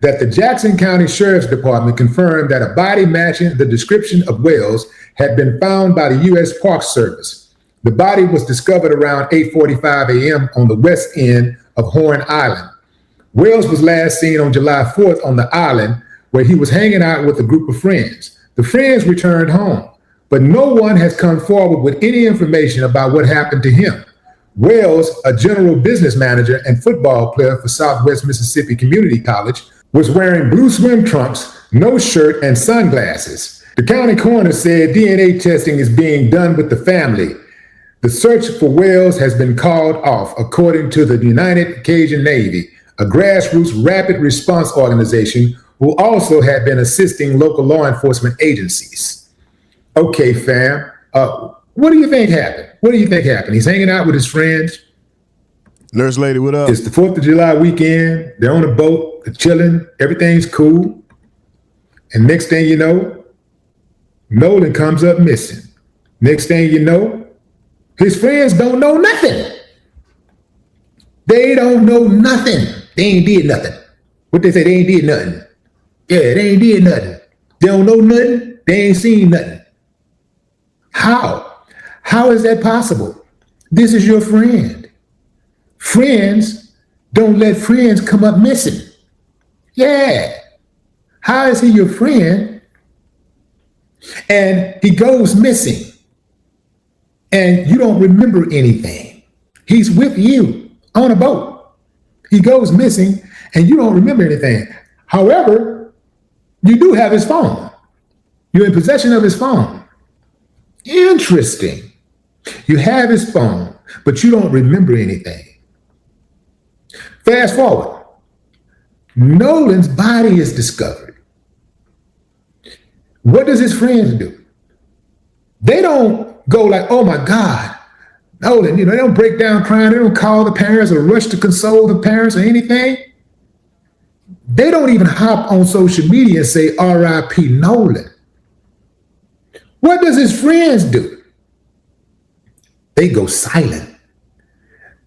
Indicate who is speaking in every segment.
Speaker 1: that the Jackson County Sheriff's Department confirmed that a body matching the description of Wells had been found by the U.S. Park Service. The body was discovered around 8:45 a.m. on the west end of Horn Island. Wells was last seen on July 4th on the island, where he was hanging out with a group of friends. The friends returned home, but no one has come forward with any information about what happened to him. Wells, a general business manager and football player for Southwest Mississippi Community College, was wearing blue swim trunks, no shirt, and sunglasses. The county coroner said DNA testing is being done with the family. The search for Wells has been called off, according to the United Cajun Navy, a grassroots rapid response organization who also had been assisting local law enforcement agencies. Okay, fam, what do you think happened? What do you think happened? He's hanging out with his friends.
Speaker 2: Nurse lady, what up?
Speaker 1: It's the 4th of July weekend. They're on a boat, they're chilling, everything's cool. And next thing you know, Nolan comes up missing. Next thing you know, his friends don't know nothing. They don't know nothing. They ain't did nothing. What they say, they ain't did nothing. Yeah, they ain't did nothing. They don't know nothing. They ain't seen nothing. How? How is that possible? This is your friend. Friends don't let friends come up missing. Yeah. How is he your friend? And he goes missing. And you don't remember anything. He's with you on a boat. He goes missing and you don't remember anything. However, you do have his phone. You're in possession of his phone. Interesting. You have his phone, but you don't remember anything. Fast forward. Nolan's body is discovered. What does his friends do? They don't go like, oh my God, Nolan, they don't break down crying. They don't call the parents or rush to console the parents or anything. They don't even hop on social media and say, R.I.P. Nolan. What does his friends do? They go silent.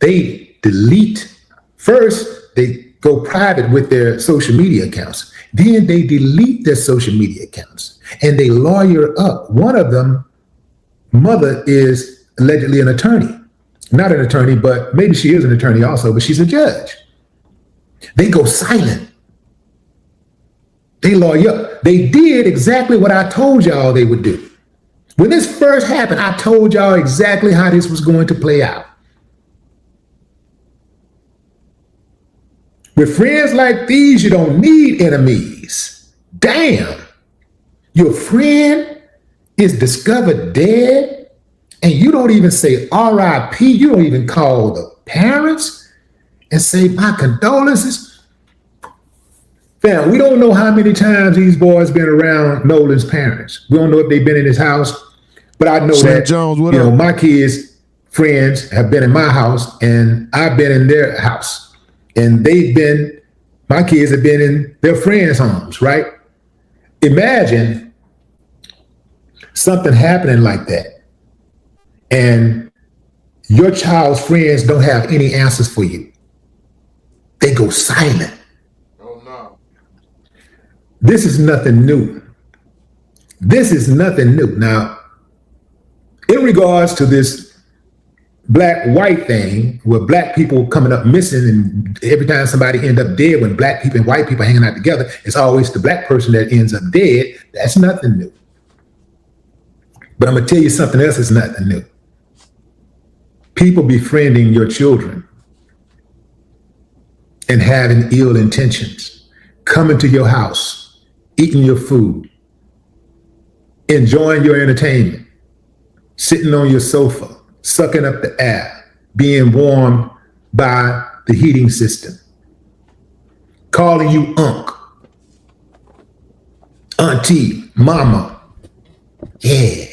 Speaker 1: They delete. First, they go private with their social media accounts. Then they delete their social media accounts and they lawyer up. One of them, mother, is allegedly an attorney. Not an attorney, but maybe she is an attorney also, but she's a judge. They go silent. They lawyer up. They did exactly what I told y'all they would do. When this first happened, I told y'all exactly how this was going to play out. With friends like these, you don't need enemies. Damn. Your friend is discovered dead and you don't even say R.I.P. You don't even call the parents and say my condolences. Fam, we don't know how many times these boys been around Nolan's parents. We don't know if they've been in his house, but I know that
Speaker 2: Jones, what up?
Speaker 1: My kids' friends have been in my house and I've been in their house. And my kids have been in their friends' homes, right? Imagine something happening like that. And your child's friends don't have any answers for you. They go silent.
Speaker 2: Oh no.
Speaker 1: This is nothing new. This is nothing new. Now, in regards to this black-white thing, where black people coming up missing, and every time somebody end up dead, when black people and white people hanging out together, it's always the black person that ends up dead. That's nothing new. But I'm gonna tell you something else is nothing new. People befriending your children and having ill intentions, coming to your house, eating your food, enjoying your entertainment, sitting on your sofa, sucking up the air, being warmed by the heating system, calling you unk, auntie, mama. Yeah.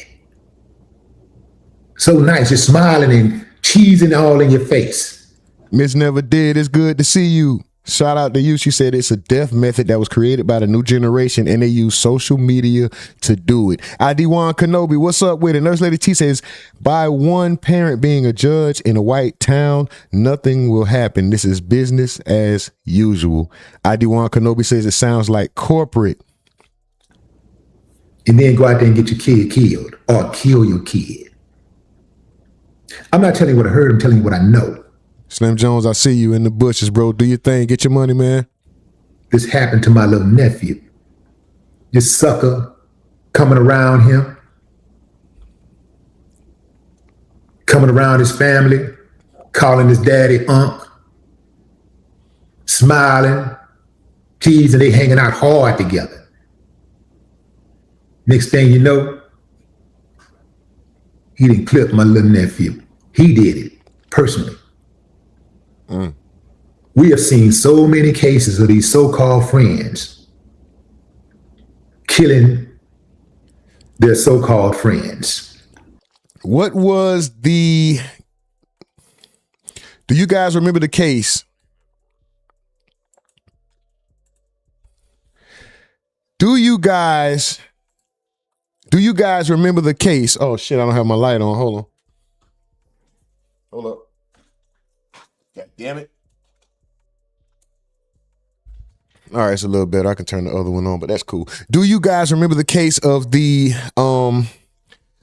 Speaker 1: So nice, just smiling and cheesing all in your face.
Speaker 2: Miss Never Did, it's good to see you.
Speaker 3: Shout out to you. She said it's a death method that was created by the new generation and they use social media to do it. ID1 Kenobi, what's up with it? Nurse Lady T says, by one parent being a judge in a white town, nothing will happen. This is business as usual. ID1 Kenobi says it sounds like corporate.
Speaker 1: And then go out there and get your kid killed or kill your kid. I'm not telling you what I heard, I'm telling you what I know.
Speaker 3: Slim Jones, I see you in the bushes, bro. Do your thing. Get your money, man.
Speaker 1: This happened to my little nephew. This sucker coming around him, coming around his family, calling his daddy Unc, smiling, teasing, they hanging out hard together. Next thing you know, he didn't clip my little nephew. He did it personally. We have seen so many cases of these so-called friends killing their so-called friends.
Speaker 3: What was the... Do you guys remember the case? Do you guys remember the case? Oh shit, I don't have my light on. Hold on. Hold up. God damn it. All right, it's a little better. I can turn the other one on, but that's cool. Do you guys remember the case of the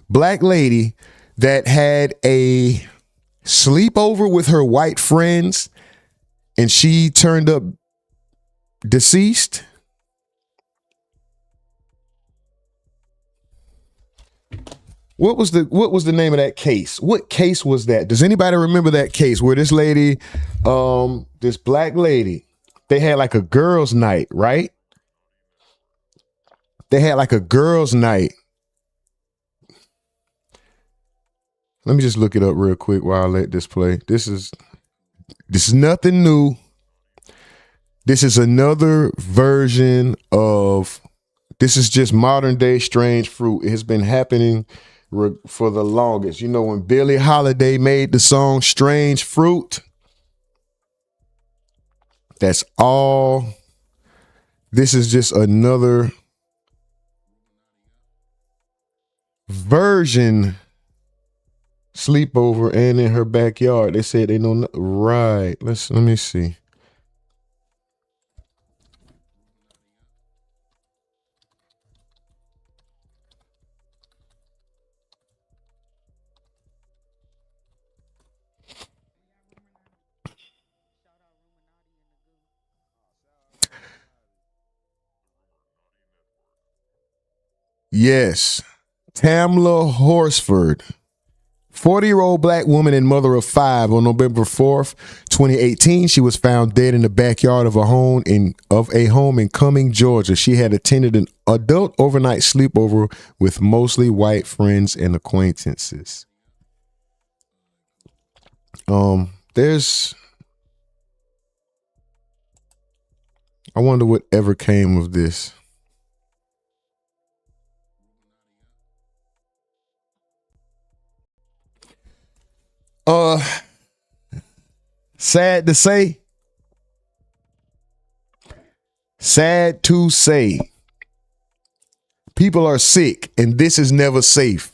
Speaker 3: black lady that had a sleepover with her white friends and she turned up deceased? What was the name of that case? What case was that? Does anybody remember that case where this lady, this black lady, they had like a girls' night, right? They had like a girls' night. Let me just look it up real quick while I let this play. This is nothing new. This is another version of, this is just modern day strange fruit. It has been happening for the longest. You know, when Billie Holiday made the song Strange Fruit, that's all. This is just another version. Sleepover and in her backyard. They said they know. Right. Let me see. Yes. Tamla Horsford, 40-year-old black woman and mother of 5. On November 4th, 2018, she was found dead in the backyard of a home in Cumming, Georgia. She had attended an adult overnight sleepover with mostly white friends and acquaintances. I wonder what ever came of this. Sad to say, people are sick and this is never safe.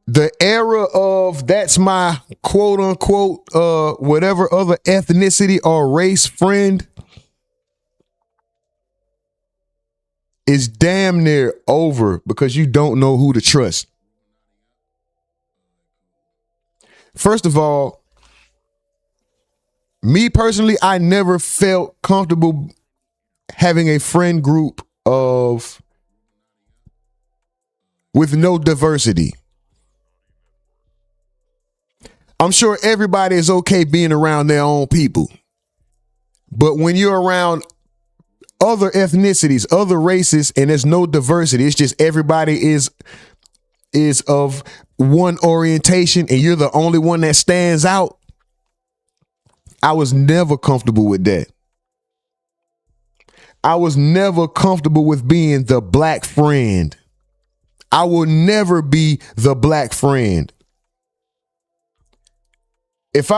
Speaker 3: The era of that's my quote unquote, whatever other ethnicity or race friend is damn near over because you don't know who to trust. First of all, me personally, I never felt comfortable having a friend group with no diversity. I'm sure everybody is okay being around their own people. But when you're around other ethnicities, other races, and there's no diversity, it's just everybody is of one orientation and you're the only one that stands out. I was never comfortable with that. I was never comfortable with being the black friend. I will never be the black friend. if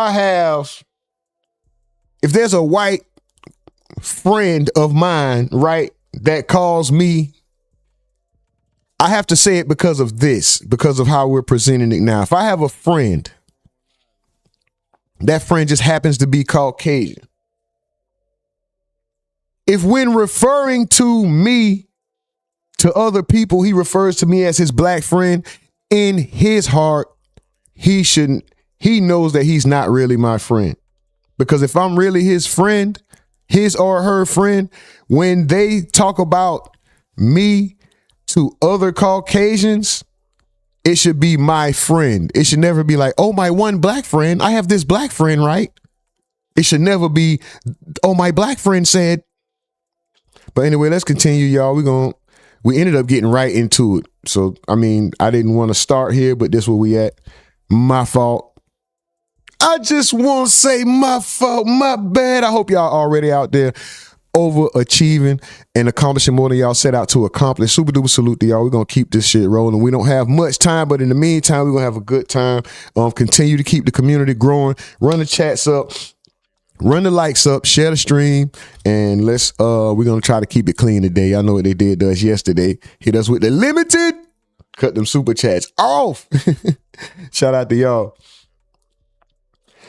Speaker 3: there's a white friend of mine, right, that calls me, I have to say it because of this, because of how we're presenting it now. If I have a friend, that friend just happens to be Caucasian. If when referring to me to other people, he refers to me as his black friend, in his heart, he knows that he's not really my friend. Because if I'm really his friend, his or her friend, when they talk about me to other Caucasians, it should be my friend. It should never be like, oh, my one black friend. I have this black friend, right? It should never be, oh, my black friend said. But anyway, let's continue, y'all. We ended up getting right into it. So, I mean, I didn't want to start here, but this where we at. My fault. I just want to say my fault, my bad. I hope y'all already out there overachieving and accomplishing more than y'all set out to accomplish. Super duper salute to y'all. We're going to keep this shit rolling. We don't have much time, but in the meantime, we're going to have a good time. Continue to keep the community growing. Run the chats up. Run the likes up, share the stream, and we're going to try to keep it clean today. Y'all know what they did to us yesterday. Hit us with the limited. Cut them super chats off. Shout out to y'all.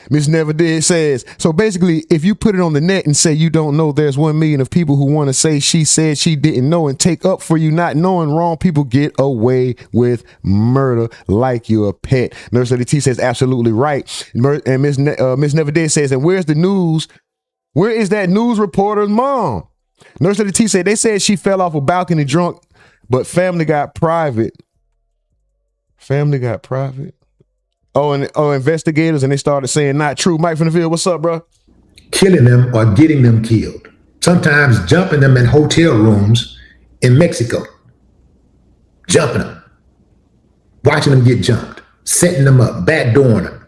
Speaker 3: Miss Never Did says, so basically, if you put it on the net and say you don't know, there's 1 million of people who want to say she said she didn't know and take up for you not knowing. Wrong people get away with murder like you're a pet. Nurse Lady T says, absolutely right. And Miss Never Did says, and where's the news? Where is that news reporter's mom? Nurse Lady T said, they said she fell off a balcony drunk, but family got private. Family got private? Oh, investigators, and they started saying not true. Mike from the field, what's up, bro?
Speaker 1: Killing them or getting them killed. Sometimes jumping them in hotel rooms in Mexico. Jumping them. Watching them get jumped. Setting them up. Backdooring them.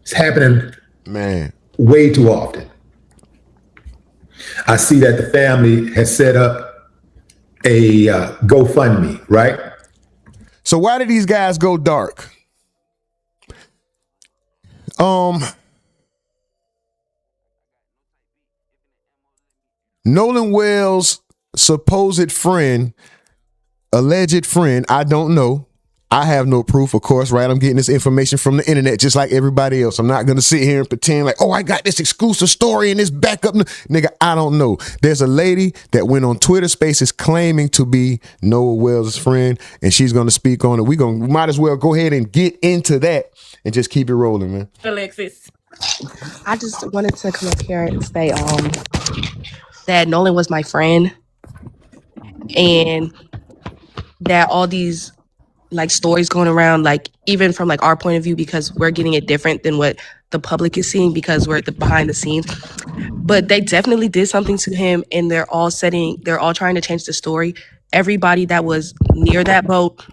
Speaker 1: It's happening, man, way too often. I see that the family has set up a GoFundMe, right?
Speaker 3: So why did these guys go dark? Nolan Wells' supposed friend, alleged friend, I don't know. I have no proof, of course, right? I'm getting this information from the internet just like everybody else. I'm not going to sit here and pretend like, oh, I got this exclusive story and this backup. Nigga, I don't know. There's a lady that went on Twitter Spaces claiming to be Noah Wells' friend, and she's going to speak on it. We might as well go ahead and get into that and just keep it rolling, man.
Speaker 4: Alexis.
Speaker 5: I just wanted to come up here and say that Nolan was my friend, and that all these like stories going around, like even from like our point of view, because we're getting it different than what the public is seeing because we're at the behind the scenes. But they definitely did something to him, and they're all trying to change the story. Everybody that was near that boat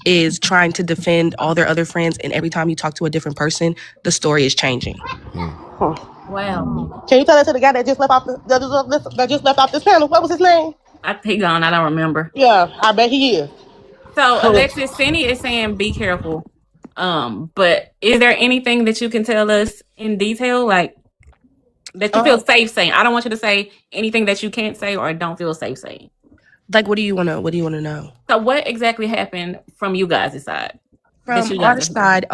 Speaker 5: is trying to defend all their other friends, and every time you talk to a different person, the story is changing.
Speaker 4: Wow.
Speaker 6: Can you tell that to the guy that just left off this panel? What was his name?
Speaker 4: He gone. I don't remember.
Speaker 6: Yeah, I bet he is.
Speaker 4: So Alexis, Cindy is saying be careful. But is there anything that you can tell us in detail, like that you feel safe saying? I don't want you to say anything that you can't say or don't feel safe saying.
Speaker 5: Like, what do you want to know?
Speaker 4: So what exactly happened from you guys' side?
Speaker 5: From our side,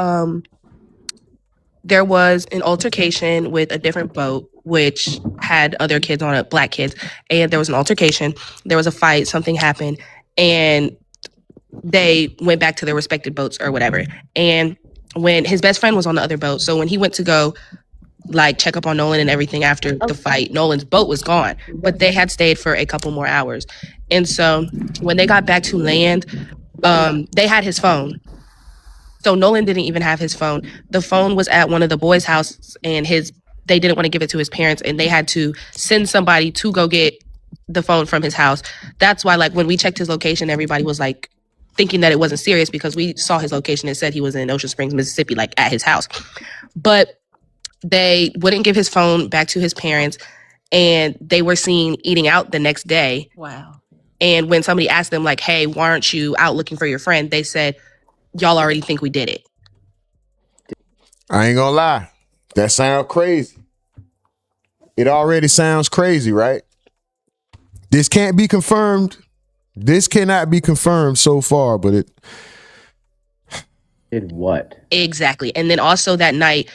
Speaker 5: there was an altercation with a different boat, which had other kids on it, black kids. And there was an altercation. There was a fight. Something happened. And they went back to their respective boats or whatever. And when his best friend was on the other boat, so when he went to go like check up on Nolan and everything after the fight, Nolan's boat was gone, but they had stayed for a couple more hours. And so when they got back to land, they had his phone. So Nolan didn't even have his phone. The phone was at one of the boys' houses, and they didn't want to give it to his parents, and they had to send somebody to go get the phone from his house. That's why, like, when we checked his location, everybody was like thinking that it wasn't serious because we saw his location and said he was in Ocean Springs, Mississippi, like at his house. But they wouldn't give his phone back to his parents, and they were seen eating out the next day.
Speaker 4: Wow.
Speaker 5: And when somebody asked them, like, hey, why aren't you out looking for your friend? They said, y'all already think we did it.
Speaker 3: I ain't gonna lie. That sounds crazy. It already sounds crazy, right? This can't be confirmed. This cannot be confirmed so far, but it
Speaker 7: Did what?
Speaker 5: Exactly. And then also that night,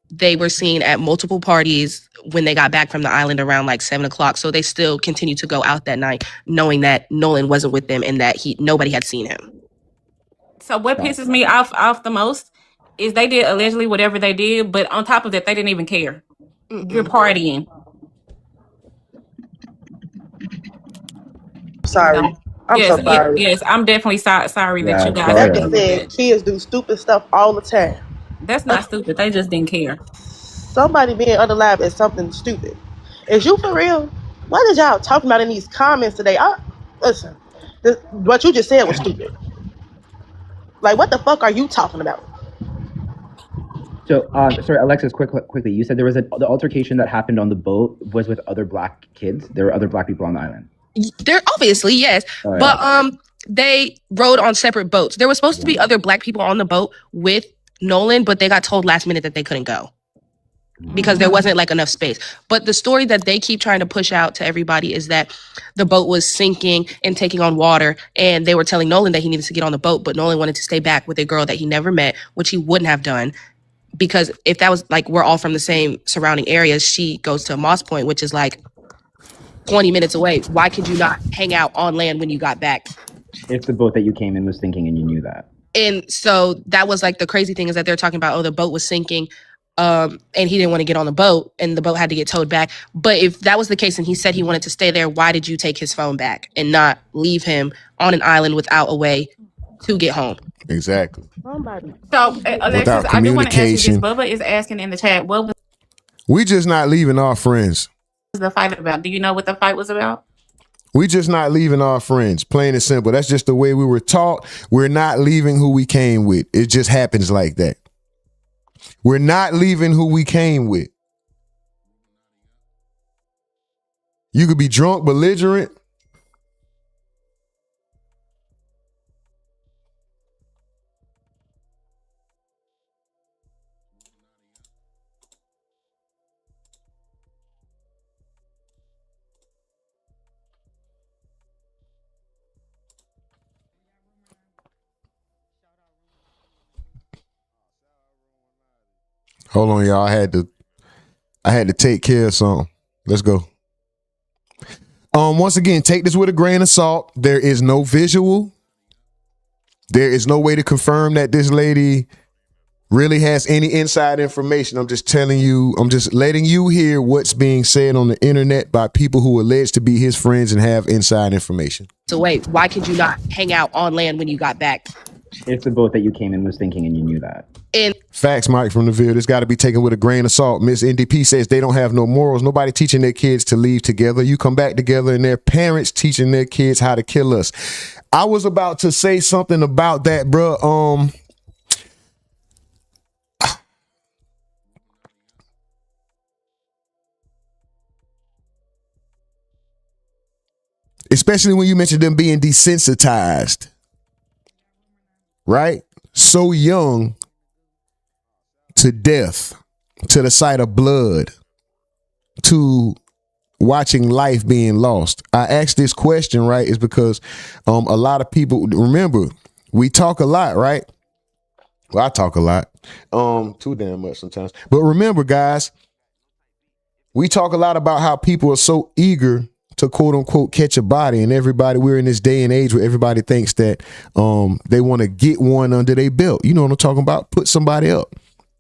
Speaker 5: they were seen at multiple parties when they got back from the island around like 7 o'clock. So they still continued to go out that night, knowing that Nolan wasn't with them and that nobody had seen him.
Speaker 4: So what pisses me off the most is they did allegedly whatever they did, but on top of that, they didn't even care. You're partying.
Speaker 6: Sorry. I'm
Speaker 4: yes,
Speaker 6: so sorry.
Speaker 4: Yes, I'm definitely sorry that
Speaker 7: Yeah,
Speaker 4: you guys.
Speaker 6: That being said, kids do stupid stuff all the time.
Speaker 4: That's not stupid. They just didn't care.
Speaker 6: Somebody being unalive is something stupid. Is you for real? What is y'all talking about in these comments today? Listen, what you just said was stupid. Like, what the fuck are you talking about?
Speaker 7: So, sorry, Alexis, quickly. You said there was the altercation that happened on the boat was with other black kids. There were other black people on the island.
Speaker 5: There obviously, yes.
Speaker 7: Oh, yeah.
Speaker 5: But they rode on separate boats. There was supposed to be other black people on the boat with Nolan, but they got told last minute that they couldn't go because there wasn't like enough space. But the story that they keep trying to push out to everybody is that the boat was sinking and taking on water, and they were telling Nolan that he needed to get on the boat, but Nolan wanted to stay back with a girl that he never met, which he wouldn't have done. Because if that was like, we're all from the same surrounding areas, she goes to Moss Point, which is like 20 minutes away. Why could you not hang out on land when you got back?
Speaker 7: If the boat that you came in was sinking and you knew that.
Speaker 5: And so that was like the crazy thing is that they're talking about, oh, the boat was sinking and he didn't want to get on the boat and the boat had to get towed back. But if that was the case and he said he wanted to stay there, why did you take his phone back and not leave him on an island without a way to get home?
Speaker 3: exactly.
Speaker 4: So, Alexis, I do want to ask you this. Bubba is asking in the chat, what was
Speaker 3: We just not leaving our friends.
Speaker 4: the fight about? Do you know what the fight was about?
Speaker 3: We just not leaving our friends. Plain and simple. That's just the way we were taught. We're not leaving who we came with. It just happens like that. We're not leaving who we came with. You could be drunk, belligerent. Hold on, y'all. I had to take care of something. Let's go. Once again, take this with a grain of salt. There is no visual. There is no way to confirm that this lady really has any inside information. I'm just telling you, I'm just letting you hear what's being said on the internet by people who allege to be his friends and have inside information.
Speaker 5: So wait, why could you not hang out on land when you got back?
Speaker 7: If the boat that you came in was sinking and you knew that.
Speaker 5: And
Speaker 3: Facts, Mike from the Ville. This got to be taken with a grain of salt. Miss NDP says they don't have no morals. Nobody teaching their kids to leave together. You come back together and their parents teaching their kids how to kill us. I was about to say something about that, bro. Especially when you mentioned them being desensitized, right? So young to death, to the sight of blood, to watching life being lost. I asked this question, right, is because a lot of people, remember, we talk a lot, right? Well, I talk a lot, too damn much sometimes. But remember, guys, we talk a lot about how people are so eager to quote unquote catch a body, and everybody, we're in this day and age where everybody thinks that they want to get one under their belt. You know what I'm talking about? Put somebody up.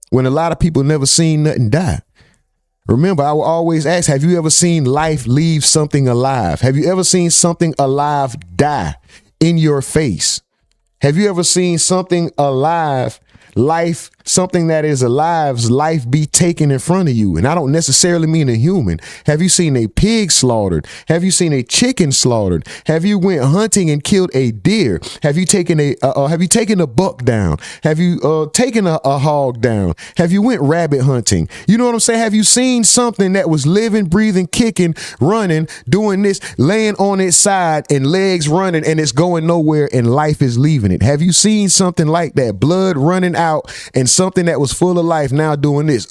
Speaker 3: When a lot of people never seen nothing die. Remember, I will always ask, have you ever seen life leave something alive? Have you ever seen something alive die in your face? Have you ever seen something alive, life, something that is alive's life be taken in front of you? And I don't necessarily mean a human. Have you seen a pig slaughtered? Have you seen a chicken slaughtered? Have you went hunting and killed a deer? Have you taken a buck down? Have you taken a hog down? Have you went rabbit hunting? You know what I'm saying? Have you seen something that was living, breathing, kicking, running, doing this, laying on its side and legs running and it's going nowhere and life is leaving it? Have you seen something like that? Blood running out and something that was full of life now doing this.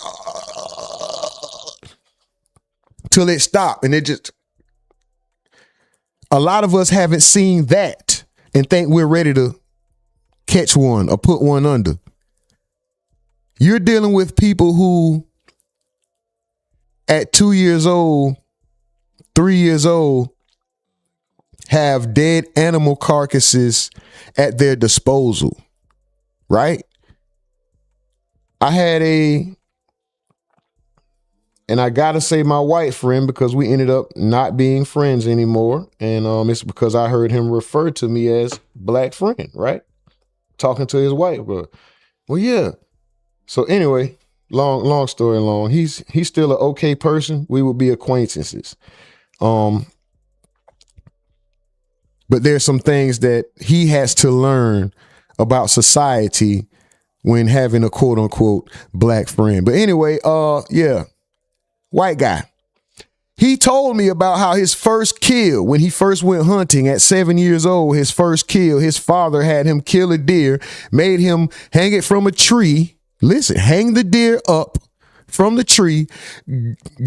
Speaker 3: till it stopped. And it just, a lot of us haven't seen that and think we're ready to catch one or put one under. You're dealing with people who at 2 years old, 3 years old, have dead animal carcasses at their disposal, right? I had and I gotta say my white friend, because we ended up not being friends anymore. And it's because I heard him refer to me as black friend, right? Talking to his white brother. Well, yeah. So anyway, long story long, he's still an okay person. We would be acquaintances. But there's some things that he has to learn about society when having a quote unquote black friend. But anyway, yeah, white guy. He told me about how his first kill, when he first went hunting at 7 years old, his first kill, his father had him kill a deer, made him hang it from a tree. Listen, hang the deer up from the tree,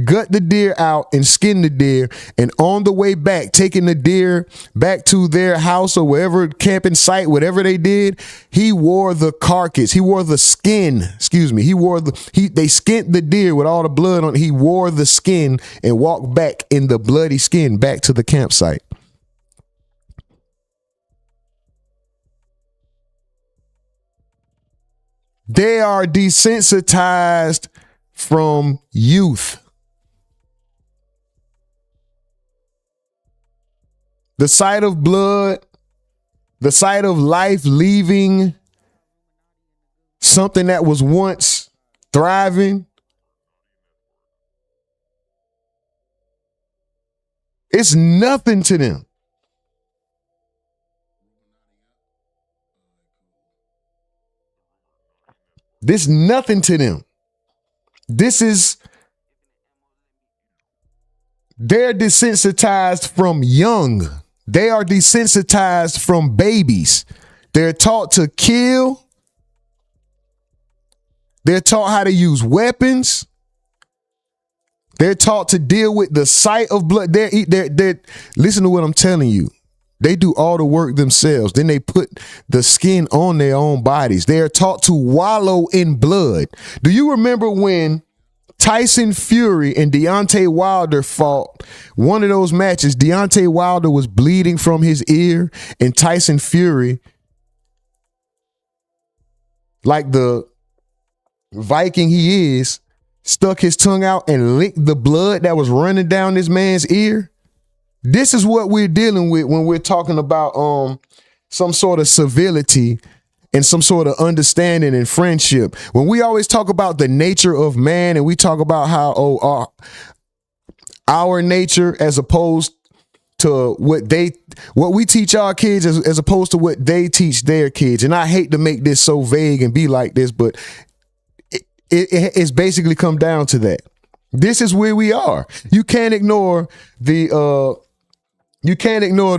Speaker 3: gut the deer out and skin the deer. And on the way back, taking the deer back to their house or wherever camping site, whatever they did, he wore the carcass. He wore the skin. Excuse me. They skinned the deer with all the blood on it. He wore the skin and walked back in the bloody skin back to the campsite. They are desensitized from youth. The sight of blood, the sight of life leaving something that was once thriving, it's nothing to them. This nothing to them. They're desensitized from young. They are desensitized from babies. They're taught to kill. They're taught how to use weapons. They're taught to deal with the sight of blood. They're listen to what I'm telling you. They do all the work themselves. Then they put the skin on their own bodies. They are taught to wallow in blood. Do you remember when Tyson Fury and Deontay Wilder fought one of those matches? Deontay Wilder was bleeding from his ear, and Tyson Fury, like the Viking he is, stuck his tongue out and licked the blood that was running down this man's ear. This is what we're dealing with when we're talking about some sort of civility and some sort of understanding and friendship. When we always talk about the nature of man and we talk about how our nature as opposed to what we teach our kids as opposed to what they teach their kids. And I hate to make this so vague and be like this, but it's basically come down to that. This is where we are. You can't ignore the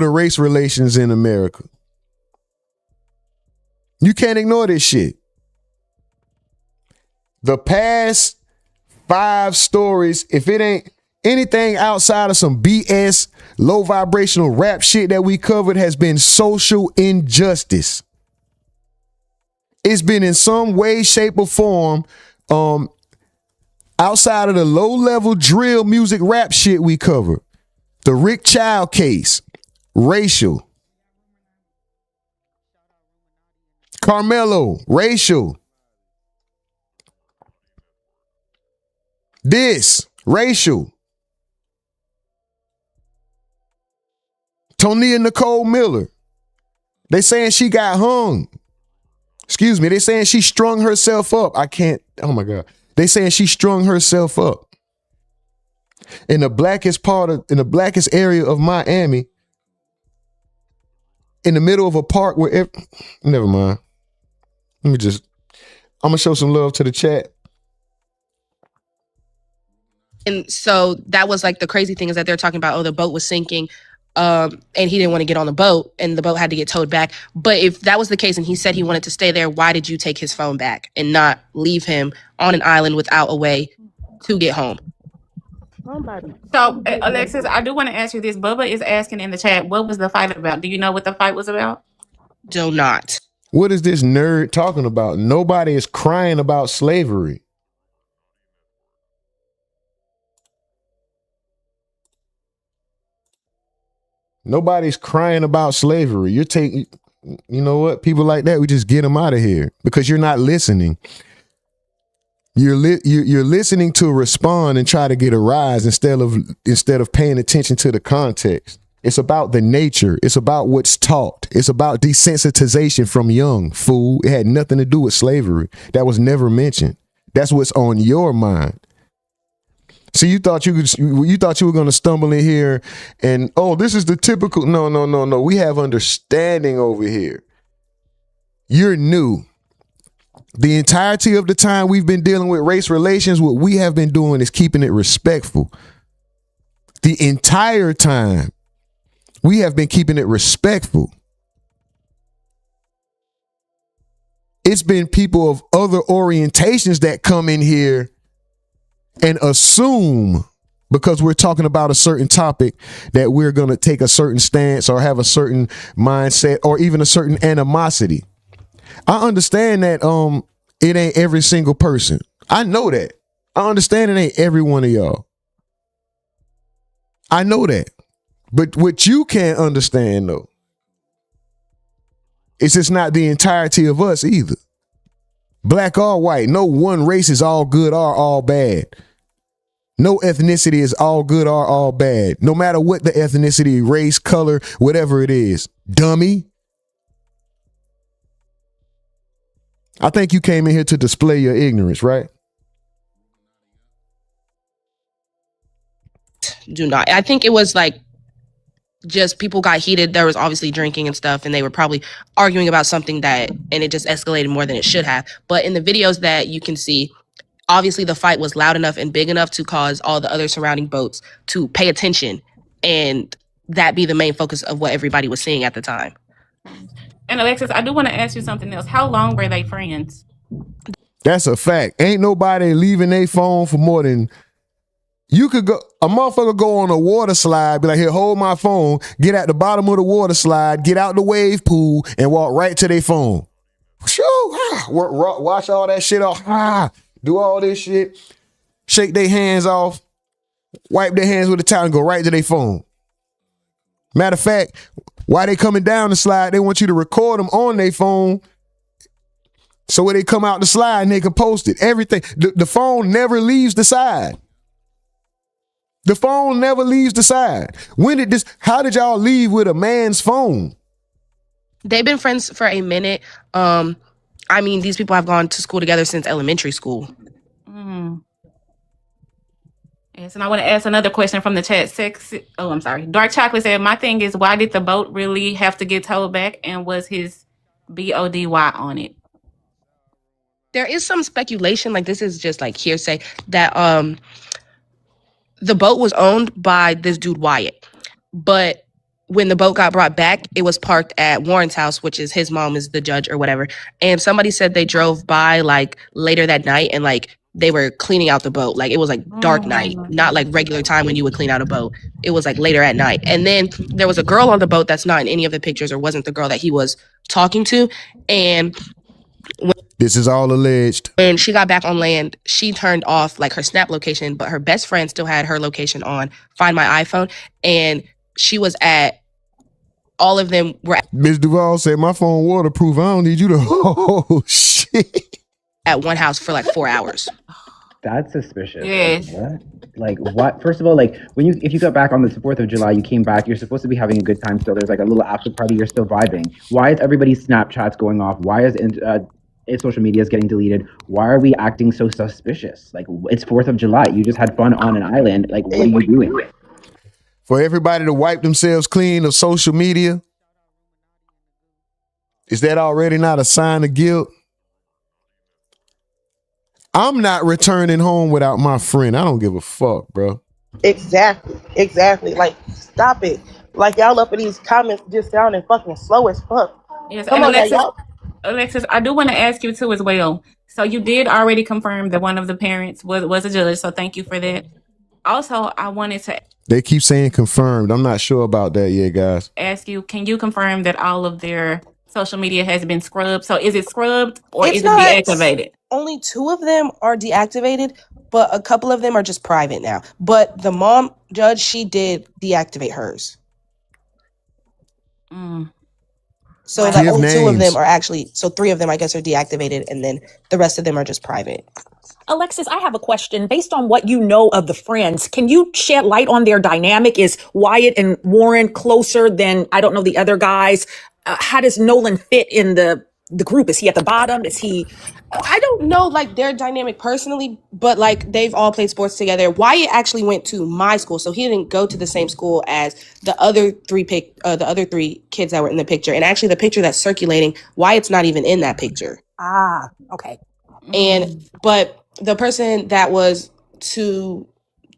Speaker 3: race relations in America. You can't ignore this shit. The past 5 stories, if it ain't anything outside of some BS, low vibrational rap shit that we covered, has been social injustice. It's been in some way, shape, or form, outside of the low level drill music rap shit we covered. The Rick Child case, racial. Carmelo, racial. This, racial. Tonia Nicole Miller. They saying she got hung. Excuse me. They saying she strung herself up. Oh my God. They saying she strung herself up. In the blackest area of Miami, in the middle of a park where never mind. I'm gonna show some love to the chat.
Speaker 5: And so that was like the crazy thing is that they're talking about, the boat was sinking, and he didn't want to get on the boat and the boat had to get towed back. But if that was the case and he said he wanted to stay there, why did you take his phone back and not leave him on an island without a way to get home?
Speaker 6: Somebody.
Speaker 4: So, Alexis, I do want to ask you this. Bubba is asking in the chat, what was the fight about? Do you know what the fight was about?
Speaker 5: Do not.
Speaker 3: What is this nerd talking about? Nobody is crying about slavery. Nobody's crying about slavery. You're taking, you know what? People like that, we just get them out of here because you're not listening. You're listening to respond and try to get a rise instead of paying attention to the context. It's about the nature. It's about what's taught. It's about desensitization from young, fool. It had nothing to do with slavery. That was never mentioned. That's what's on your mind. See, you thought you were going to stumble in here and, oh, this is the typical. No. We have understanding over here. You're new. The entirety of the time we've been dealing with race relations, what we have been doing is keeping it respectful. The entire time we have been keeping it respectful. It's been people of other orientations that come in here and assume because we're talking about a certain topic that we're going to take a certain stance or have a certain mindset or even a certain animosity. I understand that it ain't every single person. I know that. I understand it ain't every one of y'all. I know that. But what you can't understand though, it's just not the entirety of us either. Black or white, no one race is all good or all bad. No ethnicity is all good or all bad. No matter what the ethnicity, race, color, whatever it is. Dummy. I think you came in here to display your ignorance, right?
Speaker 5: Do not. I think it was like just people got heated. There was obviously drinking and stuff, and they were probably arguing about something and it just escalated more than it should have. But in the videos that you can see, obviously the fight was loud enough and big enough to cause all the other surrounding boats to pay attention and that be the main focus of what everybody was seeing at the time.
Speaker 4: And Alexis, I do want to ask you something else. How long were they friends?
Speaker 3: That's a fact. Ain't nobody leaving their phone for more than you could go. A motherfucker go on a water slide, be like, here, hold my phone, get at the bottom of the water slide, get out the wave pool, and walk right to their phone. Wash all that shit off. Do all this shit. Shake their hands off. Wipe their hands with a towel and go right to their phone. Matter of fact, while they coming down the slide, they want you to record them on their phone. So when they come out the slide and they can post it. Everything. The phone never leaves the side. The phone never leaves the side. How did y'all leave with a man's phone?
Speaker 5: They've been friends for a minute. I mean, these people have gone to school together since elementary school.
Speaker 4: Yes, and I want to ask another question from the chat. I'm sorry. Dark Chocolate said, my thing is, why did the boat really have to get towed back, and was his BODY on it?
Speaker 5: There is some speculation, like this is just like hearsay, that the boat was owned by this dude Wyatt. But when the boat got brought back, it was parked at Warren's house, which is his mom is the judge or whatever. And somebody said they drove by like later that night and like they were cleaning out the boat. Like it was like dark night, not like regular time when you would clean out a boat. It was like later at night. And then there was a girl on the boat that's not in any of the pictures or wasn't the girl that he was talking to. And
Speaker 3: this is all alleged.
Speaker 5: When she got back on land, she turned off like her Snap location, but her best friend still had her location on Find My iPhone. And she was at, all of them were at,
Speaker 3: Ms. Duval said, my phone waterproof. I don't need you to, oh shit.
Speaker 5: At one house for like 4 hours.
Speaker 7: That's suspicious.
Speaker 4: Yes.
Speaker 7: What? Like what? First of all, like if you got back on the 4th of July, you came back, you're supposed to be having a good time still. There's like a little after party, you're still vibing. Why is everybody's Snapchats going off? Why is social media is getting deleted? Why are we acting so suspicious? Like it's 4th of July. You just had fun on an island. Like what are you doing?
Speaker 3: For everybody to wipe themselves clean of social media, is that already not a sign of guilt? I'm not returning home without my friend. I don't give a fuck, bro.
Speaker 6: Exactly. Like, stop it. Like, y'all up in these comments just sounding fucking slow as fuck.
Speaker 4: Yes,
Speaker 6: Come
Speaker 4: and
Speaker 6: on,
Speaker 4: Alexis, I do want to ask you too as well. So you did already confirm that one of the parents was a judge. So thank you for that. Also, I wanted to
Speaker 3: They keep saying confirmed. I'm not sure about that yet, guys.
Speaker 4: ask you, can you confirm that all of their social media has been scrubbed? So is it scrubbed or
Speaker 5: It's
Speaker 4: is it
Speaker 5: not.
Speaker 4: deactivated?
Speaker 5: Only 2 of them are deactivated, but a couple of them are just private now. But the mom judge, she did deactivate hers. So
Speaker 4: Wow.
Speaker 5: like
Speaker 3: Give
Speaker 5: only 2 of them
Speaker 3: names.
Speaker 5: are actually, so 3 of them I guess are deactivated, and then the rest of them are just private.
Speaker 8: Alexis, I have a question. Based on what you know of the friends, can you shed light on their dynamic? Is Wyatt and Warren closer than, I don't know, the other guys? How does Nolan fit in the group? Is he at the bottom? Is he...
Speaker 5: I don't know like their dynamic personally, but like they've all played sports together. Wyatt actually went to my school, so he didn't go to the same school as the other 3 kids that were in the picture. And actually the picture that's circulating, Wyatt's not even in that picture.
Speaker 8: Ah, okay.
Speaker 5: But the person that was to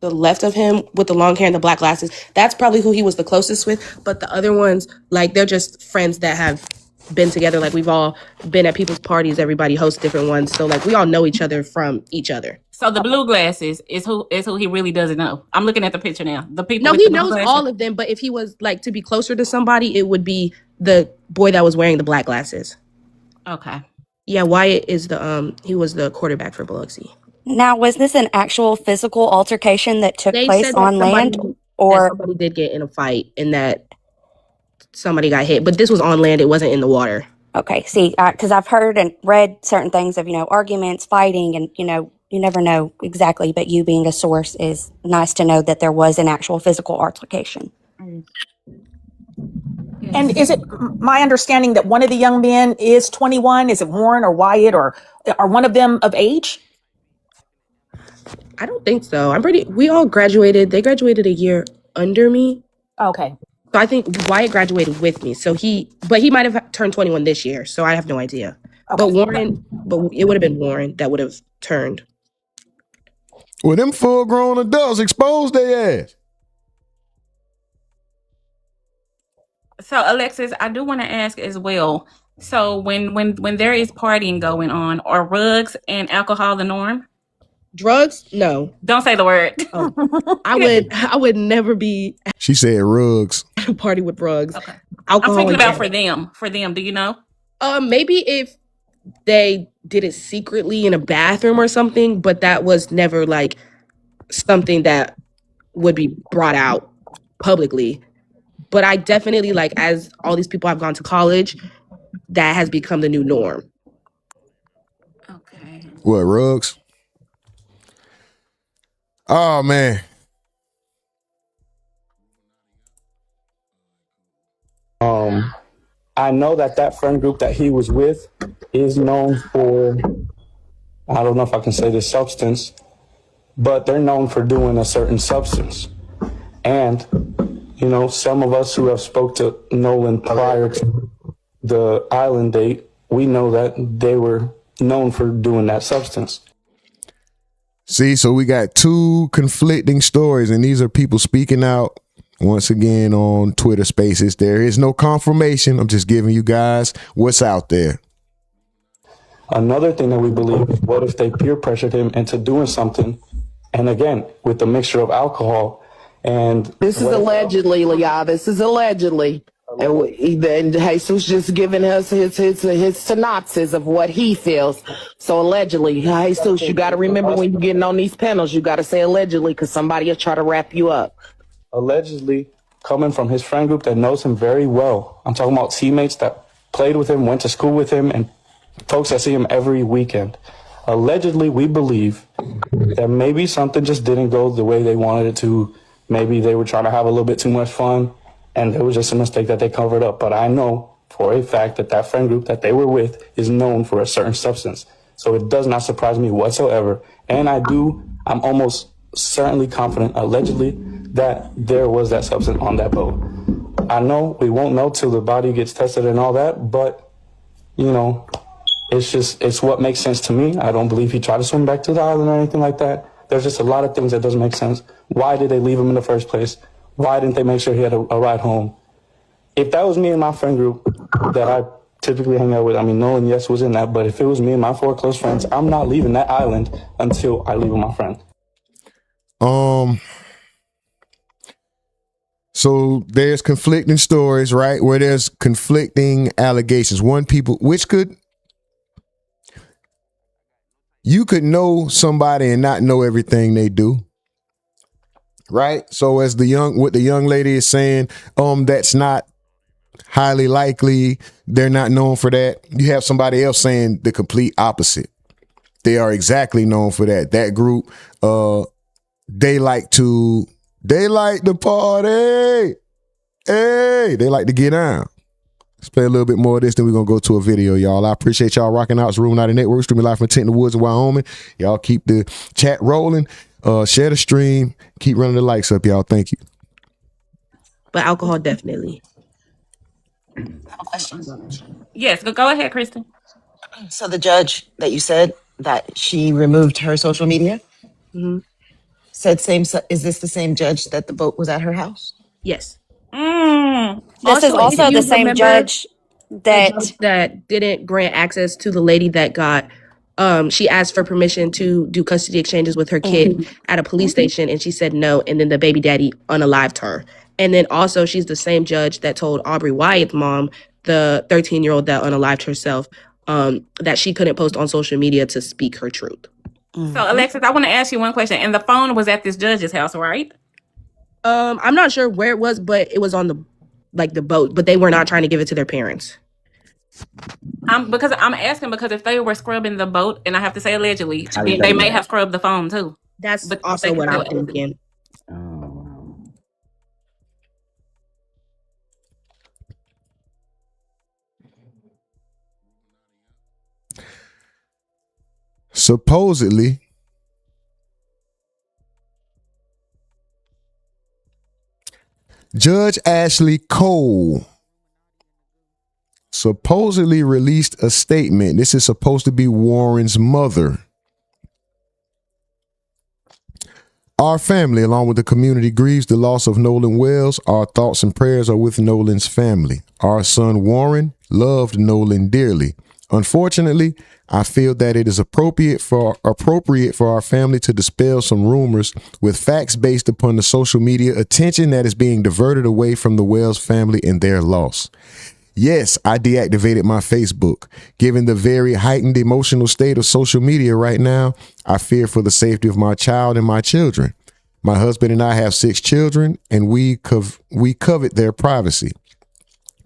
Speaker 5: the left of him with the long hair and the black glasses, that's probably who he was the closest with. But the other ones, like, they're just friends that have been together. Like, we've all been at people's parties. Everybody hosts different ones. So, like, we all know each other from each other.
Speaker 4: So the blue glasses is who he really doesn't know. I'm looking at the picture now. The people.
Speaker 5: No,
Speaker 4: with
Speaker 5: he
Speaker 4: the blue
Speaker 5: knows
Speaker 4: glasses.
Speaker 5: all of them. But if he was, like, to be closer to somebody, it would be the boy that was wearing the black glasses.
Speaker 4: Okay.
Speaker 5: Yeah, Wyatt is he was the quarterback for Biloxi.
Speaker 9: Now, was this an actual physical altercation that took place on land? Or
Speaker 5: somebody did get in a fight and that somebody got hit, but this was on land. It wasn't in the water.
Speaker 9: okay, see, because I've heard and read certain things of, arguments, fighting, and, you never know exactly, but you being a source is nice to know that there was an actual physical altercation.
Speaker 8: And is it my understanding that one of the young men is 21? Is it Warren or Wyatt, or are one of them of age?
Speaker 5: I don't think so. We all graduated. They graduated a year under me.
Speaker 8: Okay.
Speaker 5: So I think Wyatt graduated with me. But he might have turned 21 this year. So I have no idea.
Speaker 8: Okay.
Speaker 5: But it would have been Warren that would have turned.
Speaker 3: Well, them full-grown adults exposed their ass.
Speaker 4: So Alexis, I do want to ask as well. So when there is partying going on, are rugs and alcohol the norm?
Speaker 5: Drugs? No.
Speaker 4: Don't say the word.
Speaker 5: Oh. I would never be
Speaker 3: She said rugs.
Speaker 5: at a party with drugs.
Speaker 4: Okay.
Speaker 5: Alcohol.
Speaker 4: I'm thinking
Speaker 5: and
Speaker 4: about
Speaker 5: drugs.
Speaker 4: for them. Do you know?
Speaker 5: Maybe if they did it secretly in a bathroom or something, but that was never like something that would be brought out publicly. But I definitely, like, as all these people have gone to college, that has become the new norm.
Speaker 4: Okay.
Speaker 3: What, rugs? Oh, man.
Speaker 10: I know that friend group that he was with is known for, I don't know if I can say this substance, but they're known for doing a certain substance. And, some of us who have spoke to Nolan prior to the island date, we know that they were known for doing that substance.
Speaker 3: See, so we got 2 conflicting stories, and these are people speaking out once again on Twitter Spaces. There is no confirmation. I'm just giving you guys what's out there.
Speaker 10: Another thing that we believe is, what if they peer pressured him into doing something? And again, with the mixture of alcohol and...
Speaker 11: This is allegedly, y'all. This is allegedly. And Jesus just giving us his synopsis of what he feels. So allegedly, Jesus, you got to remember when you're getting on these panels, you got to say allegedly, because somebody will try to wrap you up.
Speaker 10: Allegedly coming from his friend group that knows him very well. I'm talking about teammates that played with him, went to school with him, and folks that see him every weekend. Allegedly, we believe that maybe something just didn't go the way they wanted it to. Maybe they were trying to have a little bit too much fun, and it was just a mistake that they covered up. But I know for a fact that friend group that they were with is known for a certain substance. So it does not surprise me whatsoever. And I'm almost certainly confident, allegedly, that there was that substance on that boat. I know we won't know till the body gets tested and all that, but, it's what makes sense to me. I don't believe he tried to swim back to the island or anything like that. There's just a lot of things that doesn't make sense. Why did they leave him in the first place? Why didn't they make sure he had a ride home? If that was me and my friend group that I typically hang out with, Nolan, yes, was in that, but if it was me and my 4 close friends, I'm not leaving that island until I leave with my friend.
Speaker 3: So there's conflicting stories, right? Where there's conflicting allegations. You could know somebody and not know everything they do. Right? So as what the young lady is saying, that's not highly likely. They're not known for that. You have somebody else saying the complete opposite. They are exactly known for that. That group, they like to party. Hey, they like to get down. Let's play a little bit more of this, then we're going to go to a video, y'all. I appreciate y'all rocking out. It's RUMORNATI NETWORK, streaming live from Tent in the Woods in Wyoming. Y'all keep the chat rolling. Share the stream. Keep running the likes up, y'all. Thank you.
Speaker 5: But alcohol, definitely.
Speaker 12: I have a question.
Speaker 4: Yes, go ahead, Kristen.
Speaker 12: So the judge that you said that she removed her social media said is this the same judge that the vote was at her house?
Speaker 5: Yes.
Speaker 9: This is also
Speaker 5: if
Speaker 9: the
Speaker 5: you
Speaker 9: same
Speaker 5: remember,
Speaker 9: judge
Speaker 5: the judge that didn't grant access to the lady that got she asked for permission to do custody exchanges with her kid at a police station, and she said no, and then the baby daddy unalived her. And then also she's the same judge that told Aubrey Wyatt's mom, the 13-year-old that unalived herself, that she couldn't post on social media to speak her truth.
Speaker 4: So Alexis, I want to ask you one question. And the phone was at this judge's house, right?
Speaker 5: I'm not sure where it was, but it was on the boat, but they were not trying to give it to their parents.
Speaker 4: Because I'm asking because if they were scrubbing the boat, and I have to say allegedly, then they may have scrubbed the phone too.
Speaker 5: That's also what I'm thinking.
Speaker 3: Supposedly, Judge Ashley Cole supposedly released a statement. This is supposed to be Warren's mother. Our family, along with the community, grieves the loss of Nolan Wells. Our thoughts and prayers are with Nolan's family. Our son Warren loved Nolan dearly. Unfortunately, I feel that it is appropriate for our family to dispel some rumors with facts based upon the social media attention that is being diverted away from the Wells family and their loss. Yes, I deactivated my Facebook. Given the very heightened emotional state of social media right now, I fear for the safety of my child and my children. My husband and I have 6 children, and we covet their privacy.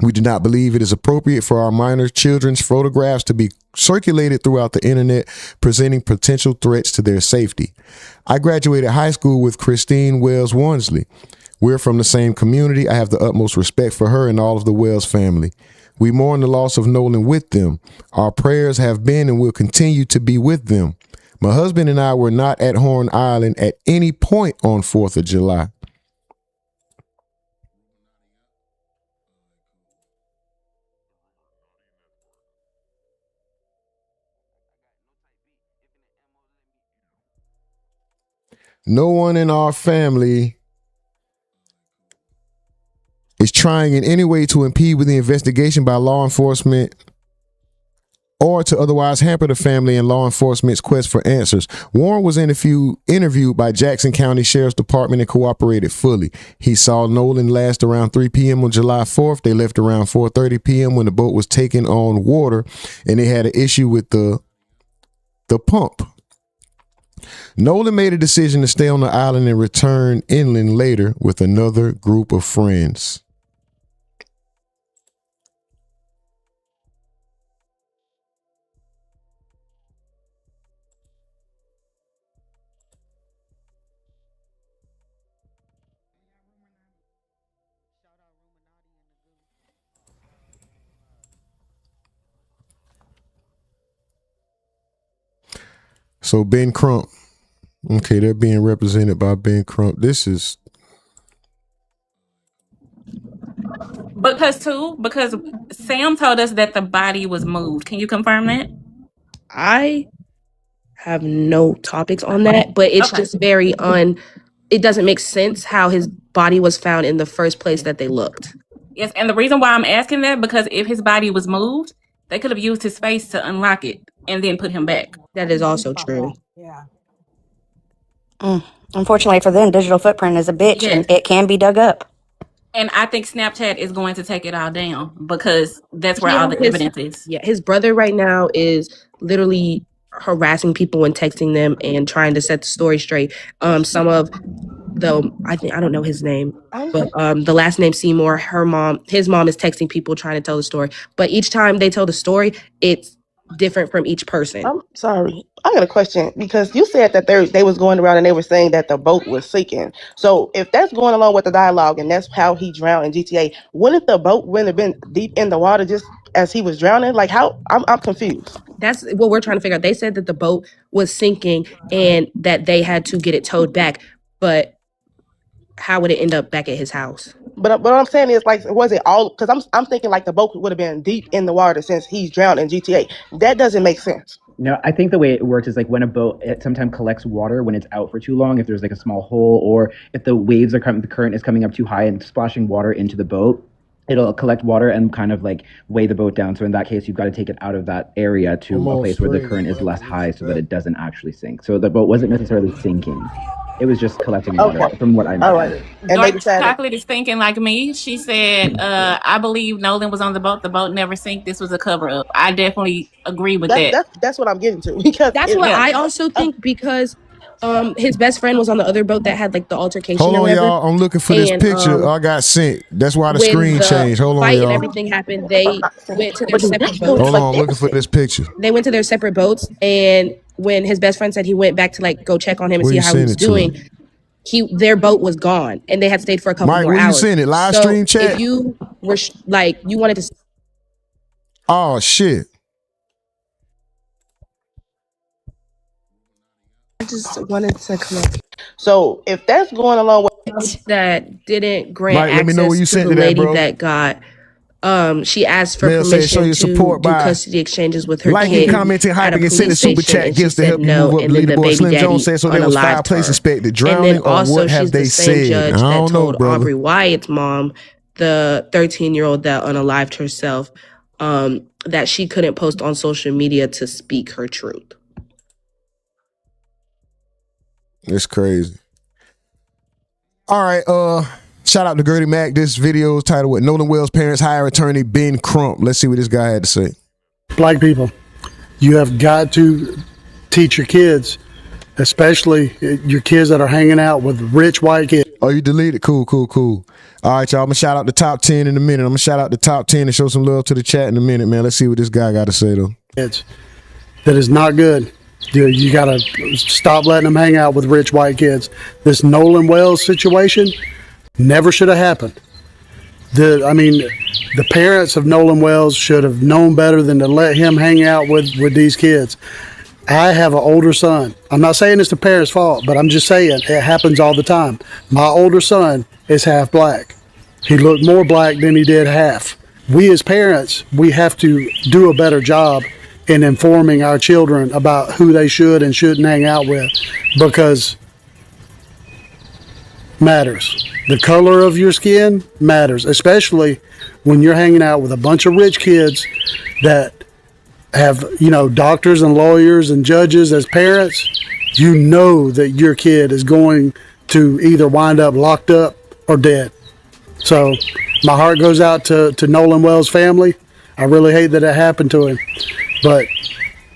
Speaker 3: We do not believe it is appropriate for our minor children's photographs to be circulated throughout the internet, presenting potential threats to their safety. I graduated high school with Christine Wells Wansley. We're from the same community. I have the utmost respect for her and all of the Wells family. We mourn the loss of Nolan with them. Our prayers have been and will continue to be with them. My husband and I were not at Horn Island at any point on 4th of July. No one in our family is trying in any way to impede with the investigation by law enforcement or to otherwise hamper the family and law enforcement's quest for answers. Warren was interviewed by Jackson County Sheriff's Department and cooperated fully. He saw Nolan last around 3 p.m. on July 4th. They left around 4:30 p.m. when the boat was taken on water, and they had an issue with the pump. Nolan made a decision to stay on the island and return inland later with another group of friends. So Ben Crump. Okay, they're being represented by Ben Crump. This is
Speaker 4: because Sam told us that the body was moved. Can you confirm that?
Speaker 5: I have no topics on that, but it's just very it doesn't make sense how his body was found in the first place that they looked.
Speaker 4: Yes, and the reason why I'm asking that, because if his body was moved, they could have used his face to unlock it and then put him back.
Speaker 5: That is also true.
Speaker 8: Yeah.
Speaker 9: Unfortunately for them, digital footprint is a bitch and it can be dug up.
Speaker 4: And I think Snapchat is going to take it all down because that's where
Speaker 5: Yeah,
Speaker 4: all the evidence is.
Speaker 5: Yeah, his brother right now is literally harassing people and texting them and trying to set the story straight. Some of I don't know his name, but the last name Seymour, his mom is texting people trying to tell the story. But each time they tell the story, it's different from each person.
Speaker 6: I'm sorry. I got a question because you said that they was going around and they were saying that the boat was sinking. So if that's going along with the dialogue and that's how he drowned in GTA, wouldn't the boat have been deep in the water just as he was drowning? Like how? I'm confused.
Speaker 5: That's what we're trying to figure out. They said that the boat was sinking and that they had to get it towed back, but how would it end up back at his house?
Speaker 6: But what I'm saying is, like, was it all? Because I'm thinking like the boat would have been deep in the water since he's drowned in GTA. That doesn't make sense.
Speaker 7: No, I think the way it works is like when a boat, it sometimes collects water when it's out for too long, if there's like a small hole, or if the waves are coming, the current is coming up too high and splashing water into the boat, it'll collect water and kind of like weigh the boat down. So in that case, you've got to take it out of that area to a place where the current is less high so that it doesn't actually sink. So the boat wasn't necessarily sinking. It was just collecting water, from what I know.
Speaker 6: All right. And
Speaker 4: Dark Chocolate is thinking like me. She said, I believe Nolan was on the boat. The boat never sank. This was a cover up. I definitely agree with that.
Speaker 6: That's what I'm getting to. Because
Speaker 5: that's what I also think, because his best friend was on the other boat that had like the altercation.
Speaker 3: Hold
Speaker 5: or
Speaker 3: on,
Speaker 5: whatever.
Speaker 3: y'all. I'm looking for this picture I got sent. That's why the
Speaker 5: when
Speaker 3: screen changed. Hold on,
Speaker 5: fight
Speaker 3: y'all.
Speaker 5: and everything happened, they went to their separate boats.
Speaker 3: Hold on, I'm looking for this picture.
Speaker 5: They went to their separate boats, and when his best friend said he went back to like go check on him and
Speaker 3: Where
Speaker 5: see
Speaker 3: you
Speaker 5: how he was
Speaker 3: send it to?
Speaker 5: doing, their boat was gone, and they had stayed for a couple
Speaker 3: Mike,
Speaker 5: more
Speaker 3: where you
Speaker 5: hours.
Speaker 3: send it? Live
Speaker 5: So
Speaker 3: stream chat?
Speaker 5: if you were you wanted to,
Speaker 3: Oh shit!
Speaker 5: I just wanted to come up.
Speaker 6: So if that's going along with
Speaker 5: That didn't grant
Speaker 3: Mike, let me know where you
Speaker 5: access to
Speaker 3: sent
Speaker 5: the
Speaker 3: to that,
Speaker 5: lady
Speaker 3: bro.
Speaker 5: that got. She asked for
Speaker 3: Mail said, show
Speaker 5: permission
Speaker 3: your
Speaker 5: to
Speaker 3: support
Speaker 5: do
Speaker 3: by
Speaker 5: custody exchanges with her
Speaker 3: liking,
Speaker 5: kid
Speaker 3: commenting,
Speaker 5: at a
Speaker 3: hyping, and sending
Speaker 5: police
Speaker 3: super
Speaker 5: station,
Speaker 3: chat
Speaker 5: and she
Speaker 3: gifts to
Speaker 5: said
Speaker 3: help you
Speaker 5: no.
Speaker 3: move up
Speaker 5: And
Speaker 3: the
Speaker 5: then the
Speaker 3: leaderboard.
Speaker 5: baby
Speaker 3: Slim
Speaker 5: daddy
Speaker 3: Jones said, so there was 5
Speaker 5: unalived
Speaker 3: places
Speaker 5: her.
Speaker 3: suspected.
Speaker 5: And
Speaker 3: Drowning
Speaker 5: then
Speaker 3: or
Speaker 5: also
Speaker 3: what have
Speaker 5: she's
Speaker 3: they
Speaker 5: the same
Speaker 3: said?
Speaker 5: judge
Speaker 3: I
Speaker 5: that
Speaker 3: don't know,
Speaker 5: told
Speaker 3: brother.
Speaker 5: Aubrey Wyatt's mom, the 13-year-old that unalived herself, that she couldn't post on social media to speak her truth.
Speaker 3: It's crazy. All right, shout out to Gertie Mack. This video is titled "What Nolan Wells' Parents Hire Attorney Ben Crump." Let's see what this guy had to say.
Speaker 13: Black people, you have got to teach your kids, especially your kids that are hanging out with rich white kids.
Speaker 3: Oh, you deleted? Cool. All right, y'all. I'm gonna shout out the top 10 in a minute. I'm gonna shout out the top 10 and show some love to the chat in a minute, man. Let's see what this guy got to say though.
Speaker 13: That is not good. You got to stop letting them hang out with rich white kids. This Nolan Wells situation never should have happened. The parents of Nolan Wells should have known better than to let him hang out with these kids. I have an older son. I'm not saying it's the parents' fault, but I'm just saying it happens all the time. My older son is half black. He looked more black than he did half. We as parents, we have to do a better job in informing our children about who they should and shouldn't hang out with, because matters. The color of your skin matters, especially when you're hanging out with a bunch of rich kids that have, doctors and lawyers and judges as parents. You know that your kid is going to either wind up locked up or dead. So my heart goes out to Nolan Wells' family. I really hate that it happened to him, but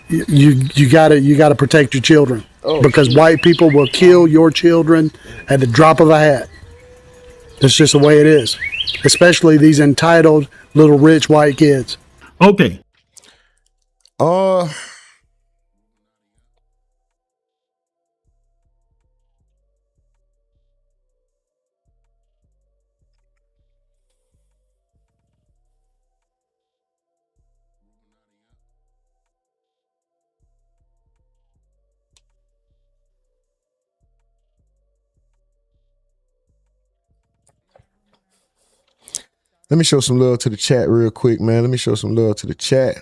Speaker 13: you gotta protect your children, because white people will kill your children at the drop of a hat. That's just the way it is, especially these entitled little rich white kids.
Speaker 14: Okay.
Speaker 3: Let me show some love to the chat real quick, man. Let me show some love to the chat.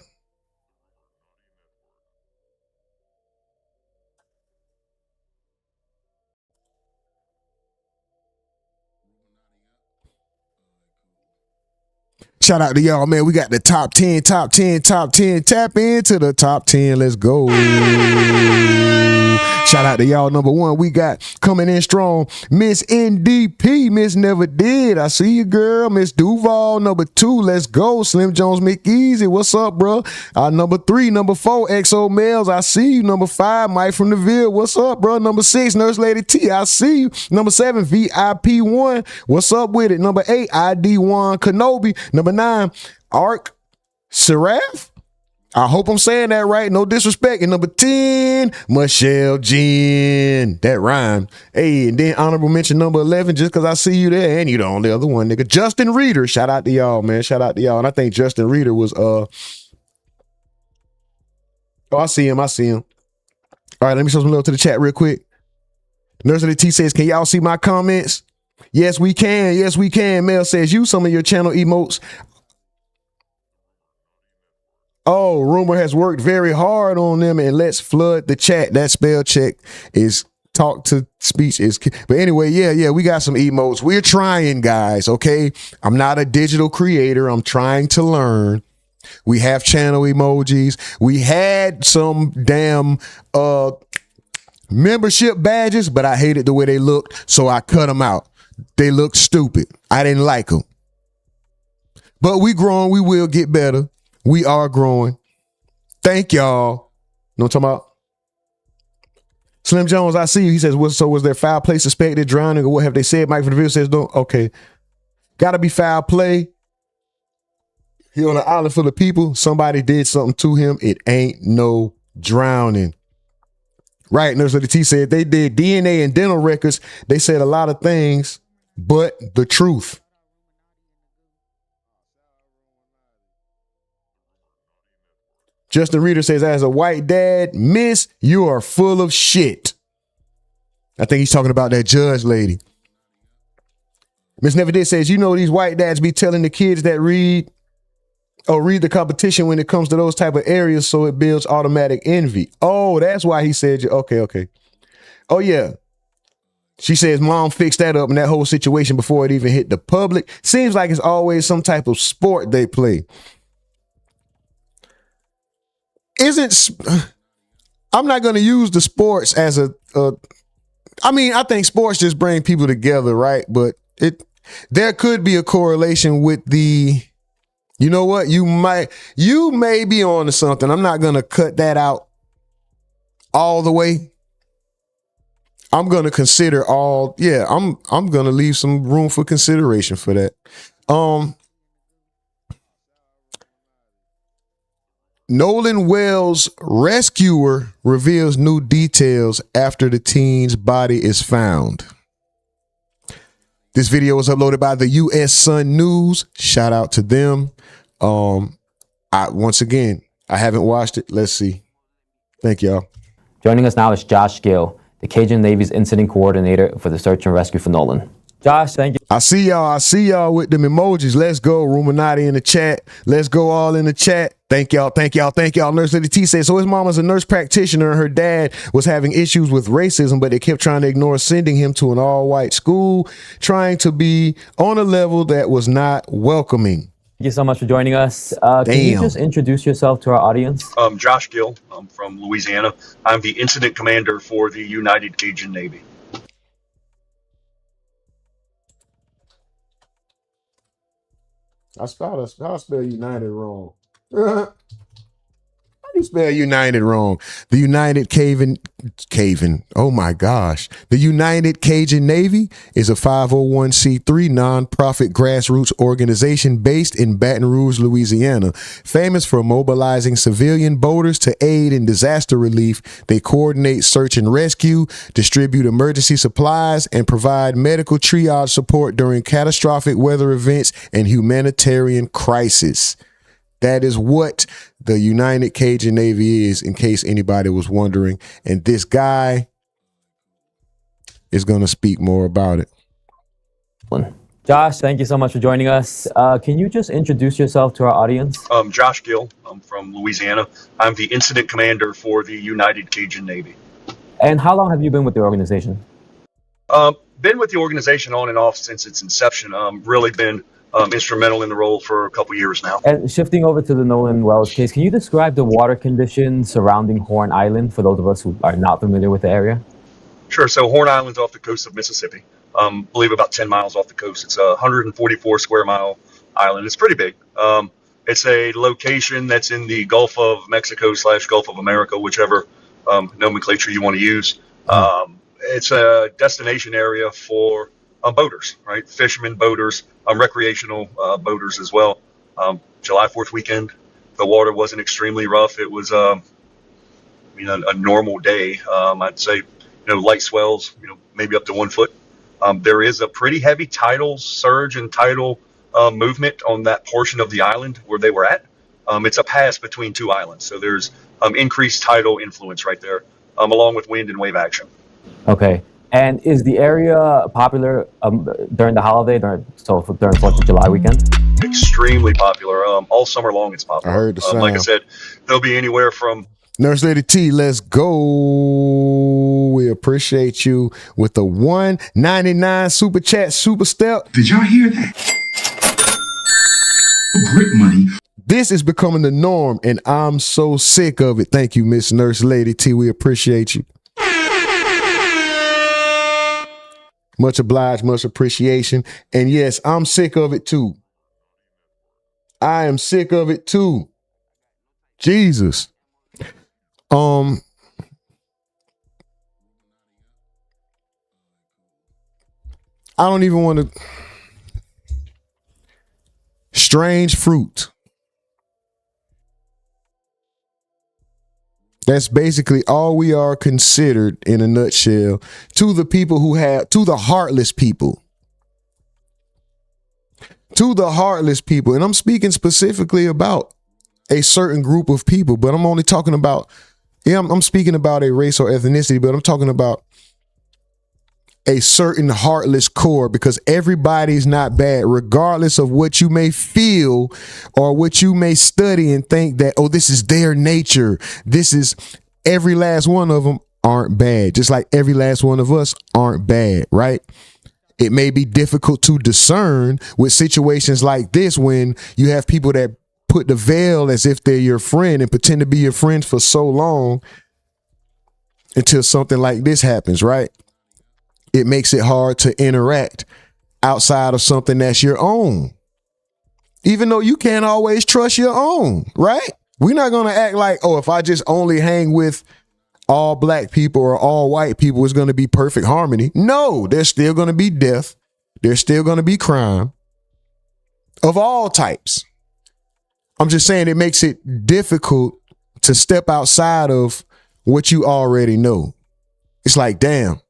Speaker 3: Shout out to y'all, man. We got the top 10. Tap into the top 10. Let's go. Shout out to y'all. Number 1, we got coming in strong, Miss NDP, Miss Never Did. I see you, girl. Miss Duval. Number 2, let's go. Slim Jones McEasy. What's up, bro? Number 3, number 4, XO Males. I see you. Number 5, Mike from the Ville. What's up, bro? Number 6, Nurse Lady T. I see you. Number 7, VIP1. What's up with it? Number 8, ID1 Kenobi. Number 9, Ark Seraph. I hope I'm saying that right. No disrespect. And number 10, Michelle Jean. That rhymed. Hey, and then honorable mention number 11, just because I see you there, and you the only other one, nigga. Justin Reeder. Shout out to y'all, man. Shout out to y'all. And I think Justin Reeder was Oh, I see him. All right, let me show some love to the chat real quick. Nurse of the T says, can y'all see my comments? Yes, we can. Yes, we can. Mel says, use some of your channel emotes. Oh, Rumor has worked very hard on them, and let's flood the chat. That spell check is talk to speech is. But anyway, yeah, we got some emotes. We're trying, guys, okay? I'm not a digital creator. I'm trying to learn. We have channel emojis. We had some damn membership badges, but I hated the way they looked, so I cut them out. They look stupid. I didn't like them. But we growing. We will get better. We are growing. Thank y'all. Know what I'm talking about? Slim Jones, I see you. He says, so was there foul play suspected, drowning, or what have they said? Mike from the Ville says, don't. Okay. Gotta be foul play. He on an island full of people. Somebody did something to him. It ain't no drowning. Right. Nurse of the T said they did DNA and dental records. They said a lot of things, but the truth. Justin Reeder says, as a white dad, miss, you are full of shit. I think he's talking about that judge lady. Miss Never Did says, you know, these white dads be telling the kids that read the competition when it comes to those type of areas, so it builds automatic envy. Oh, that's why he said, okay. Oh, yeah. She says, mom fixed that up in that whole situation before it even hit the public. Seems like it's always some type of sport they play. I'm not going to use the sports as I think sports just bring people together, right? But there could be a correlation with you know what? You may be on to something. I'm not going to cut that out all the way. I'm going to consider I'm going to leave some room for consideration for that. Nolan Wells' rescuer reveals new details after the teen's body is found. This video was uploaded by the U.S. Sun News. Shout out to them. Once again, I haven't watched it. Let's see. Thank y'all.
Speaker 14: Joining us now is Josh Gill, the Cajun Navy's incident coordinator for the search and rescue for Nolan. Josh, thank you.
Speaker 3: I see y'all with them emojis. Let's go. Rumonati in the chat. Let's go all in the chat. Thank y'all. Nurse Lady T says, so his mama's a nurse practitioner and her dad was having issues with racism, but they kept trying to ignore sending him to an all-white school, trying to be on a level that was not welcoming.
Speaker 14: Thank you so much for joining us. Can you just introduce yourself to our audience?
Speaker 15: Josh Gill. I'm from Louisiana. I'm the incident commander for the United Cajun Navy.
Speaker 3: I spell United wrong. How do you spell United wrong? The United Cajun. Oh my gosh. The United Cajun Navy is a 501c3 nonprofit grassroots organization based in Baton Rouge, Louisiana. Famous for mobilizing civilian boaters to aid in disaster relief, they coordinate search and rescue, distribute emergency supplies, and provide medical triage support during catastrophic weather events and humanitarian crisis. That is what the United Cajun Navy is, in case anybody was wondering. And this guy is going to speak more about it.
Speaker 14: Josh, thank you so much for joining us. Can you just introduce yourself to our audience?
Speaker 15: Josh Gill. I'm from Louisiana. I'm the incident commander for the United Cajun Navy.
Speaker 14: And how long have you been with the organization?
Speaker 15: Been with the organization on and off since its inception. Really been instrumental in the role for a couple years now.
Speaker 14: And shifting over to the Nolan Wells case, can you describe the water conditions surrounding Horn Island for those of us who are not familiar with the area?
Speaker 15: Sure. So Horn Island's off the coast of Mississippi. Believe about 10 miles off the coast. It's a 144 square mile island. It's pretty big. It's a location that's in the Gulf of Mexico / Gulf of America, whichever nomenclature you want to use. It's a destination area for boaters, right? Fishermen, boaters, recreational boaters as well. July 4th weekend, the water wasn't extremely rough. It was a normal day. I'd say, light swells, maybe up to 1 foot. There is a pretty heavy tidal surge and tidal movement on that portion of the island where they were at. It's a pass between two islands, so there's increased tidal influence right there, along with wind and wave action.
Speaker 14: Okay. And is the area popular during the holiday, during 4th of July weekend?
Speaker 15: Extremely popular. All summer long, it's popular.
Speaker 2: I heard the sound.
Speaker 15: Like I said, there'll be anywhere from...
Speaker 3: Nurse Lady T, let's go. We appreciate you with the $1.99 super chat super step.
Speaker 16: Did y'all hear that? Brick money.
Speaker 3: This is becoming the norm, and I'm so sick of it. Thank you, Miss Nurse Lady T. We appreciate you. Much obliged, much appreciation. And yes, I'm sick of it too. I am sick of it too. Jesus. I don't even want to. Strange fruit. That's basically all we are considered in a nutshell to the people to the heartless people. To the heartless people. And I'm speaking specifically about a certain group of people, but I'm only talking about, I'm speaking about a race or ethnicity, but I'm talking about a certain heartless core, because everybody's not bad, regardless of what you may feel or what you may study and think that, oh, this is their nature. This is every last one of them aren't bad. Just like every last one of us aren't bad, right? It may be difficult to discern with situations like this when you have people that put the veil as if they're your friend and pretend to be your friend for so long until something like this happens, right? It makes it hard to interact outside of something that's your own. Even though you can't always trust your own, right? We're not going to act like, oh, if I just only hang with all black people or all white people, it's going to be perfect harmony. No, there's still going to be death. There's still going to be crime of all types. I'm just saying it makes it difficult to step outside of what you already know. It's like, damn.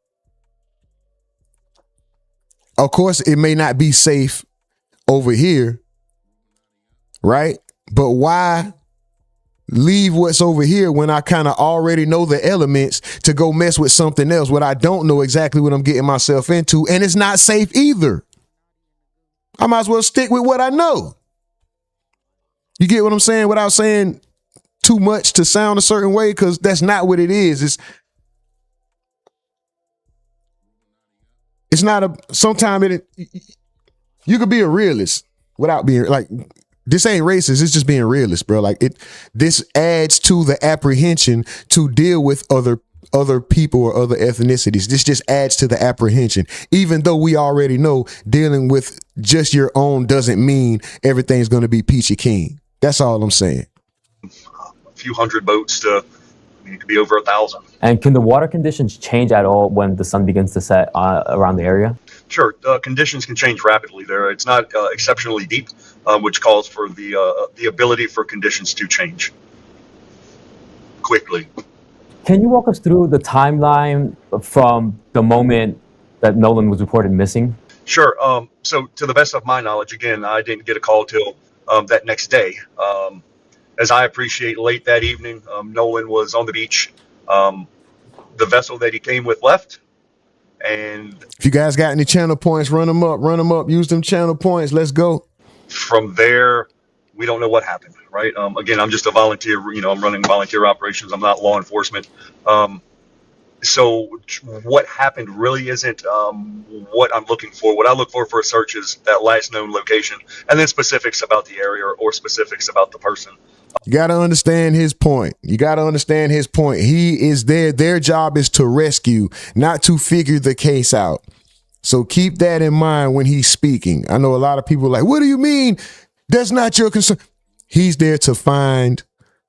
Speaker 3: Of course, it may not be safe over here, right? But why leave what's over here when I kind of already know the elements to go mess with something else when I don't know exactly what I'm getting myself into, and it's not safe either? I might as well stick with what I know. You get what I'm saying without saying too much to sound a certain way, because that's not what it is. It's not sometimes you could be a realist without being like, this ain't racist. It's just being realist, bro. Like this adds to the apprehension to deal with other people or other ethnicities. This just adds to the apprehension, even though we already know dealing with just your own doesn't mean everything's going to be peachy keen. That's all I'm saying.
Speaker 15: A few hundred boats to, it could be over 1,000.
Speaker 14: And can the water conditions change at all when the sun begins to set around the area?
Speaker 15: Sure. Conditions can change rapidly there. It's not exceptionally deep, which calls for the ability for conditions to change quickly.
Speaker 14: Can you walk us through the timeline from the moment that Nolan was reported missing?
Speaker 15: Sure. So to the best of my knowledge, again, I didn't get a call till that next day. As I appreciate, late that evening, Nolan was on the beach. The vessel that he came with left. And
Speaker 3: if you guys got any channel points, run them up, use them channel points. Let's go.
Speaker 15: From there, we don't know what happened, right? Again, I'm just a volunteer, I'm running volunteer operations. I'm not law enforcement. So what happened really isn't what I'm looking for. What I look for a search is that last known location, and then specifics about the area or specifics about the person.
Speaker 3: You got to understand his point. You got to understand his point. He is there. Their job is to rescue, not to figure the case out. So keep that in mind when he's speaking. I know a lot of people are like, what do you mean? That's not your concern. He's there to find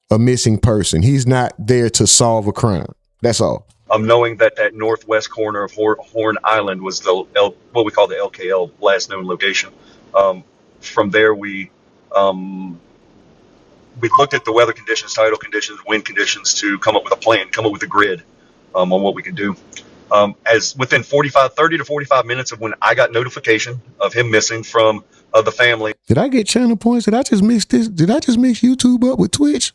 Speaker 3: a missing person. He's not there to solve a crime. That's all.
Speaker 15: Knowing that that northwest corner of Horn Island was what we call the LKL, last known location. From there, we looked at the weather conditions, tidal conditions, wind conditions to come up with a plan, come up with a grid on what we could do. As within 30 to 45 minutes of when I got notification of him missing from the family.
Speaker 3: Did I get channel points? Did I just mix this? Did I just mix YouTube up with Twitch?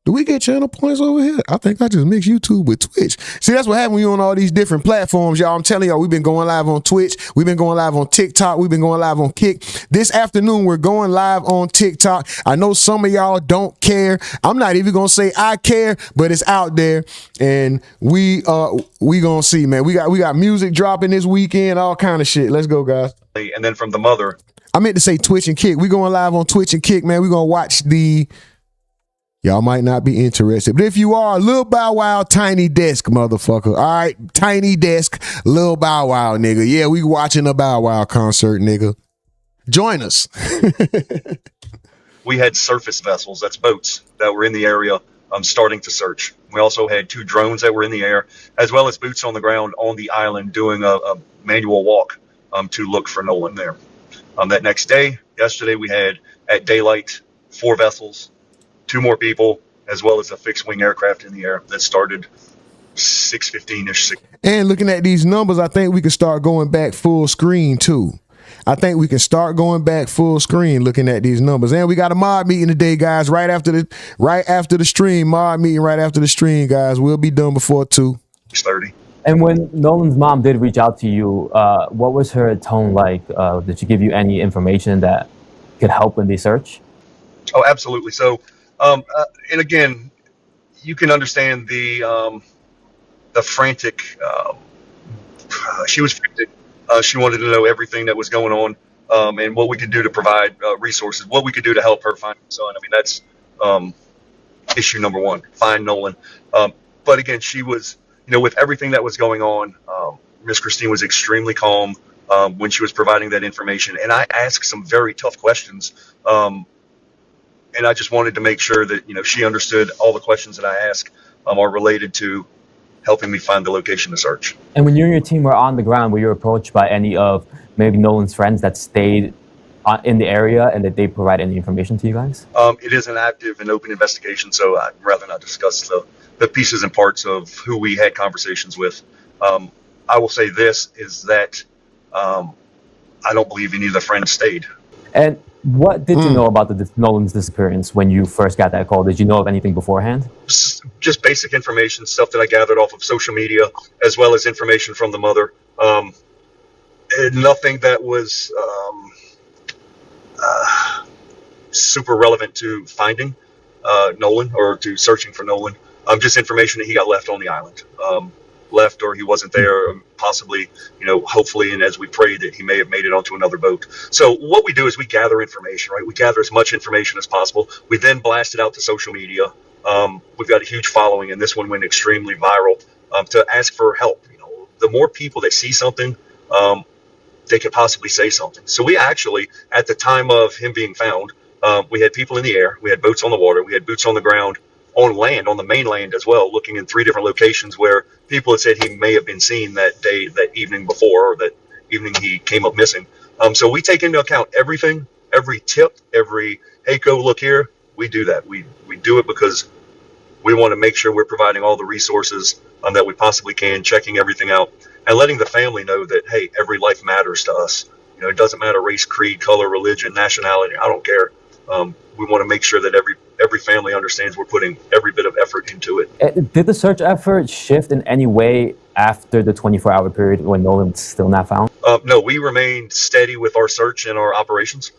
Speaker 3: Do we get channel points over here? I think I just mixed YouTube with Twitch. See, that's what happened when you're on all these different platforms, y'all. I'm telling y'all, we've been going live on Twitch. We've been going live on TikTok. We've been going live on Kick. This afternoon, we're going live on TikTok. I know some of y'all don't care. I'm not even going to say I care, but it's out there. And we going to see, man. We got music dropping this weekend, all kind of shit. Let's go, guys.
Speaker 15: And then from the mother.
Speaker 3: I meant to say Twitch and Kick. We going live on Twitch and Kick, man. We're going to watch the... Y'all might not be interested, but if you are, Lil Bow Wow, Tiny Desk, motherfucker. All right, Tiny Desk, Lil Bow Wow, nigga. Yeah, we watching a Bow Wow concert, nigga. Join us.
Speaker 15: We had surface vessels, that's boats, that were in the area starting to search. We also had 2 drones that were in the air, as well as boots on the ground on the island doing a manual walk to look for Nolan there. That next day, yesterday, we had, at daylight, 4 vessels, 2 more people, as well as a fixed-wing aircraft in the air that started 6:15-ish.
Speaker 3: And looking at these numbers, I think we can start going back full screen, too. I think we can start going back full screen looking at these numbers. And we got a mod meeting today, guys, right after the stream. Mod meeting right after the stream, guys. We'll be done before
Speaker 15: 2:30.
Speaker 14: And when Nolan's mom did reach out to you, what was her tone like? Did she give you any information that could help in the search?
Speaker 15: Oh, absolutely. So, and again, you can understand the frantic. She was frantic. She wanted to know everything that was going on, and what we could do to provide resources, what we could do to help her find her son. I mean, that's issue number 1: find Nolan. But again, she was, with everything that was going on, Miss Christine was extremely calm when she was providing that information, and I asked some very tough questions. And I just wanted to make sure that, she understood all the questions that I ask are related to helping me find the location to search.
Speaker 14: And when you and your team were on the ground, were you approached by any of maybe Nolan's friends that stayed in the area and that they provide any information to you guys?
Speaker 15: It is an active and open investigation, so I'd rather not discuss the pieces and parts of who we had conversations with. I will say this, is that I don't believe any of the friends stayed.
Speaker 14: And what did you know about Nolan's disappearance when you first got that call? Did you know of anything beforehand?
Speaker 15: Just basic information, stuff that I gathered off of social media, as well as information from the mother. Nothing that was super relevant to finding Nolan or to searching for Nolan. Just information that he got left on the island. Left or he wasn't there, possibly, hopefully, and as we pray that he may have made it onto another boat. So what we do is we gather information, right? We gather as much information as possible. We then blast it out to social media. We've got a huge following, and this one went extremely viral, to ask for help. The more people that see something, they could possibly say something. So we actually, at the time of him being found, we had people in the air, we had boats on the water, we had boots on the ground, on land, on the mainland as well, looking in 3 different locations where people had said he may have been seen that day, that evening before, or that evening he came up missing. So we take into account everything, every tip, every, hey, go look here. We do that. We do it because we want to make sure we're providing all the resources that we possibly can, checking everything out, and letting the family know that, hey, every life matters to us. It doesn't matter race, creed, color, religion, nationality. I don't care. We want to make sure that every family understands we're putting every bit of effort into it.
Speaker 14: Did the search effort shift in any way after the 24-hour period when Nolan's still not found?
Speaker 15: No, we remained steady with our search and our operations.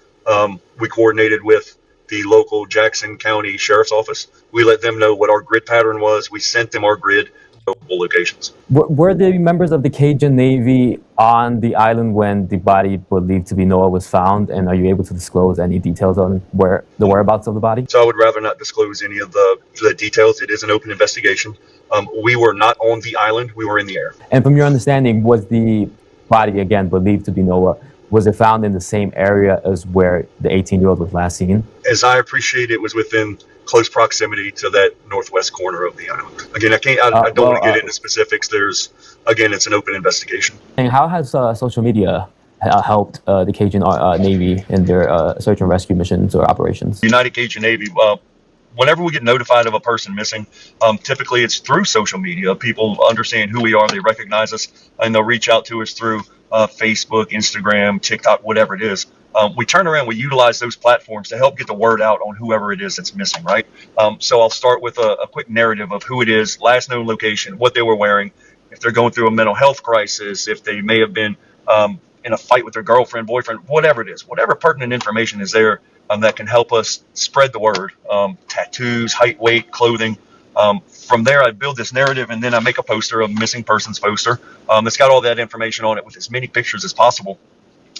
Speaker 15: We coordinated with the local Jackson County Sheriff's Office. We let them know what our grid pattern was. We sent them our grid. multiple locations.
Speaker 14: Were the members of the Cajun Navy on the island when the body believed to be Noah was found? And are you able to disclose any details on where the whereabouts of the body?
Speaker 15: So I would rather not disclose any of the details. It is an open investigation. We were not on the island. We were in the air.
Speaker 14: And from your understanding, was the body, again, believed to be Noah, was it found in the same area as where the 18-year-old was last seen?
Speaker 15: As I appreciate it, was within close proximity to that northwest corner of the island. Again, I don't want to get into specifics. It's an open investigation.
Speaker 14: And how has social media helped the Cajun Navy in their search and rescue missions or operations?
Speaker 15: United Cajun Navy, whenever we get notified of a person missing, typically it's through social media. People understand who we are, they recognize us, and they'll reach out to us through Facebook, Instagram, TikTok, whatever it is. We turn around, we utilize those platforms to help get the word out on whoever it is that's missing, right? So I'll start with a quick narrative of who it is, last known location, what they were wearing, if they're going through a mental health crisis, if they may have been in a fight with their girlfriend, boyfriend, whatever it is, whatever pertinent information is there that can help us spread the word. Tattoos, height, weight, clothing. From there, I build this narrative, and then I make a poster, a missing persons poster. It's got all that information on it with as many pictures as possible.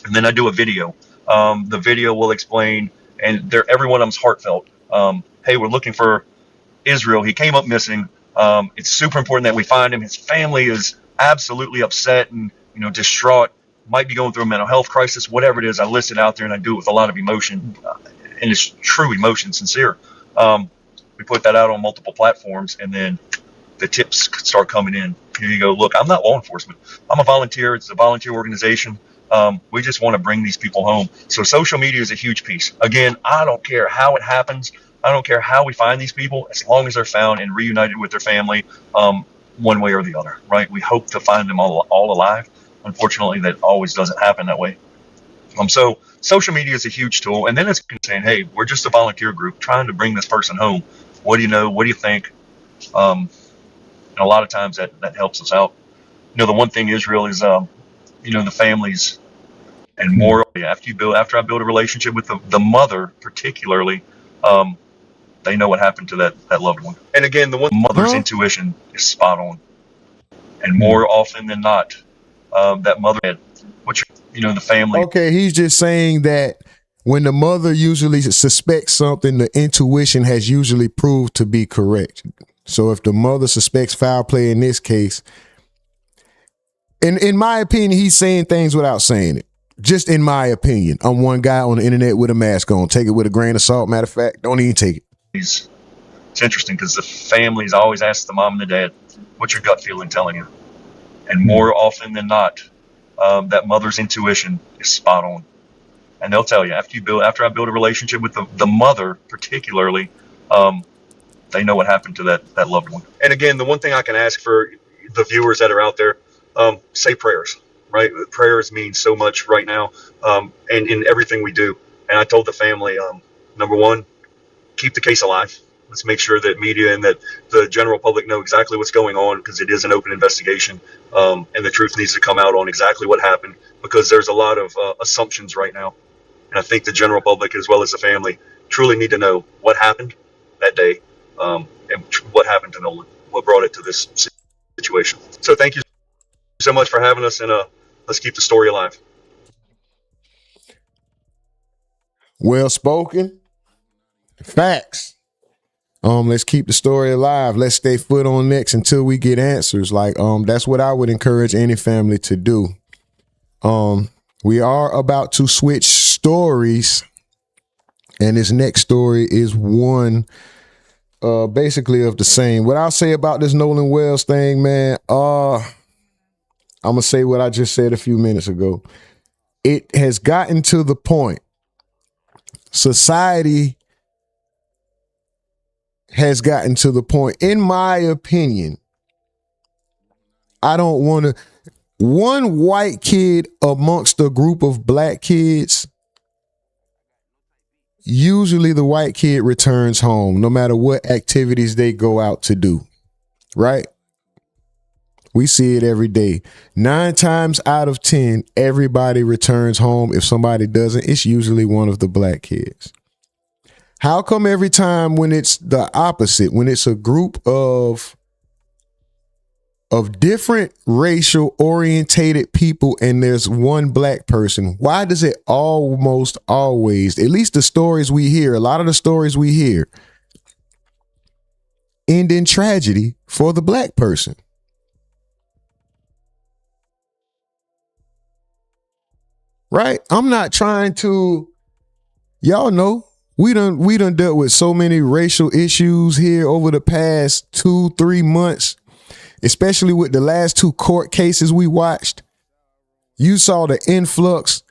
Speaker 15: And then I do a video. The video will explain, and every one of them's heartfelt. Hey, we're looking for Israel. He came up missing. It's super important that we find him. His family is absolutely upset and distraught. Might be going through a mental health crisis. Whatever it is, I list it out there, and I do it with a lot of emotion, and it's true emotion, sincere. We put that out on multiple platforms, and then the tips start coming in. Here you go. Look, I'm not law enforcement. I'm a volunteer. It's a volunteer organization. We just want to bring these people home. So social media is a huge piece. Again, I don't care how it happens. I don't care how we find these people, as long as they're found and reunited with their family, one way or the other, right? We hope to find them all alive. Unfortunately, that always doesn't happen that way. So social media is a huge tool. And then it's saying, hey, we're just a volunteer group trying to bring this person home. What do you know? What do you think? And a lot of times that helps us out. The one thing, Israel, is, the families and more after I build a relationship with the mother, particularly, they know what happened to that loved one. And again, the mother's intuition is spot on. And more often than not, that mother had, the family.
Speaker 3: Okay, he's just saying that when the mother usually suspects something, the intuition has usually proved to be correct. So if the mother suspects foul play in this case, in my opinion, he's saying things without saying it. Just in my opinion. I'm one guy on the internet with a mask on. Take it with a grain of salt. Matter of fact, don't even take it.
Speaker 15: It's interesting because the families always ask the mom and the dad, what's your gut feeling telling you? And more often than not, that mother's intuition is spot on. And they'll tell you, after I build a relationship with the mother, particularly, they know what happened to that loved one. And again, the one thing I can ask for the viewers that are out there, say prayers, right? Prayers mean so much right now, and in everything we do. And I told the family, number one, keep the case alive. Let's make sure that media and that the general public know exactly what's going on, because it is an open investigation, and the truth needs to come out on exactly what happened, because there's a lot of assumptions right now. And I think the general public, as well as the family, truly need to know what happened that day, and what happened to Nolan, what brought it to this situation. So thank you so much for having us, and let's keep the story alive.
Speaker 3: Well spoken. Facts. Let's keep the story alive. Let's stay foot on necks until we get answers. That's what I would encourage any family to do. We are about to switch stories, and this next story is one basically of the same. What I'll say about this Nolan Wells thing, man, I'm gonna say what I just said a few minutes ago. It has gotten to the point, society has gotten to the point, in my opinion, I don't want to, one white kid amongst a group of black kids, usually the white kid returns home no matter what activities they go out to do, right? We see it every day. 9 times out of 10, everybody returns home. If somebody doesn't, it's usually one of the black kids. How come every time when it's the opposite, when it's a group of of different racial orientated people and there's one black person, why does it almost always, at least the stories we hear, a lot of the stories we hear, end in tragedy for the black person? Right? I'm not trying to, y'all know, we done dealt with so many racial issues here over the past 2-3 months, especially with the last 2 court cases we watched. You saw the influx.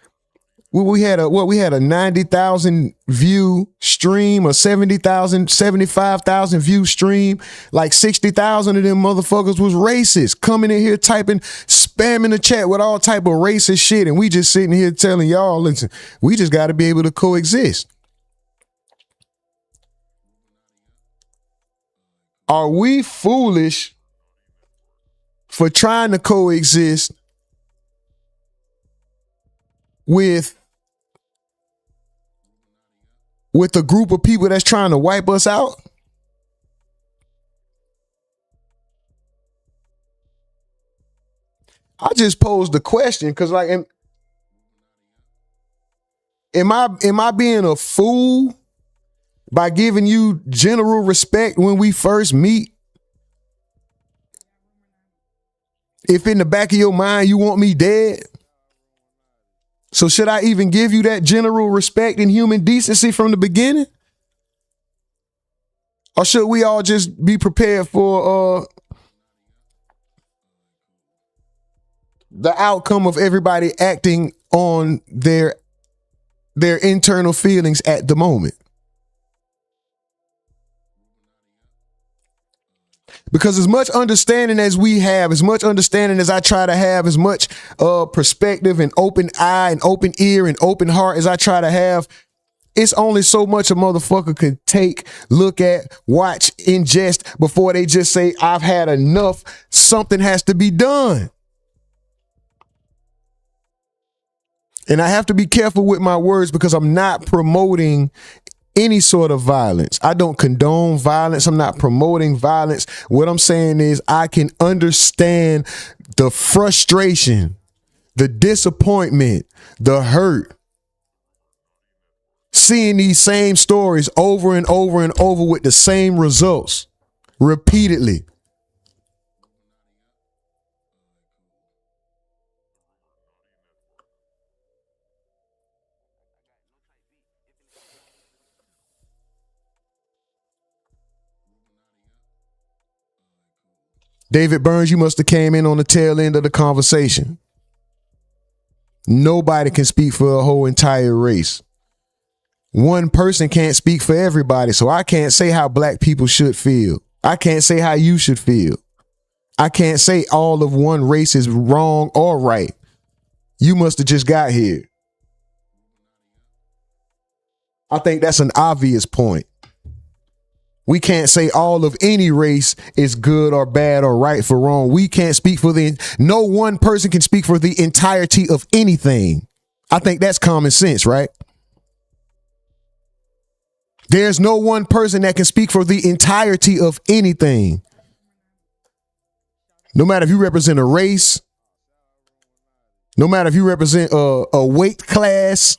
Speaker 3: We had a 90,000 view stream, a 70,000, 75,000 view stream. Like 60,000 of them motherfuckers was racist, coming in here typing, spamming the chat with all type of racist shit. And we just sitting here telling y'all, listen, we just got to be able to coexist. Are we foolish for trying to coexist with a group of people that's trying to wipe us out? I just posed the question because, like, am I being a fool by giving you general respect when we first meet? If in the back of your mind you want me dead, so should I even give you that general respect and human decency from the beginning? Or should we all just be prepared for the outcome of everybody acting on their internal feelings at the moment? Because as much understanding as we have, as much understanding as I try to have, as much perspective and open eye and open ear and open heart as I try to have, it's only so much a motherfucker can take, look at, watch, ingest before they just say, I've had enough. Something has to be done. And I have to be careful with my words because I'm not promoting any sort of violence. I don't condone violence. I'm not promoting violence. What I'm saying is I can understand the frustration, the disappointment, the hurt, seeing these same stories over and over and over with the same results repeatedly. David Burns, you must have came in on the tail end of the conversation. Nobody can speak for a whole entire race. One person can't speak for everybody, so I can't say how black people should feel. I can't say how you should feel. I can't say all of one race is wrong or right. You must have just got here. I think that's an obvious point. We can't say all of any race is good or bad or right for wrong. We can't speak for no one person can speak for the entirety of anything. I think that's common sense, right? There's no one person that can speak for the entirety of anything. No matter if you represent a race, no matter if you represent a weight class,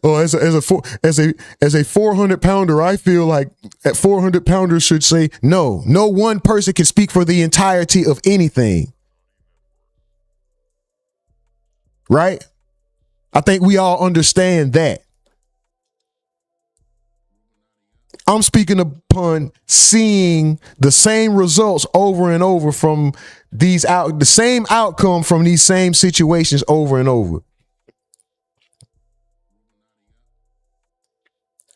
Speaker 3: or as a 400 pounder, I feel like at 400 pounders should say no one person can speak for the entirety of anything. Right? I think we all understand that. I'm speaking upon seeing the same results over and over from the same outcome from these same situations over and over.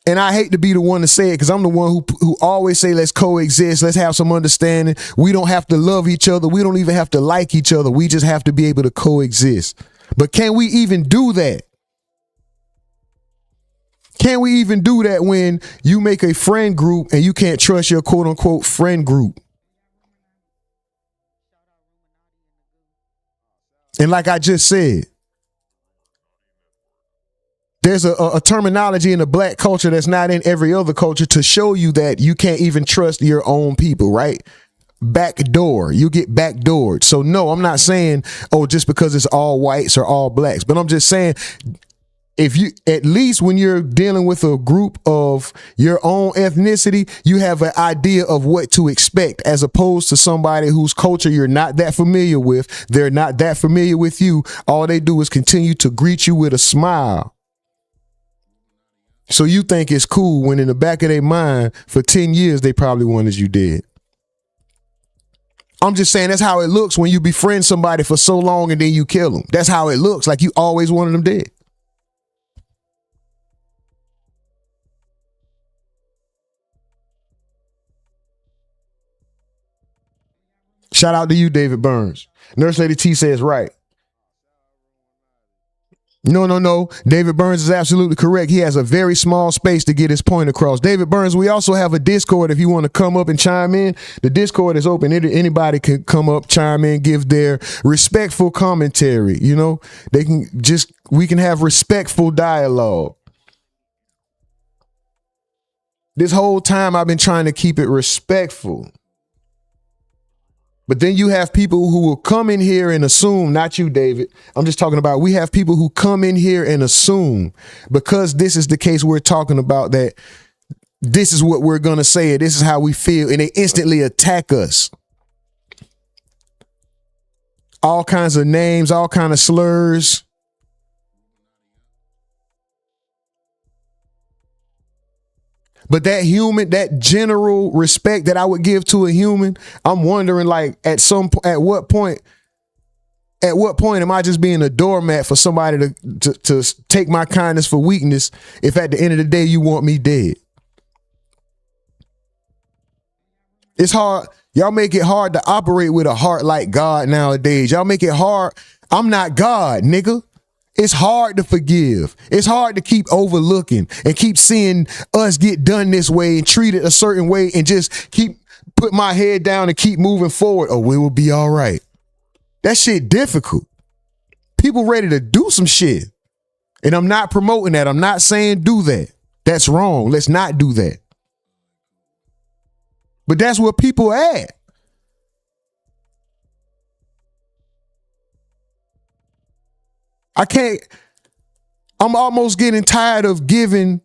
Speaker 3: And I hate to be the one to say it because I'm the one who always say, let's coexist. Let's have some understanding. We don't have to love each other. We don't even have to like each other. We just have to be able to coexist. But can we even do that? Can we even do that when you make a friend group and you can't trust your quote unquote friend group? And like I just said, there's a terminology in the black culture that's not in every other culture to show you that you can't even trust your own people, right? backdoor. You get backdoored. So no, I'm not saying, oh, just because it's all whites or all blacks, but I'm just saying, if you, at least when you're dealing with a group of your own ethnicity, you have an idea of what to expect, as opposed to somebody whose culture you're not that familiar with. They're not that familiar with you. All they do is continue to greet you with a smile. So you think it's cool when in the back of their mind for 10 years, they probably wanted you dead. I'm just saying that's how it looks when you befriend somebody for so long and then you kill them. That's how it looks, like you always wanted them dead. Shout out to you, David Burns. Nurse Lady T says right. No. David Burns is absolutely correct. He has a very small space to get his point across. David Burns, we also have a Discord if you want to come up and chime in. The Discord is open. Anybody can come up, chime in, give their respectful commentary. You know, we can have respectful dialogue. This whole time I've been trying to keep it respectful. But then you have people who will come in here and assume, not you, David. I'm just talking about, we have people who come in here and assume, because this is the case we're talking about, that this is what we're going to say, this is how we feel, and they instantly attack us. All kinds of names, all kinds of slurs. But that general respect that I would give to a human, I'm wondering, like, at what point am I just being a doormat for somebody to take my kindness for weakness, if at the end of the day you want me dead? It's hard. Y'all make it hard to operate with a heart like God nowadays. Y'all make it hard. I'm not God, nigga. It's hard to forgive. It's hard to keep overlooking and keep seeing us get done this way and treated a certain way and just put my head down and keep moving forward. Oh, we will be all right. That shit difficult. People ready to do some shit. And I'm not promoting that. I'm not saying do that. That's wrong. Let's not do that. But that's where people at. I'm almost getting tired of giving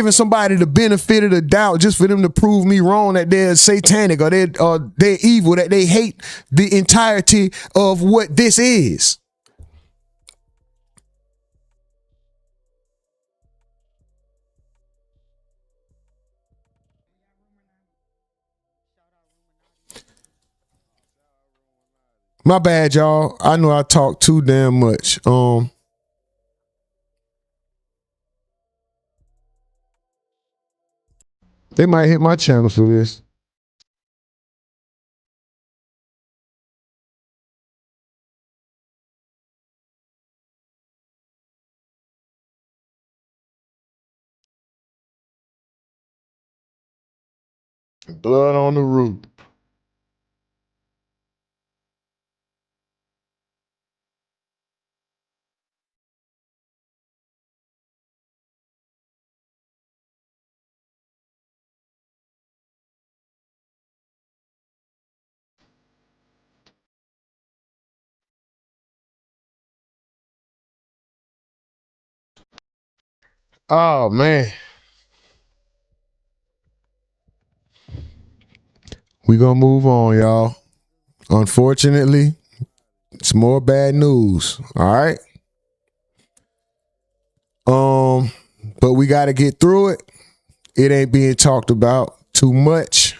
Speaker 3: somebody the benefit of the doubt just for them to prove me wrong, that they're satanic or they're evil, that they hate the entirety of what this is. My bad, y'all. I know I talk too damn much. They might hit my channel for this. Blood on the roof. Oh, man. We gonna move on, y'all. Unfortunately, it's more bad news. All right. But we got to get through it. It ain't being talked about too much.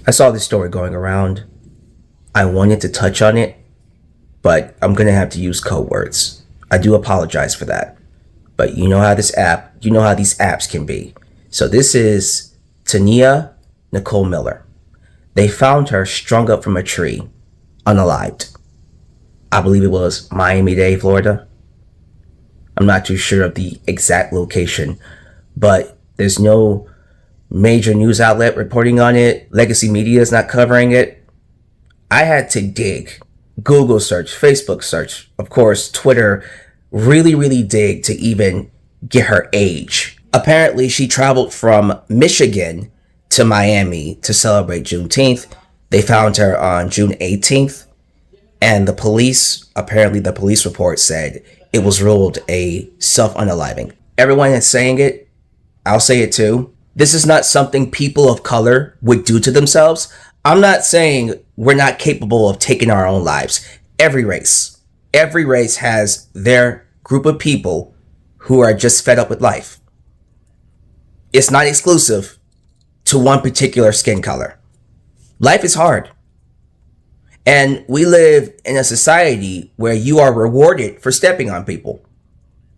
Speaker 16: I saw this story going around. I wanted to touch on it, but I'm going to have to use code words. I do apologize for that. But you know how these apps can be. So this is Tania Nicole Miller. They found her strung up from a tree, unalived. I believe it was Miami-Dade, Florida. I'm not too sure of the exact location, but there's no major news outlet reporting on it. Legacy media is not covering it. I had to dig, Google search, Facebook search, of course, Twitter, really dig to even get her age. Apparently, she traveled from Michigan to Miami to celebrate Juneteenth. They found her on June 18th, and the police report said it was ruled a self-unaliving. Everyone is saying it. I'll say it too. This is not something people of color would do to themselves. I'm not saying we're not capable of taking our own lives. Every race has their group of people who are just fed up with life. It's not exclusive to one particular skin color. Life is hard. And we live in a society where you are rewarded for stepping on people.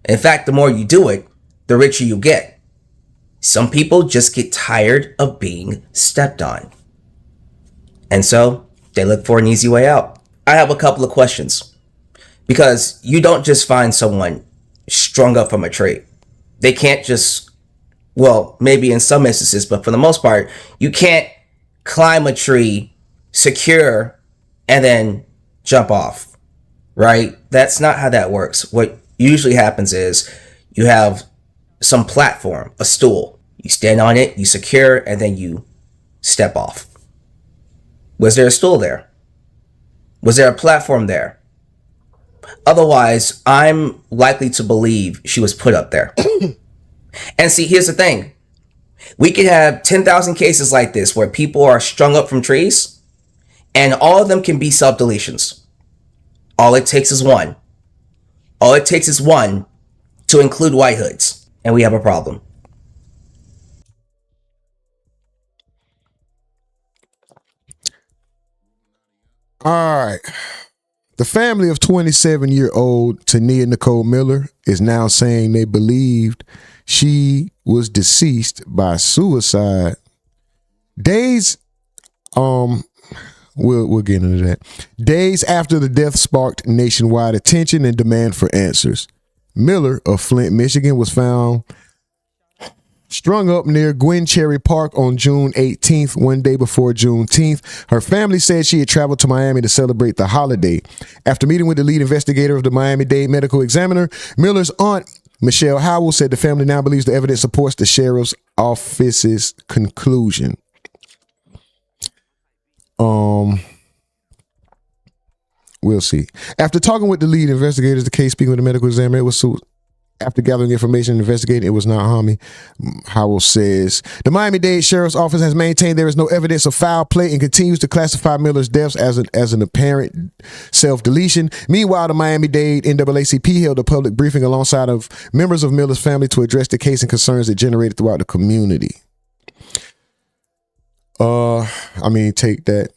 Speaker 16: In fact, the more you do it, the richer you get. Some people just get tired of being stepped on. And so they look for an easy way out. I have a couple of questions. Because you don't just find someone strung up from a tree. They can't just, well, maybe in some instances, but for the most part, you can't climb a tree, secure, and then jump off, right? That's not how that works. What usually happens is you have some platform, a stool. You stand on it, you secure, and then you step off. Was there a stool there? Was there a platform there? Otherwise, I'm likely to believe she was put up there. And see, here's the thing. We could have 10,000 cases like this where people are strung up from trees, and all of them can be self-deletions. All it takes is one. All it takes is one to include white hoods, and we have a problem.
Speaker 3: All right. The family of 27-year-old Tania Nicole Miller is now saying they believed she was deceased by suicide. Days, we'll get into that. Days after the death sparked nationwide attention and demand for answers. Miller of Flint, Michigan, was found strung up near Gwen Cherry Park on June 18th, one day before Juneteenth. Her family said she had traveled to Miami to celebrate the holiday. After meeting with the lead investigator of the Miami-Dade Medical Examiner, Miller's aunt, Michelle Howell, said the family now believes the evidence supports the sheriff's office's conclusion. We'll see. After talking with the lead investigators, the case speaking with the medical examiner, it was after gathering information and investigating, it was not harming. Howell says the Miami-Dade Sheriff's Office has maintained there is no evidence of foul play and continues to classify Miller's deaths as an apparent self-deletion. Meanwhile, the Miami-Dade NAACP held a public briefing alongside of members of Miller's family to address the case and concerns it generated throughout the community. Take that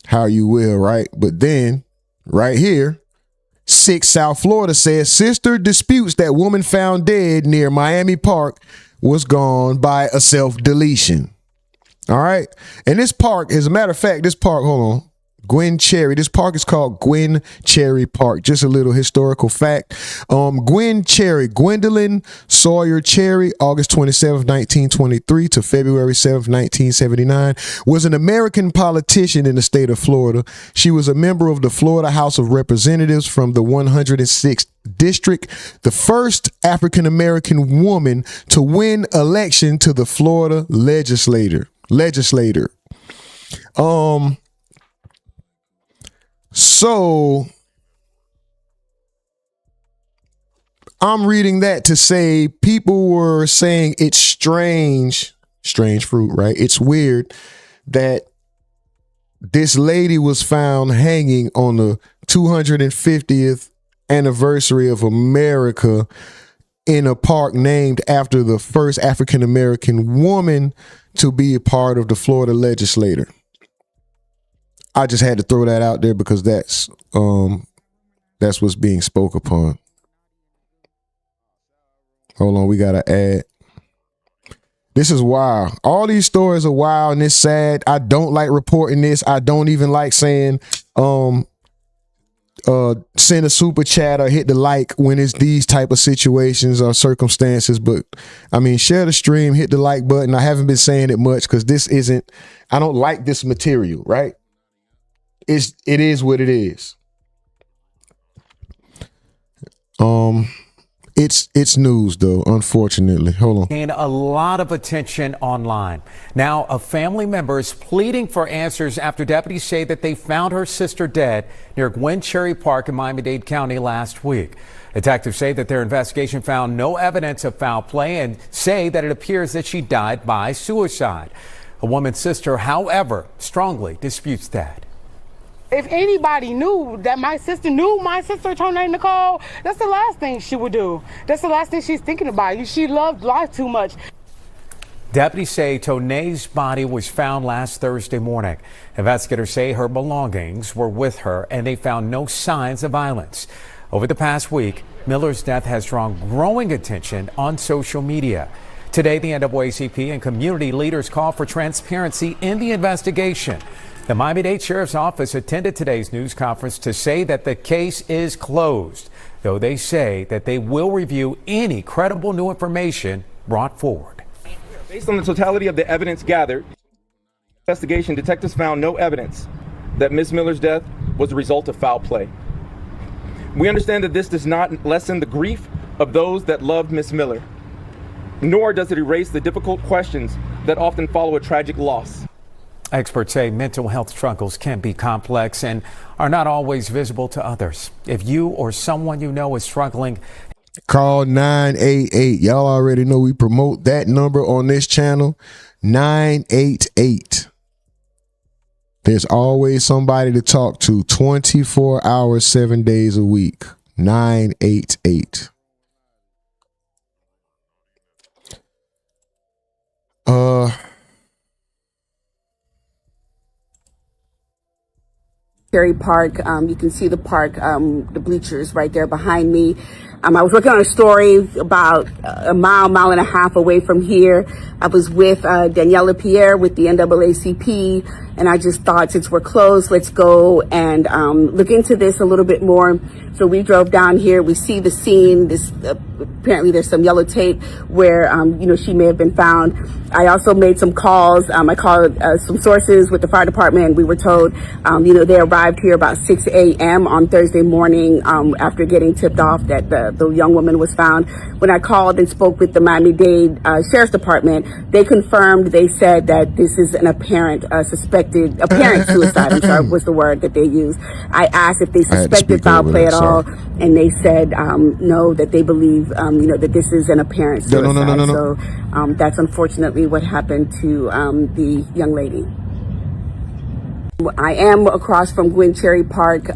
Speaker 3: how you will, right? But then, right here, 6 South Florida says sister disputes that woman found dead near Miami Park was gone by a self-deletion. All right. And this park, as a matter of fact, hold on. Gwen Cherry. This park is called Gwen Cherry Park. Just a little historical fact. Gwen Cherry, Gwendolyn Sawyer Cherry, August 27th, 1923 to February 7th, 1979, was an American politician in the state of Florida. She was a member of the Florida House of Representatives from the 106th District, the first African-American woman to win election to the Florida legislator. So I'm reading that to say people were saying it's strange fruit, right? It's weird that this lady was found hanging on the 250th anniversary of America in a park named after the first African-American woman to be a part of the Florida legislature. I just had to throw that out there because that's what's being spoke upon. Hold on, we gotta add. This is wild. All these stories are wild and it's sad. I don't like reporting this. I don't even like saying send a super chat or hit the like when it's these type of situations or circumstances. But I mean, share the stream, hit the like button. I haven't been saying it much because I don't like this material, right? It is what it is. It's news though, unfortunately. Hold on.
Speaker 17: Gained a lot of attention online. Now, a family member is pleading for answers after deputies say that they found her sister dead near Gwen Cherry Park in Miami-Dade County last week. Detectives say that their investigation found no evidence of foul play and say that it appears that she died by suicide. A woman's sister, however, strongly disputes that.
Speaker 18: If anybody knew that my sister named Nicole, that's the last thing she would do. That's the last thing she's thinking about. She loved life too much.
Speaker 17: Deputies say Tone's body was found last Thursday morning. Investigators say her belongings were with her and they found no signs of violence. Over the past week, Miller's death has drawn growing attention on social media. Today, the NAACP and community leaders call for transparency in the investigation. The Miami-Dade Sheriff's Office attended today's news conference to say that the case is closed, though they say that they will review any credible new information brought forward.
Speaker 19: Based on the totality of the evidence gathered, investigation, detectives found no evidence that Ms. Miller's death was the result of foul play. We understand that this does not lessen the grief of those that loved Ms. Miller, nor does it erase the difficult questions that often follow a tragic loss.
Speaker 17: Experts say mental health struggles can be complex and are not always visible to others. If you or someone you know is struggling,
Speaker 3: call 988. Y'all already know we promote that number on this channel. 988. There's always somebody to talk to 24 hours, 7 days a week. 988.
Speaker 20: Cherry Park. You can see the park, the bleachers right there behind me. I was working on a story about a mile and a half away from here. I was with Daniela Pierre with the NAACP, and I just thought, since we're closed, let's go and look into this a little bit more. So we drove down here. We see the scene. This apparently there's some yellow tape where she may have been found. I also made some calls. I called some sources with the fire department. We were told, they arrived here about 6 a.m. on Thursday morning after getting tipped off that the young woman was found. When I called and spoke with the Miami-Dade Sheriff's Department, they confirmed. They said that this is an apparent suicide. I'm sorry, was the word that they used. I asked if they suspected foul play at all, and they said no, that they believe that this is an apparent suicide. No. So that's unfortunately what happened to the young lady. I am across from Gwen Cherry Park.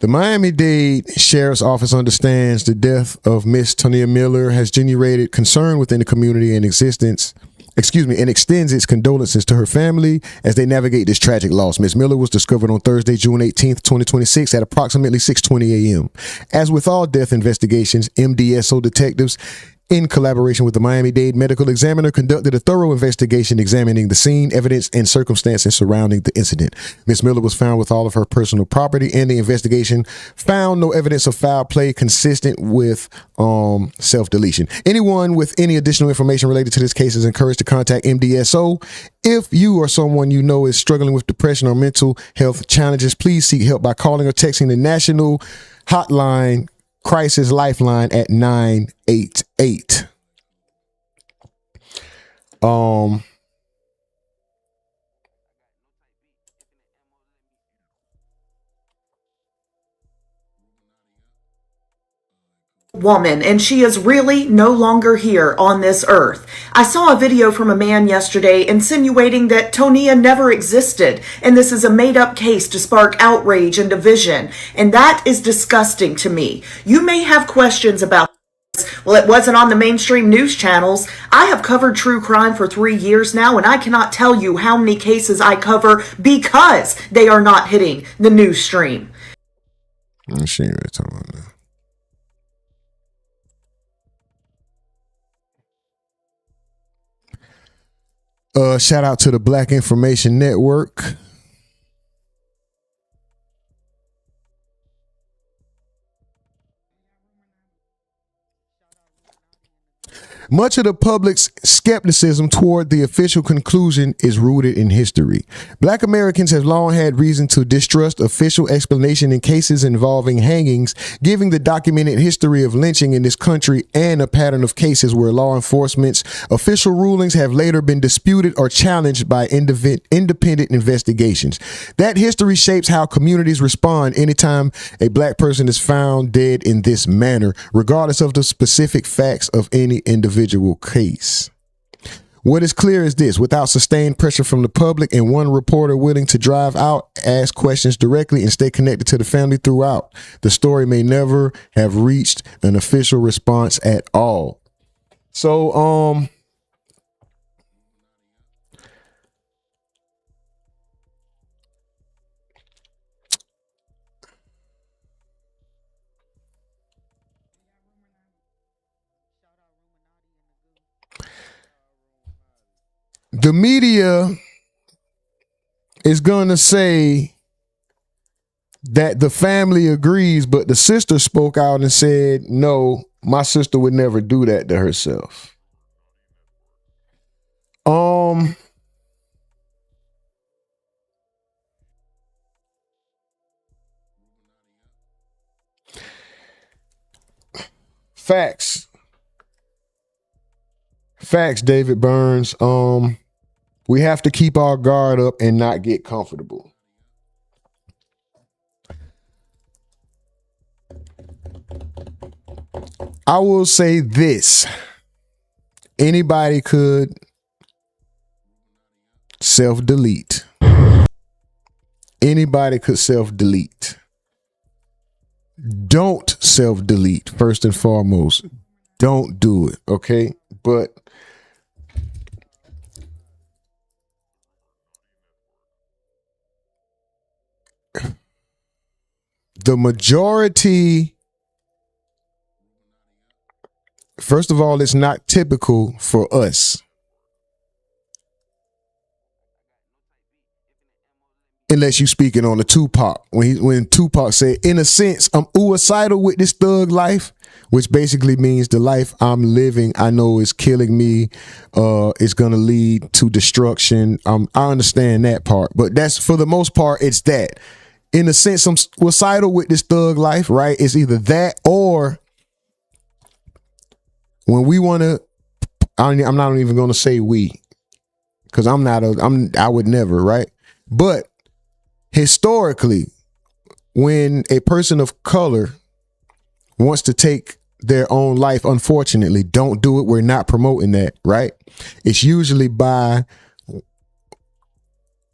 Speaker 3: The Miami-Dade Sheriff's Office understands the death of Miss Tonia Miller has generated concern within the community and extends its condolences to her family as they navigate this tragic loss. Miss Miller was discovered on Thursday, June 18th, 2026 at approximately 6:20 a.m. As with all death investigations, MDSO detectives, in collaboration with the Miami-Dade Medical Examiner, conducted a thorough investigation examining the scene, evidence, and circumstances surrounding the incident. Ms. Miller was found with all of her personal property, and the investigation found no evidence of foul play consistent with self-deletion. Anyone with any additional information related to this case is encouraged to contact MDSO. If you or someone you know is struggling with depression or mental health challenges, please seek help by calling or texting the National Hotline Crisis Lifeline at 988.
Speaker 21: Woman, and she is really no longer here on this earth. I saw a video from a man yesterday insinuating that Tonia never existed, and this is a made-up case to spark outrage and division, and that is disgusting to me. You may have questions about this. Well, it wasn't on the mainstream news channels. I have covered true crime for 3 years now, and I cannot tell you how many cases I cover because they are not hitting the news stream.
Speaker 3: She ain't really talking about that. Shout out to the Black Information Network. Much of the public's skepticism toward the official conclusion is rooted in history. Black Americans have long had reason to distrust official explanation in cases involving hangings, given the documented history of lynching in this country and a pattern of cases where law enforcement's official rulings have later been disputed or challenged by independent investigations. That history shapes how communities respond anytime a black person is found dead in this manner, regardless of the specific facts of any individual case. What is clear is this: without sustained pressure from the public and one reporter willing to drive out, ask questions directly, and stay connected to the family throughout, the story may never have reached an official response at all. So, the media is going to say that the family agrees, but the sister spoke out and said, no, my sister would never do that to herself. Facts, David Burns. We have to keep our guard up and not get comfortable. I will say this: anybody could self-delete. Anybody could self-delete. Don't self-delete, first and foremost. Don't do it, okay? But the majority, first of all, it's not typical for us. Unless you speaking on the Tupac. When Tupac said, in a sense, I'm suicidal with this thug life, which basically means the life I'm living, I know is killing me, is going to lead to destruction. I understand that part, but that's, for the most part, it's that. In a sense, I'm suicidal with this thug life, right? It's either that, or when we want to, I'm not even going to say we, because I would never, right? But historically, when a person of color wants to take their own life, unfortunately, don't do it. We're not promoting that, right? It's usually by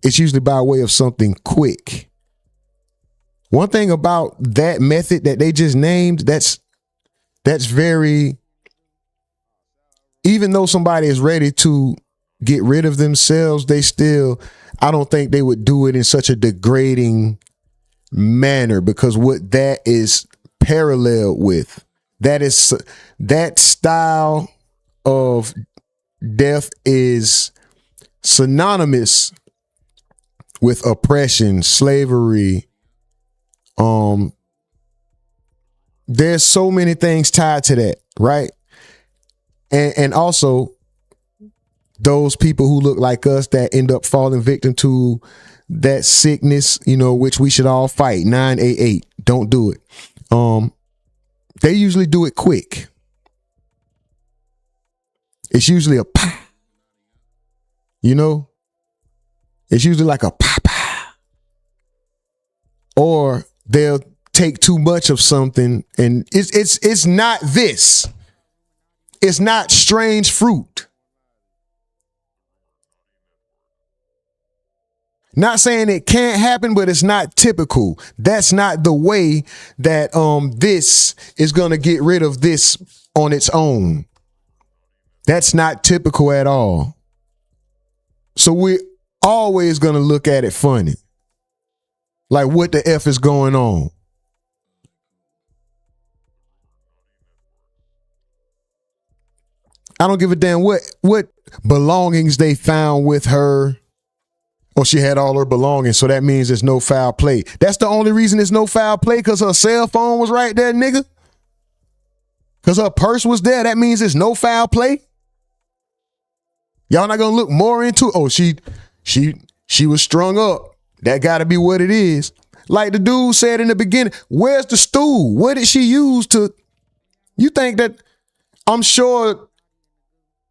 Speaker 3: way of something quick. One thing about that method that they just named, that's very, even though somebody is ready to get rid of themselves, they still, I don't think they would do it in such a degrading manner, because what that is paralleled with, that style of death is synonymous with oppression, slavery. There's so many things tied to that, right? And also those people who look like us that end up falling victim to that sickness, which we should all fight. 988. Don't do it. They usually do it quick. It's usually a pa. It's usually like a pa. Or they'll take too much of something, and it's not this. It's not strange fruit. Not saying it can't happen, but it's not typical. That's not the way that this is going to get rid of this on its own. That's not typical at all. So we're always going to look at it funny. Like, what the F is going on? I don't give a damn what belongings they found with her. Or she had all her belongings, so that means there's no foul play. That's the only reason there's no foul play, because her cell phone was right there, nigga. Because her purse was there, that means it's no foul play? Y'all not gonna look more into, oh, she was strung up. That gotta be what it is. Like the dude said in the beginning, where's the stool? What did she use to, you think that, I'm sure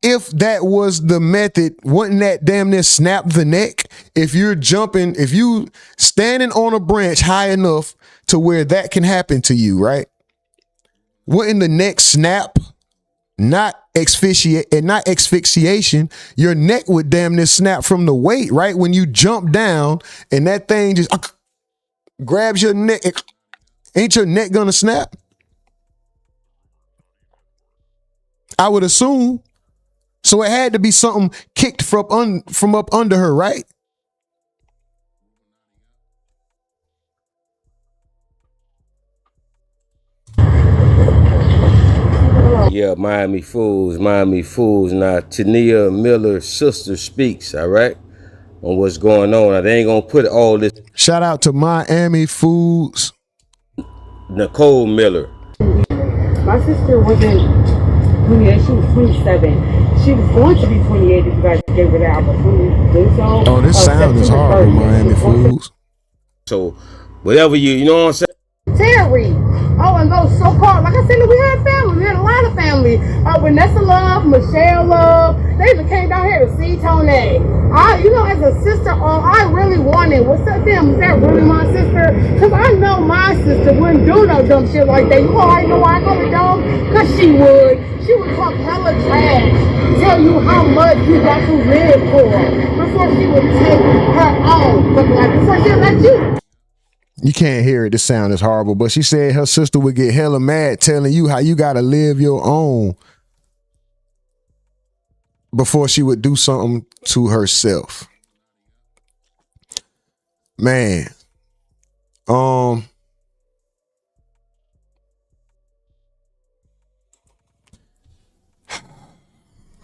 Speaker 3: if that was the method, wouldn't that damn near snap the neck? If you're jumping, if you standing on a branch high enough to where that can happen to you, right? Wouldn't the neck snap? Not asphyxiation. Your neck would damn near snap from the weight, right? When you jump down and that thing just grabs your neck, ain't your neck gonna snap? I would assume. So it had to be something kicked from up under her, right?
Speaker 1: Yeah, Miami Fools. Now, Tania Miller's sister speaks, all right, on what's going on. Now, they ain't gonna put all this.
Speaker 3: Shout out to Miami Fools.
Speaker 1: Nicole Miller.
Speaker 18: My sister wasn't 28, she was 27. She was going to be 28 if you guys gave her the opportunity. So,
Speaker 3: oh, this sound is horrible, Miami Fools.
Speaker 1: So, whatever you know what I'm saying?
Speaker 18: Terry. Oh, and those so-called, like I said, we had family. We had a lot of family. Vanessa Love, Michelle Love. They even came down here to see Tony. You know, as a sister, I really wanted, what's up, them? Is that really my sister? Because I know my sister wouldn't do no dumb shit like that. You already know why I call it dumb? Because she would. She would talk hella trash. Tell you how much you got to live for. Before she would take her own. Before she let you.
Speaker 3: You can't hear it. The sound is horrible. But she said her sister would get hella mad telling you how you got to live your own before she would do something to herself. Man. I'm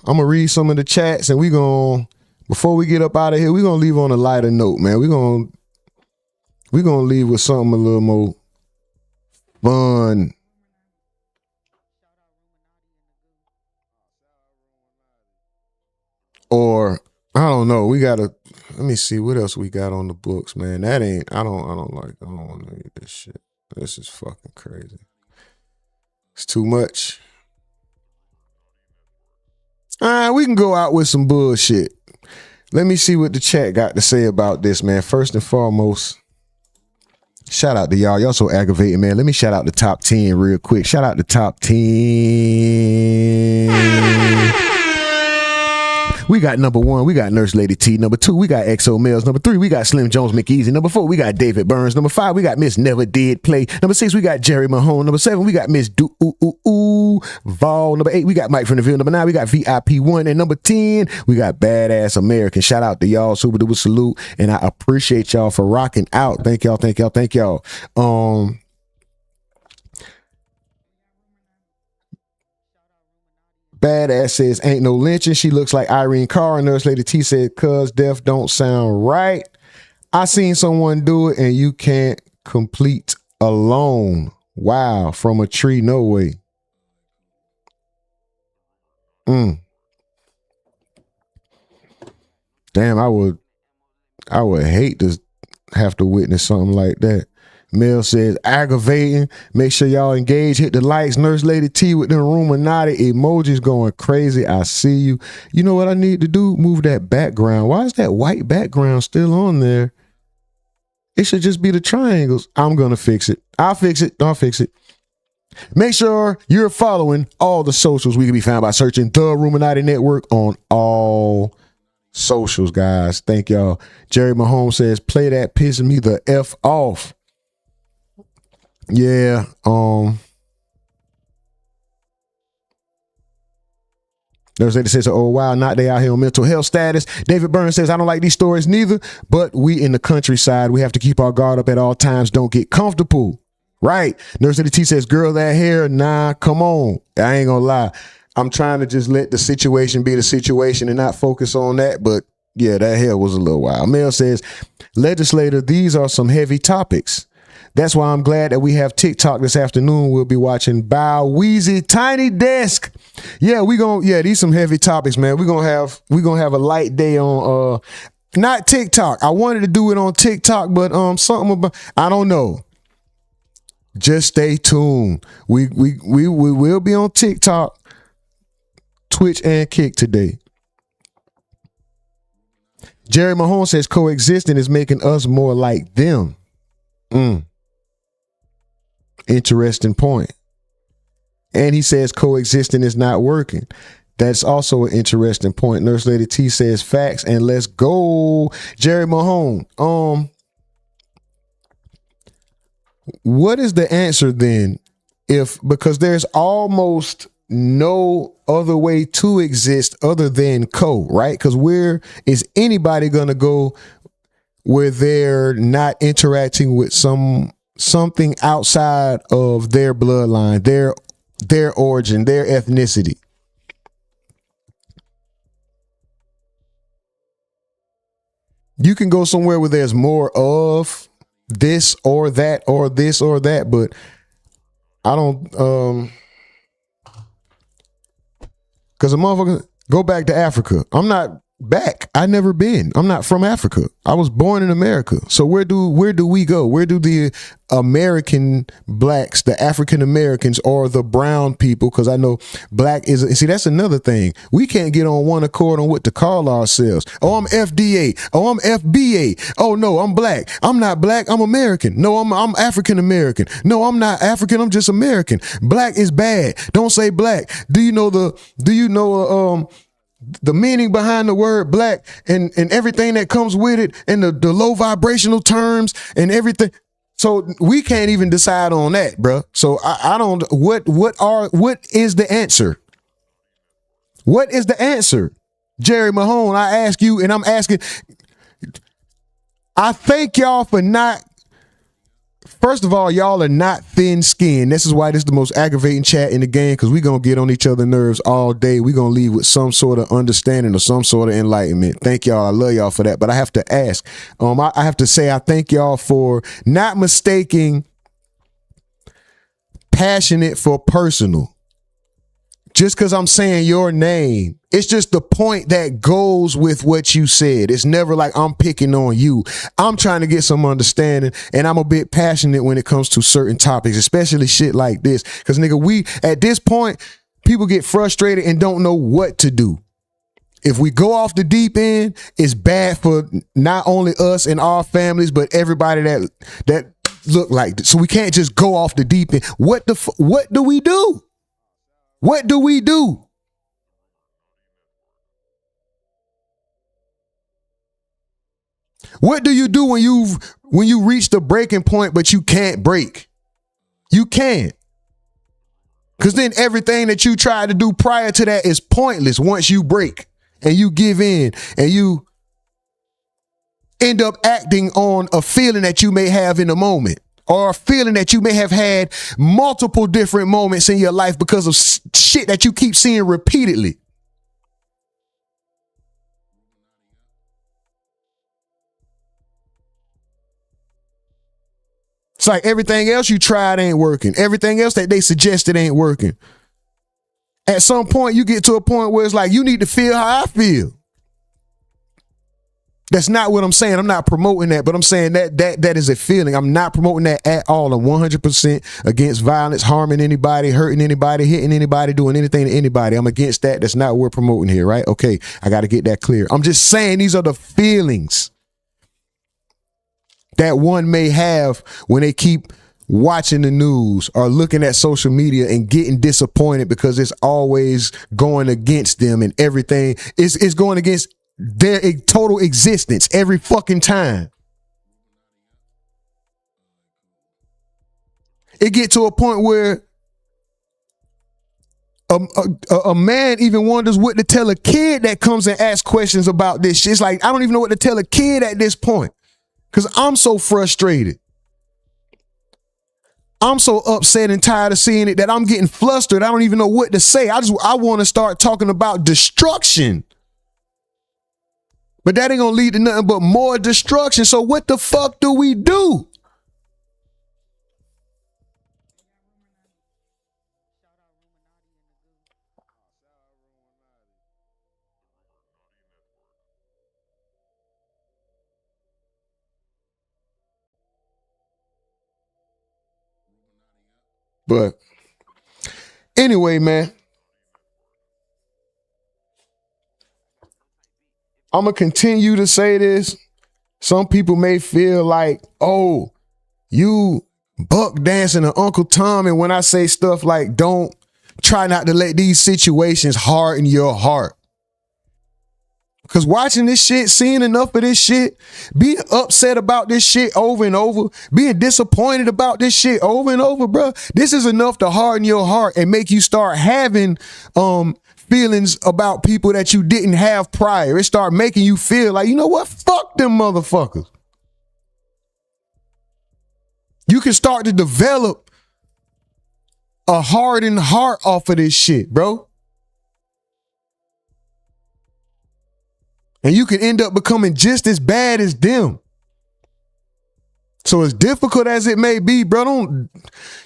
Speaker 3: going to read some of the chats and before we get up out of here, we're going to leave on a lighter note, man. We're going to leave with something a little more fun. Or, I don't know, let me see what else we got on the books, man. I don't want to read this shit. This is fucking crazy. It's too much. All right, we can go out with some bullshit. Let me see what the chat got to say about this, man. First and foremost, shout out to y'all. Y'all so aggravating, man. Let me shout out the top 10 real quick. Shout out the top 10. We got number 1, we got Nurse Lady T. Number 2, we got XO Males. Number 3, we got Slim Jones McEasy. Number 4, we got David Burns. Number 5, we got Miss Never Did Play. Number 6, we got Jerry Mahone. Number 7, we got Miss Vol. Number 8, we got Mike from the Ville. Number 9, we got VIP1. And number 10, we got Badass American. Shout out to y'all. Super duper salute. And I appreciate y'all for rocking out. Thank y'all. Badass says, ain't no lynching. She looks like Irene Carr. Nurse Lady T said, cuz death don't sound right. I seen someone do it and you can't complete alone. Wow. From a tree, no way. Damn, I would hate to have to witness something like that. Mel says, aggravating. Make sure y'all engage. Hit the likes. Nurse Lady T with the Rumonati emojis going crazy. I see you. You know what I need to do? Move that background. Why is that white background still on there? It should just be the triangles. I'm going to fix it. I'll fix it. Make sure you're following all the socials. We can be found by searching The Rumonati Network on all socials, guys. Thank y'all. Jerry Mahone says, play that pissing me the F off. Yeah, There's a says, oh wow, not they out here on mental health status. David Burns says, I don't like these stories neither, but we in the countryside, we have to keep our guard up at all times. Don't get comfortable. Right. Nurse Lady T says, girl, that hair, nah, come on. I ain't gonna lie. I'm trying to just let the situation be the situation and not focus on that. But yeah, that hair was a little wild. Mel says, legislator, these are some heavy topics. That's why I'm glad that we have TikTok this afternoon. We'll be watching Bow Weezy Tiny Desk. Yeah, these some heavy topics, man. We're gonna have a light day on not TikTok. I wanted to do it on TikTok, but something about, I don't know. Just stay tuned. We will be on TikTok, Twitch, and Kick today. Jerry Mahone says coexisting is making us more like them. Interesting point. And he says coexisting is not working. That's also an interesting point. Nurse Lady T says facts, and let's go. Jerry Mahone. What is the answer then? Because there's almost no other way to exist other than right? Because where is anybody gonna go where they're not interacting with something outside of their bloodline, their origin, their ethnicity? You can go somewhere where there's more of this or that or this or that, but I don't because a motherfucker go back to Africa. I'm not back. I never been. I'm not from Africa. I was born in America. So where do we go? Where do the American blacks, the African Americans, or the brown people? Because I know black is. See, that's another thing. We can't get on one accord on what to call ourselves. Oh, I'm FDA. Oh, I'm FBA. Oh no, I'm black. I'm not black. I'm American. No, I'm African American. No, I'm not African. I'm just American. Black is bad. Don't say black. Do you know the meaning behind the word black and everything that comes with it, and the low vibrational terms and everything? So we can't even decide on that, bro. So I don't. What is the answer? What is the answer, Jerry Mahone? I ask you, and I'm asking. I thank y'all for not. First of all, y'all are not thin-skinned. This is why this is the most aggravating chat in the game, because we're going to get on each other's nerves all day. We're going to leave with some sort of understanding or some sort of enlightenment. Thank y'all. I love y'all for that. But I have to ask, I have to say I thank y'all for not mistaking passionate for personal. Just because I'm saying your name, it's just the point that goes with what you said. It's never like I'm picking on you. I'm trying to get some understanding, and I'm a bit passionate when it comes to certain topics, especially shit like this. Because, nigga, at this point, people get frustrated and don't know what to do. If we go off the deep end, it's bad for not only us and our families, but everybody that look like this. So we can't just go off the deep end. What do we do? What do we do? What do you do when you reach the breaking point, but you can't break? You can't. Because then everything that you tried to do prior to that is pointless once you break and you give in and you end up acting on a feeling that you may have in the moment, or a feeling that you may have had multiple different moments in your life because of shit that you keep seeing repeatedly. It's like everything else you tried ain't working. Everything else that they suggested ain't working. At some point, you get to a point where it's like, you need to feel how I feel. That's not what I'm saying. I'm not promoting that, but I'm saying that is a feeling. I'm not promoting that at all. I'm 100% against violence, harming anybody, hurting anybody, hitting anybody, doing anything to anybody. I'm against that. That's not what we're promoting here, right? Okay, I got to get that clear. I'm just saying these are the feelings that one may have when they keep watching the news or looking at social media and getting disappointed because it's always going against them, and everything is going against their total existence every fucking time. It get to a point where a man even wonders what to tell a kid that comes and asks questions about this shit. It's like, I don't even know what to tell a kid at this point because I'm so frustrated. I'm so upset and tired of seeing it that I'm getting flustered. I don't even know what to say. I want to start talking about destruction. But that ain't gonna lead to nothing but more destruction. So what the fuck do we do? But anyway, man, I'm going to continue to say this. Some people may feel like, oh, you buck dancing to Uncle Tom. And when I say stuff like, don't try not to let these situations harden your heart. Because watching this shit, seeing enough of this shit, being upset about this shit over and over, being disappointed about this shit over and over, bro, this is enough to harden your heart and make you start having feelings about people that you didn't have prior. It start making you feel like, you know what? Fuck them motherfuckers. You can start to develop a hardened heart off of this shit, bro. And you can end up becoming just as bad as them. So as difficult as it may be, bro, don't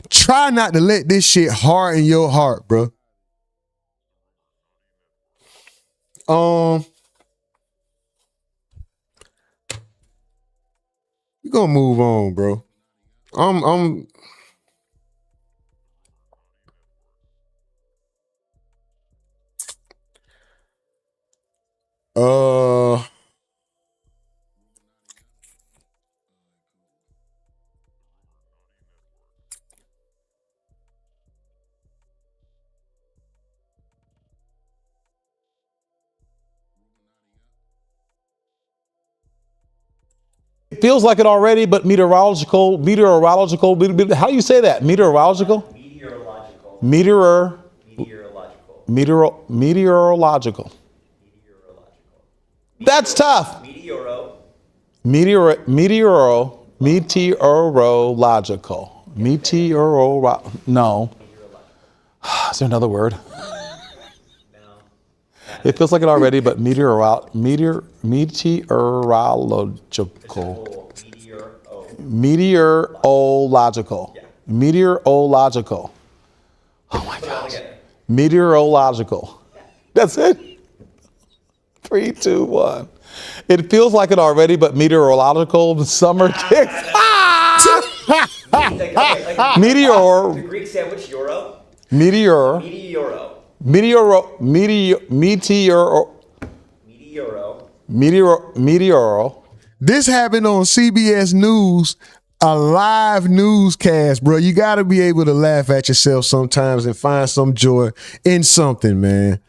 Speaker 3: try not to let this shit harden your heart, bro. We're gonna move on, bro.
Speaker 11: It feels like it already, but meteorological, how do you say that? Meteorological? Meteorological. That's tough. Meteorological. No. Is there another word? It feels like it already, but meteorological. Meteorological. Oh my gosh. Meteorological. That's it. 3, 2, 1. It feels like it already, but meteorological summer kicks. Meteor.
Speaker 22: The Greek sandwich, euro.
Speaker 11: Meteor. Meteor.
Speaker 3: This happened on CBS News, a live newscast, bro. You got to be able to laugh at yourself sometimes and find some joy in something, man.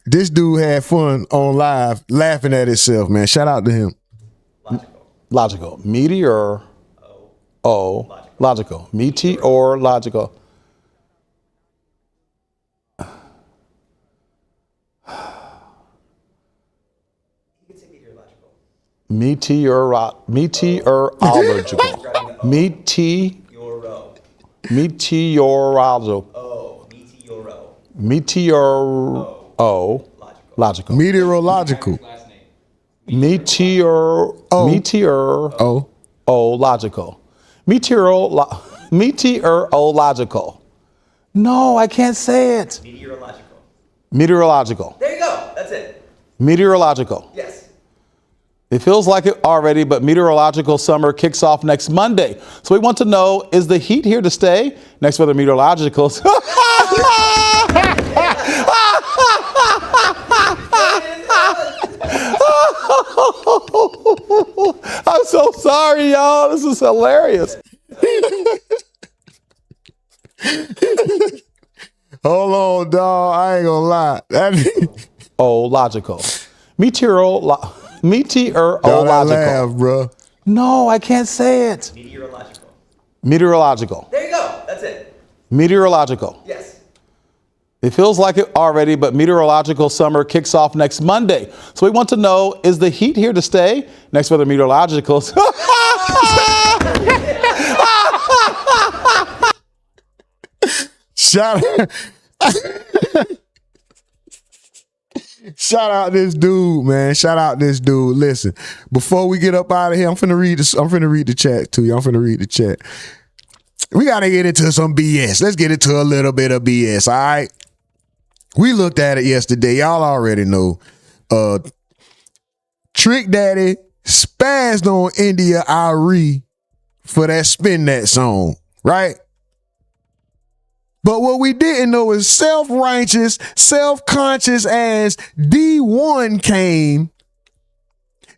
Speaker 3: This dude had fun on live laughing at himself, man. Shout out to him.
Speaker 11: Logical. Meteor. Logical. Meteorological. Meteorological.
Speaker 3: Meteorological.
Speaker 11: Meteorological. No, I can't say it. Meteorological.
Speaker 22: There you go. That's it.
Speaker 11: Meteorological.
Speaker 22: Yes.
Speaker 11: It feels like it already, but meteorological summer kicks off next Monday. So we want to know, is the heat here to stay? Next weather meteorological. I'm so sorry, y'all. This is hilarious.
Speaker 3: Hold on, dog. I ain't gonna lie.
Speaker 11: Logical. Meteorological.
Speaker 3: Laugh, bro.
Speaker 11: No, I can't say it. Meteorological.
Speaker 22: There you go. That's it.
Speaker 11: Meteorological.
Speaker 22: Yes.
Speaker 11: It feels like it already, but meteorological summer kicks off next Monday. So we want to know, is the heat here to stay? Next weather meteorological.
Speaker 3: Shout out this dude, man. Shout out this dude. Listen, before we get up out of here, I'm finna read the chat to you. I'm finna read the chat. We gotta get into some BS. Let's get into a little bit of BS, all right? We looked at it yesterday. Y'all already know. Trick Daddy spazzed on India Ari for that Spin That song, right? But what we didn't know is self-righteous, self-conscious ass D1 came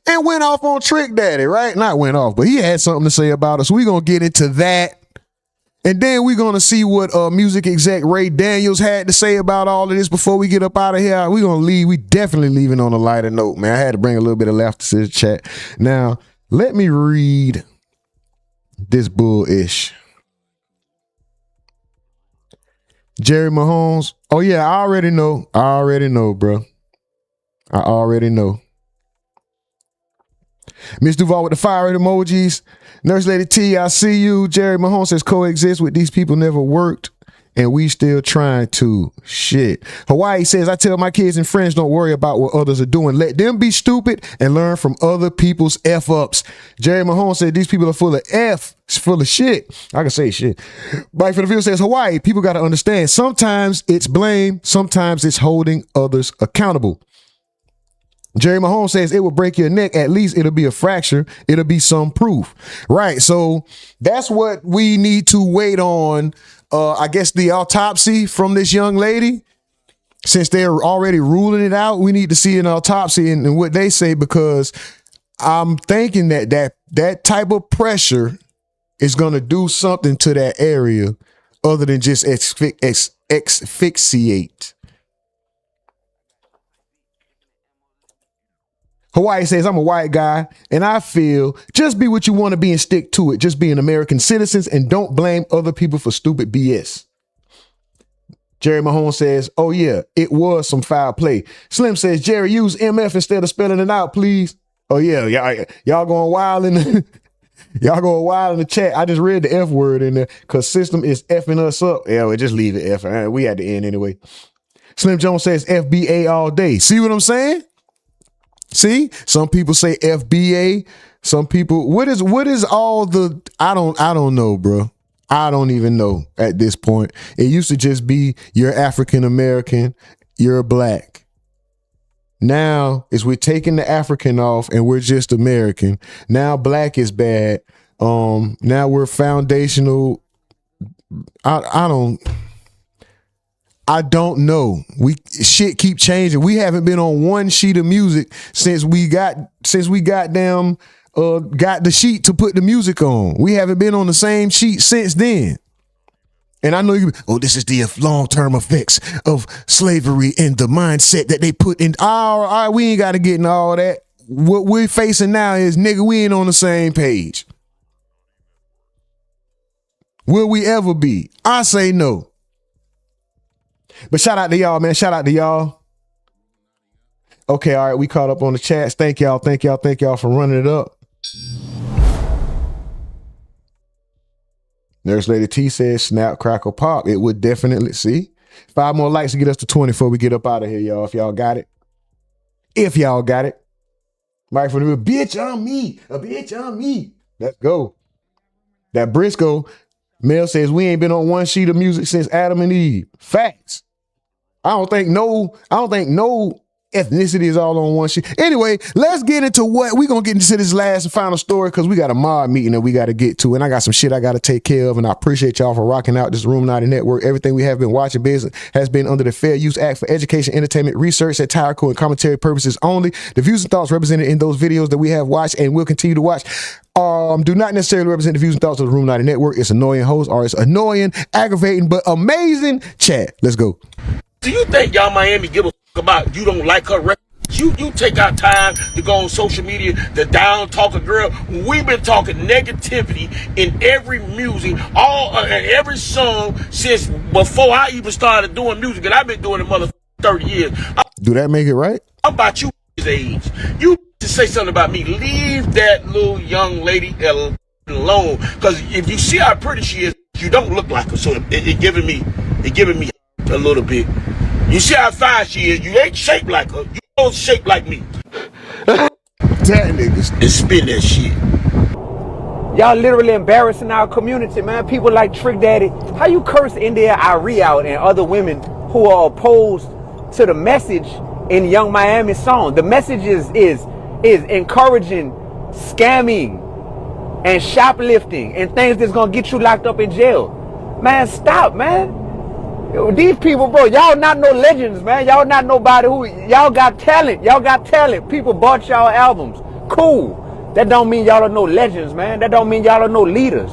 Speaker 3: and went off on Trick Daddy, right? Not went off, but he had something to say about us. We're going to get into that. And then we're going to see what music exec Ray Daniels had to say about all of this before we get up out of here. We're going to leave. We definitely leaving on a lighter note, man. I had to bring a little bit of laughter to the chat. Now, let me read this bullish. Jerry Mahomes. Oh, yeah, I already know, bro. I already know. Miss Duval with the fire emojis. Nurse Lady T, I see you. Jerry Mahomes says coexist with these people never worked, and we still trying to. Shit. Hawaii says, I tell my kids and friends don't worry about what others are doing. Let them be stupid and learn from other people's F-ups. Jerry Mahomes said these people are full of full of shit. I can say shit. Mike from the field says, Hawaii, people got to understand. Sometimes it's blame. Sometimes it's holding others accountable. Jerry Mahomes says it will break your neck. At least it'll be a fracture. It'll be some proof. Right. So that's what we need to wait on. I guess the autopsy from this young lady. Since they're already ruling it out, we need to see an autopsy and what they say, because I'm thinking that type of pressure is going to do something to that area other than just asphyxiate. Hawaii says, I'm a white guy, and I feel just be what you want to be and stick to it. Just being American citizens and don't blame other people for stupid BS. Jerry Mahomes says, oh, yeah, it was some foul play. Slim says, Jerry, use MF instead of spelling it out, please. Oh, yeah, y'all going wild in the, y'all going wild in the chat. I just read the F word in there because system is effing us up. Yeah, well, just leave it F. We at the end anyway. Slim Jones says FBA all day. See what I'm saying? See, some people say FBA. Some people, what is all the, I don't know, bro. I don't even know at this point. It used to just be you're African American, you're black. Now it's we're taking the African off and we're just American. Now black is bad. Now we're foundational. I don't know. Shit keep changing. We haven't been on one sheet of music since we got got the sheet to put the music on. We haven't been on the same sheet since then. And I know this is the long-term effects of slavery and the mindset that they put in. All right, we ain't got to get into all that. What we're facing now is, nigga, we ain't on the same page. Will we ever be? I say no. But shout out to y'all, man. Shout out to y'all. Okay, all right. We caught up on the chats. Thank y'all for running it up. Nurse Lady T says, snap, crackle, pop. It would definitely, see? 5 more likes to get us to 20 before we get up out of here, y'all. If y'all got it. Mike from the real, bitch, I'm me. A bitch, I'm me. Let's go. That Briscoe, Mel says, we ain't been on one sheet of music since Adam and Eve. Facts. I don't think no ethnicity is all on one sheet. Anyway, let's get into what we're going to get into this last and final story, because we got a mob meeting that we got to get to, and I got some shit I got to take care of, and I appreciate y'all for rocking out this Illuminati Network. Everything we have been watching has been under the Fair Use Act for education, entertainment, research, satirical, and commentary purposes only. The views and thoughts represented in those videos that we have watched and will continue to watch do not necessarily represent the views and thoughts of the Illuminati Network. It's annoying hosts, or it's annoying, aggravating, but amazing chat. Let's go.
Speaker 10: Do you think y'all Miami give a fuck about you don't like her record? You take our time to go on social media to down talk a girl. We've been talking negativity in every music, every song since before I even started doing music, and I've been doing it mother 30 years.
Speaker 3: Do that make it right?
Speaker 10: How about you age? You to say something about me. Leave that little young lady alone. Because if you see how pretty she is, you don't look like her. So it giving me a little bit. You see how fine she is. You ain't shaped like her. You don't shape like me.
Speaker 3: That niggas.
Speaker 10: And spin that shit.
Speaker 12: Y'all literally embarrassing our community, man. People like Trick Daddy. How you curse India Ari out and other women who are opposed to the message in Young Miami's song? The message is encouraging scamming and shoplifting and things that's gonna get you locked up in jail. Man, stop, man. These people, bro, y'all not no legends, man. Y'all not nobody who, y'all got talent. Y'all got talent. People bought y'all albums. Cool. That don't mean y'all are no legends, man. That don't mean y'all are no leaders.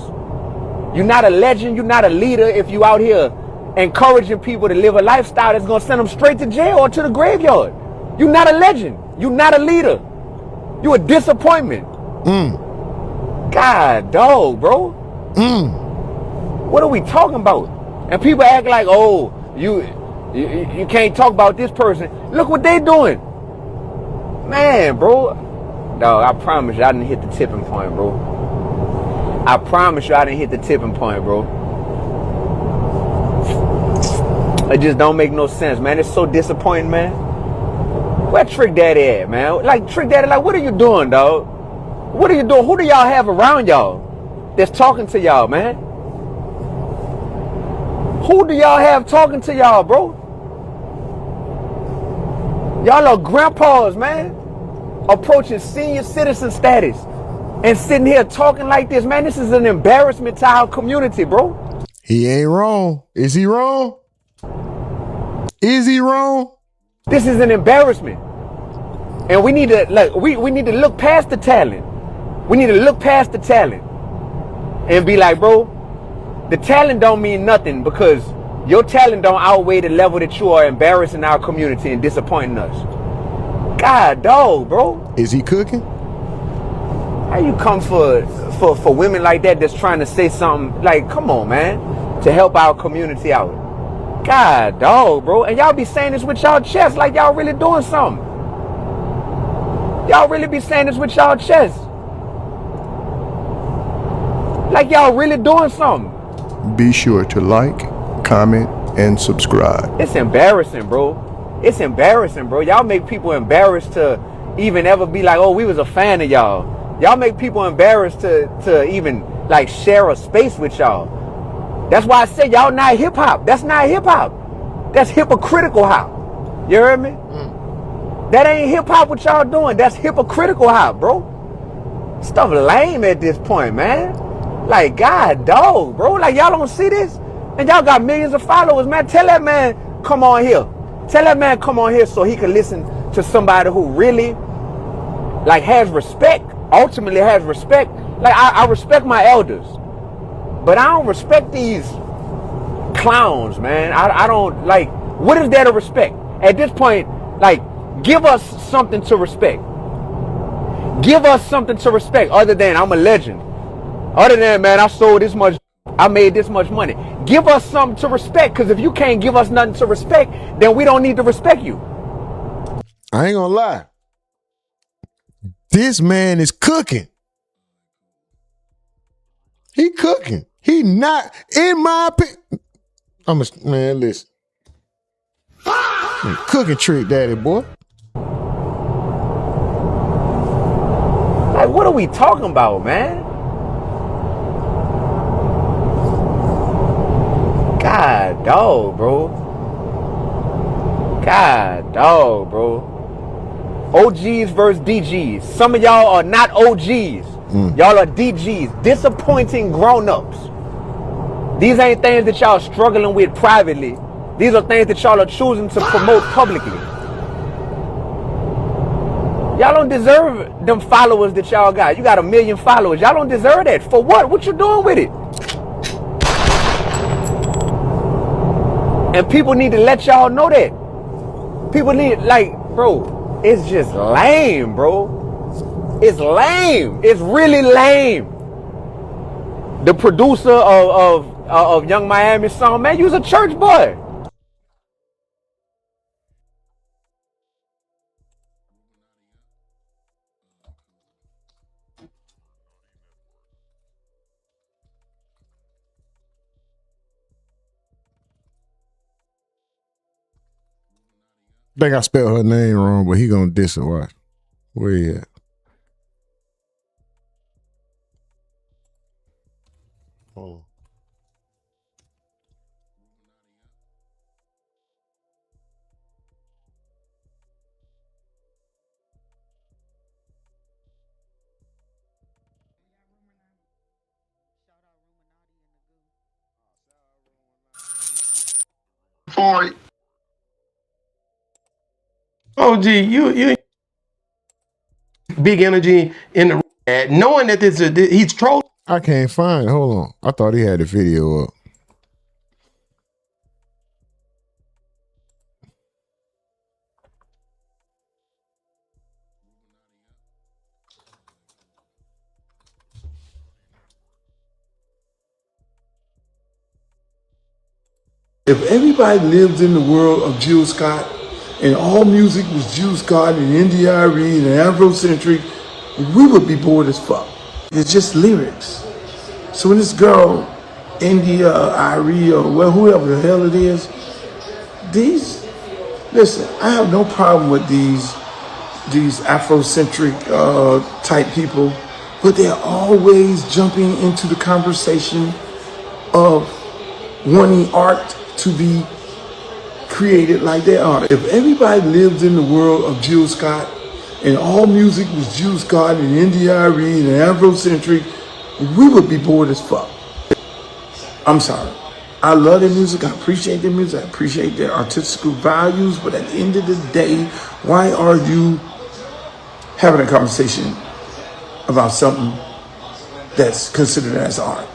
Speaker 12: You're not a legend. You're not a leader if you out here encouraging people to live a lifestyle that's going to send them straight to jail or to the graveyard. You're not a legend. You're not a leader. You're a disappointment. God, dog, bro. What are we talking about? And people act like, oh, you can't talk about this person. Look what they doing. Man, bro. Dog, I promise you I didn't hit the tipping point, bro. I promise you I didn't hit the tipping point, bro. It just don't make no sense, man. It's so disappointing, man. Where Trick Daddy at, man? Like, Trick Daddy, like, what are you doing, dog? What are you doing? Who do y'all have around y'all that's talking to y'all, man? Who do y'all have talking to y'all, bro? Y'all are grandpas, man, approaching senior citizen status and sitting here talking like this, man. This is an embarrassment to our community, bro.
Speaker 3: He ain't wrong. Is he wrong? Is he wrong?
Speaker 12: This is an embarrassment. And we need to, like, we need to look past the talent. We need to look past the talent and be like, bro, the talent don't mean nothing because your talent don't outweigh the level that you are embarrassing our community and disappointing us. God, dog, bro.
Speaker 3: Is he cooking?
Speaker 12: How you come for women like that that's trying to say something like, come on, man, to help our community out? God, dog, bro. And y'all be saying this with y'all chest like y'all really doing something. Y'all really be saying this with y'all chest. Like y'all really doing something.
Speaker 2: Be sure to like, comment, and subscribe.
Speaker 12: It's embarrassing, bro. It's embarrassing, bro. Y'all make people embarrassed to even ever be like, oh, we was a fan of y'all. Y'all make people embarrassed to even like share a space with y'all. That's why I say y'all not hip hop. That's not hip hop. That's hypocritical hop. You heard me? That ain't hip hop what y'all doing. That's hypocritical hop, bro. Stuff lame at this point, man. Like, God, dog, bro. Like, y'all don't see this? And y'all got millions of followers, man. Tell that man, come on here. Tell that man, come on here so he can listen to somebody who really, like, has respect. Ultimately has respect. Like, I respect my elders. But I don't respect these clowns, man. I don't, like, what is there to respect? At this point, like, give us something to respect. Give us something to respect other than I'm a legend. Other than, man, I sold this much, I made this much money. Give us something to respect, because if you can't give us nothing to respect, then we don't need to respect you.
Speaker 3: I ain't gonna lie. This man is cooking. He cooking. He not, in my opinion. Man, listen. Cooking Trick Daddy, boy.
Speaker 12: Like, what are we talking about, man? God, dog, bro. God, dog, bro. OGs versus DGs. Some of y'all are not OGs. Y'all are DGs. Disappointing grown-ups. These ain't things that y'all struggling with privately. These are things that y'all are choosing to promote publicly. Y'all don't deserve them followers that y'all got. You got 1 million followers. Y'all don't deserve that. For what? What you doing with it? And people need to let y'all know that. People need, like, bro, it's just lame, bro. It's lame. It's really lame. The producer of Young Miami's song, man, you was a church boy.
Speaker 3: I think I spelled her name wrong, but he gonna diss her. Watch. Where he at? Hold on.
Speaker 10: For OG, you big energy in the knowing that he's trolling.
Speaker 3: I can't find it. Hold on. I thought he had the video up.
Speaker 8: If everybody lived in the world of Jill Scott and all music was Jill Scott and India Irene and Afrocentric, we would be bored as fuck. It's just lyrics. So when this girl, India Irene or whoever the hell it is, listen, I have no problem with these Afrocentric type people, but they're always jumping into the conversation of wanting art to be created like they are. If everybody lived in the world of Jill Scott and all music was Jill Scott and India Irene and Afrocentric, we would be bored as fuck. I'm sorry. I love their music. I appreciate their music. I appreciate their artistic values. But at the end of the day, why are you having a conversation about something that's considered as art?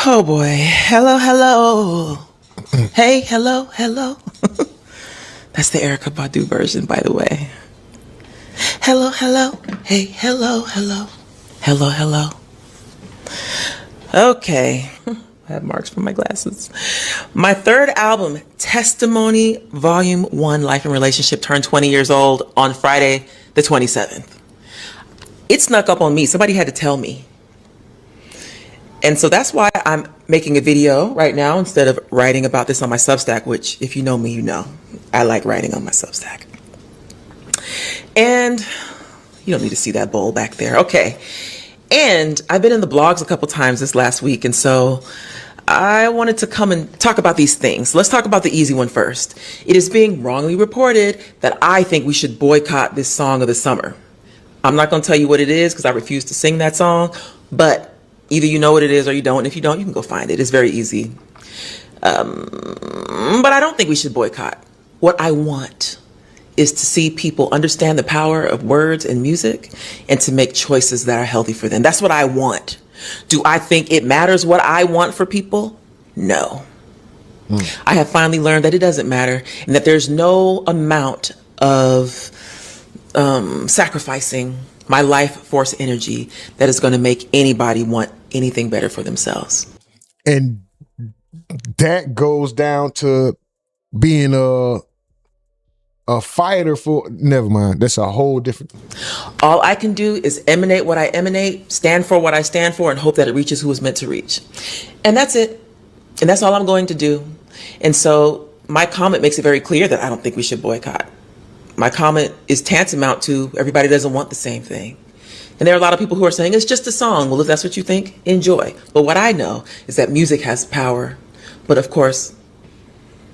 Speaker 9: Oh boy. Hello, hello. Hey, hello, hello. That's the Erykah Badu version, by the way. Hello, hello. Hey, hello, hello. Hello, hello. Okay. I have marks from my glasses. My third album, Testimony Volume 1, Life and Relationship, turned 20 years old on Friday the 27th. It snuck up on me. Somebody had to tell me. And so that's why I'm making a video right now instead of writing about this on my Substack, which if you know me, you know I like writing on my Substack. And you don't need to see that bowl back there. Okay. And I've been in the blogs a couple times this last week. And so I wanted to come and talk about these things. Let's talk about the easy one first. It is being wrongly reported that I think we should boycott this song of the summer. I'm not going to tell you what it is because I refuse to sing that song, but either you know what it is or you don't. And if you don't, you can go find it. It's very easy. But I don't think we should boycott. What I want is to see people understand the power of words and music and to make choices that are healthy for them. That's what I want. Do I think it matters what I want for people? No. I have finally learned that it doesn't matter and that there's no amount of sacrificing my life force energy that is going to make anybody want anything better for themselves.
Speaker 3: And that goes down to being a fighter for, never mind, that's a whole different.
Speaker 9: All I can do is emanate what I emanate, stand for what I stand for, and hope that it reaches who it's meant to reach. And that's it. And that's all I'm going to do. And so my comment makes it very clear that I don't think we should boycott. My comment is tantamount to everybody doesn't want the same thing. And there are a lot of people who are saying it's just a song. Well, if that's what you think, enjoy. But what I know is that music has power. But of course,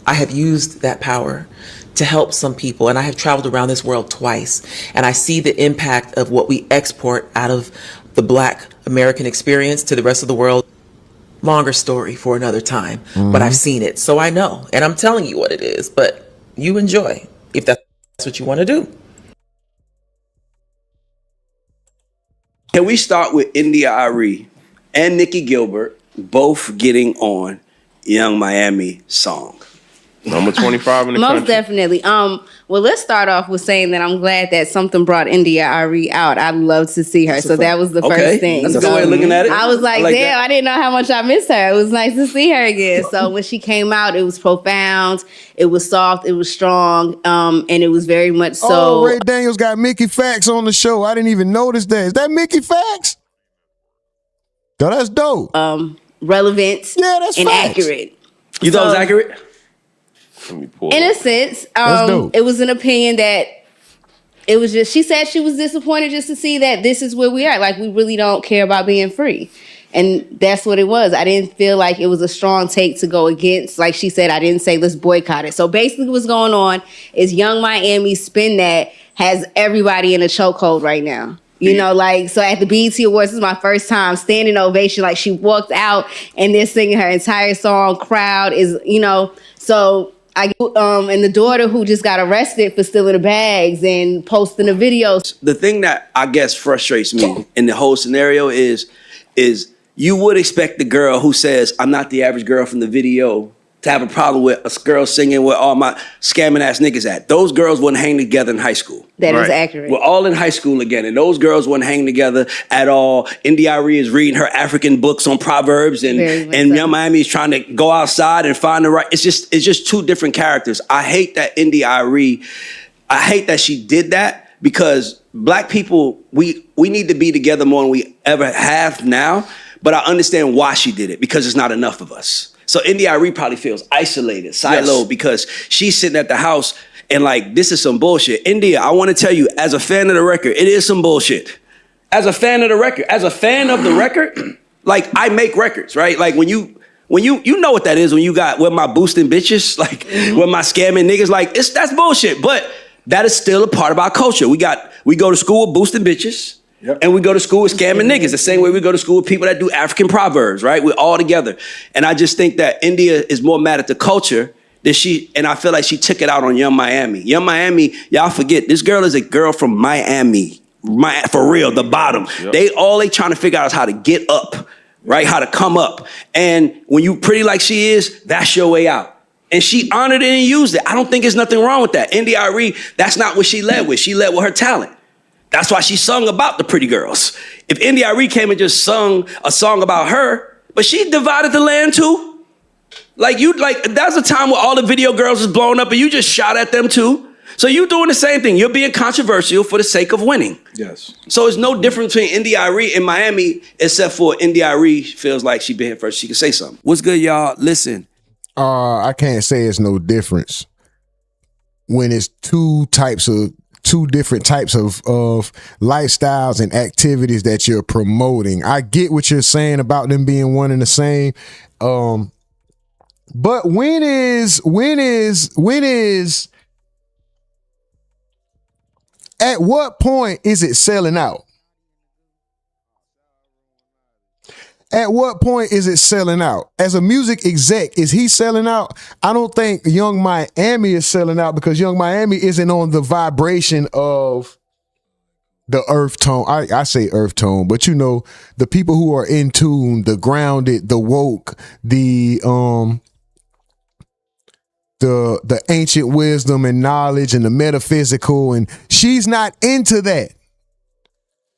Speaker 9: I have used that power to help some people. And I have traveled around this world twice. And I see the impact of what we export out of the Black American experience to the rest of the world. Longer story for another time. But I've seen it. So I know. And I'm telling you what it is. But you enjoy if that's what you want to do.
Speaker 23: Can we start with India Arie and Nikki Gilbert both getting on Young Miami song?
Speaker 1: Number 25 in the
Speaker 24: Most
Speaker 1: country.
Speaker 24: definitely. Well, let's start off with saying that I'm glad that something brought India Arie out. I'd love to see her. So that was the first thing.
Speaker 23: That's a good way of looking at it.
Speaker 24: I was like,
Speaker 23: I like
Speaker 24: damn,
Speaker 23: that.
Speaker 24: I didn't know how much I missed her. It was nice to see her again. So when she came out, it was profound. It was soft. It was strong. And it was very much so.
Speaker 3: Oh, Ray Daniels got Mickey Fax on the show. I didn't even notice that. Is that Mickey Fax? No, that's dope.
Speaker 24: Relevant and
Speaker 3: facts.
Speaker 24: accurate.
Speaker 23: You thought it was accurate?
Speaker 24: In a sense,
Speaker 3: That's dope.
Speaker 24: it was an opinion that it was just, she said she was disappointed just to see that this is where we are. Like, we really don't care about being free. And that's what it was. I didn't feel like it was a strong take to go against. Like she said, I didn't say let's boycott it. So basically what's going on is Young Miami Spin That has everybody in a chokehold right now. You know, like, so at the BET Awards, this is my first time standing ovation. Like, she walked out and they're singing her entire song. Crowd is, you know, so I and the daughter who just got arrested for stealing the bags and posting the videos.
Speaker 23: The thing that I guess frustrates me in the whole scenario is you would expect the girl who says, I'm not the average girl from the video, to have a problem with a girl singing where all my scamming ass niggas at. Those girls wouldn't hang together in high school.
Speaker 24: That is accurate.
Speaker 23: We're all in high school again, and those girls wouldn't hang together at all. India.Arie is reading her African books on Proverbs, and Young Miami is trying to go outside and find the right. It's just two different characters. I hate that India.Arie. I hate that she did that, because black people, we need to be together more than we ever have now. But I understand why she did it, because it's not enough of us. So India.Arie probably feels isolated, siloed, because she's sitting at the house and like, this is some bullshit. India, I want to tell you, as a fan of the record, it is some bullshit. As a fan of the record, like, I make records, right? Like when you know what that is, when you got with my boosting bitches, like with my scamming niggas, like that's bullshit. But that is still a part of our culture. We go to school with boosting bitches. Yep. And we go to school with scamming niggas, the same way we go to school with people that do African proverbs, right? We're all together. And I just think that India is more mad at the culture than and I feel like she took it out on Young Miami. Young Miami, y'all forget, this girl is a girl from Miami, for real, the bottom. Yep. They trying to figure out is how to get up, right? How to come up. And when you pretty like she is, that's your way out. And she honored it and used it. I don't think there's nothing wrong with that. India.Arie, that's not what she led with. She led with her talent. That's why she sung about the pretty girls. If India.Arie came and just sung a song about her, but she divided the land too. That's a time where all the video girls is blowing up and you just shot at them too. So you doing the same thing. You're being controversial for the sake of winning. Yes. So it's no difference between India.Arie and Miami, except for India.Arie feels like she been here first. She can say something. What's good, y'all? Listen.
Speaker 3: I can't say it's no difference when it's two different types of lifestyles and activities that you're promoting. I get what you're saying about them being one and the same. But when is at what point is it selling out? At what point is it selling out? As a music exec, is he selling out? I don't think Young Miami is selling out, because Young Miami isn't on the vibration of the earth tone. I say earth tone, but you know, the people who are in tune, the grounded, the woke, the ancient wisdom and knowledge and the metaphysical, and she's not into that.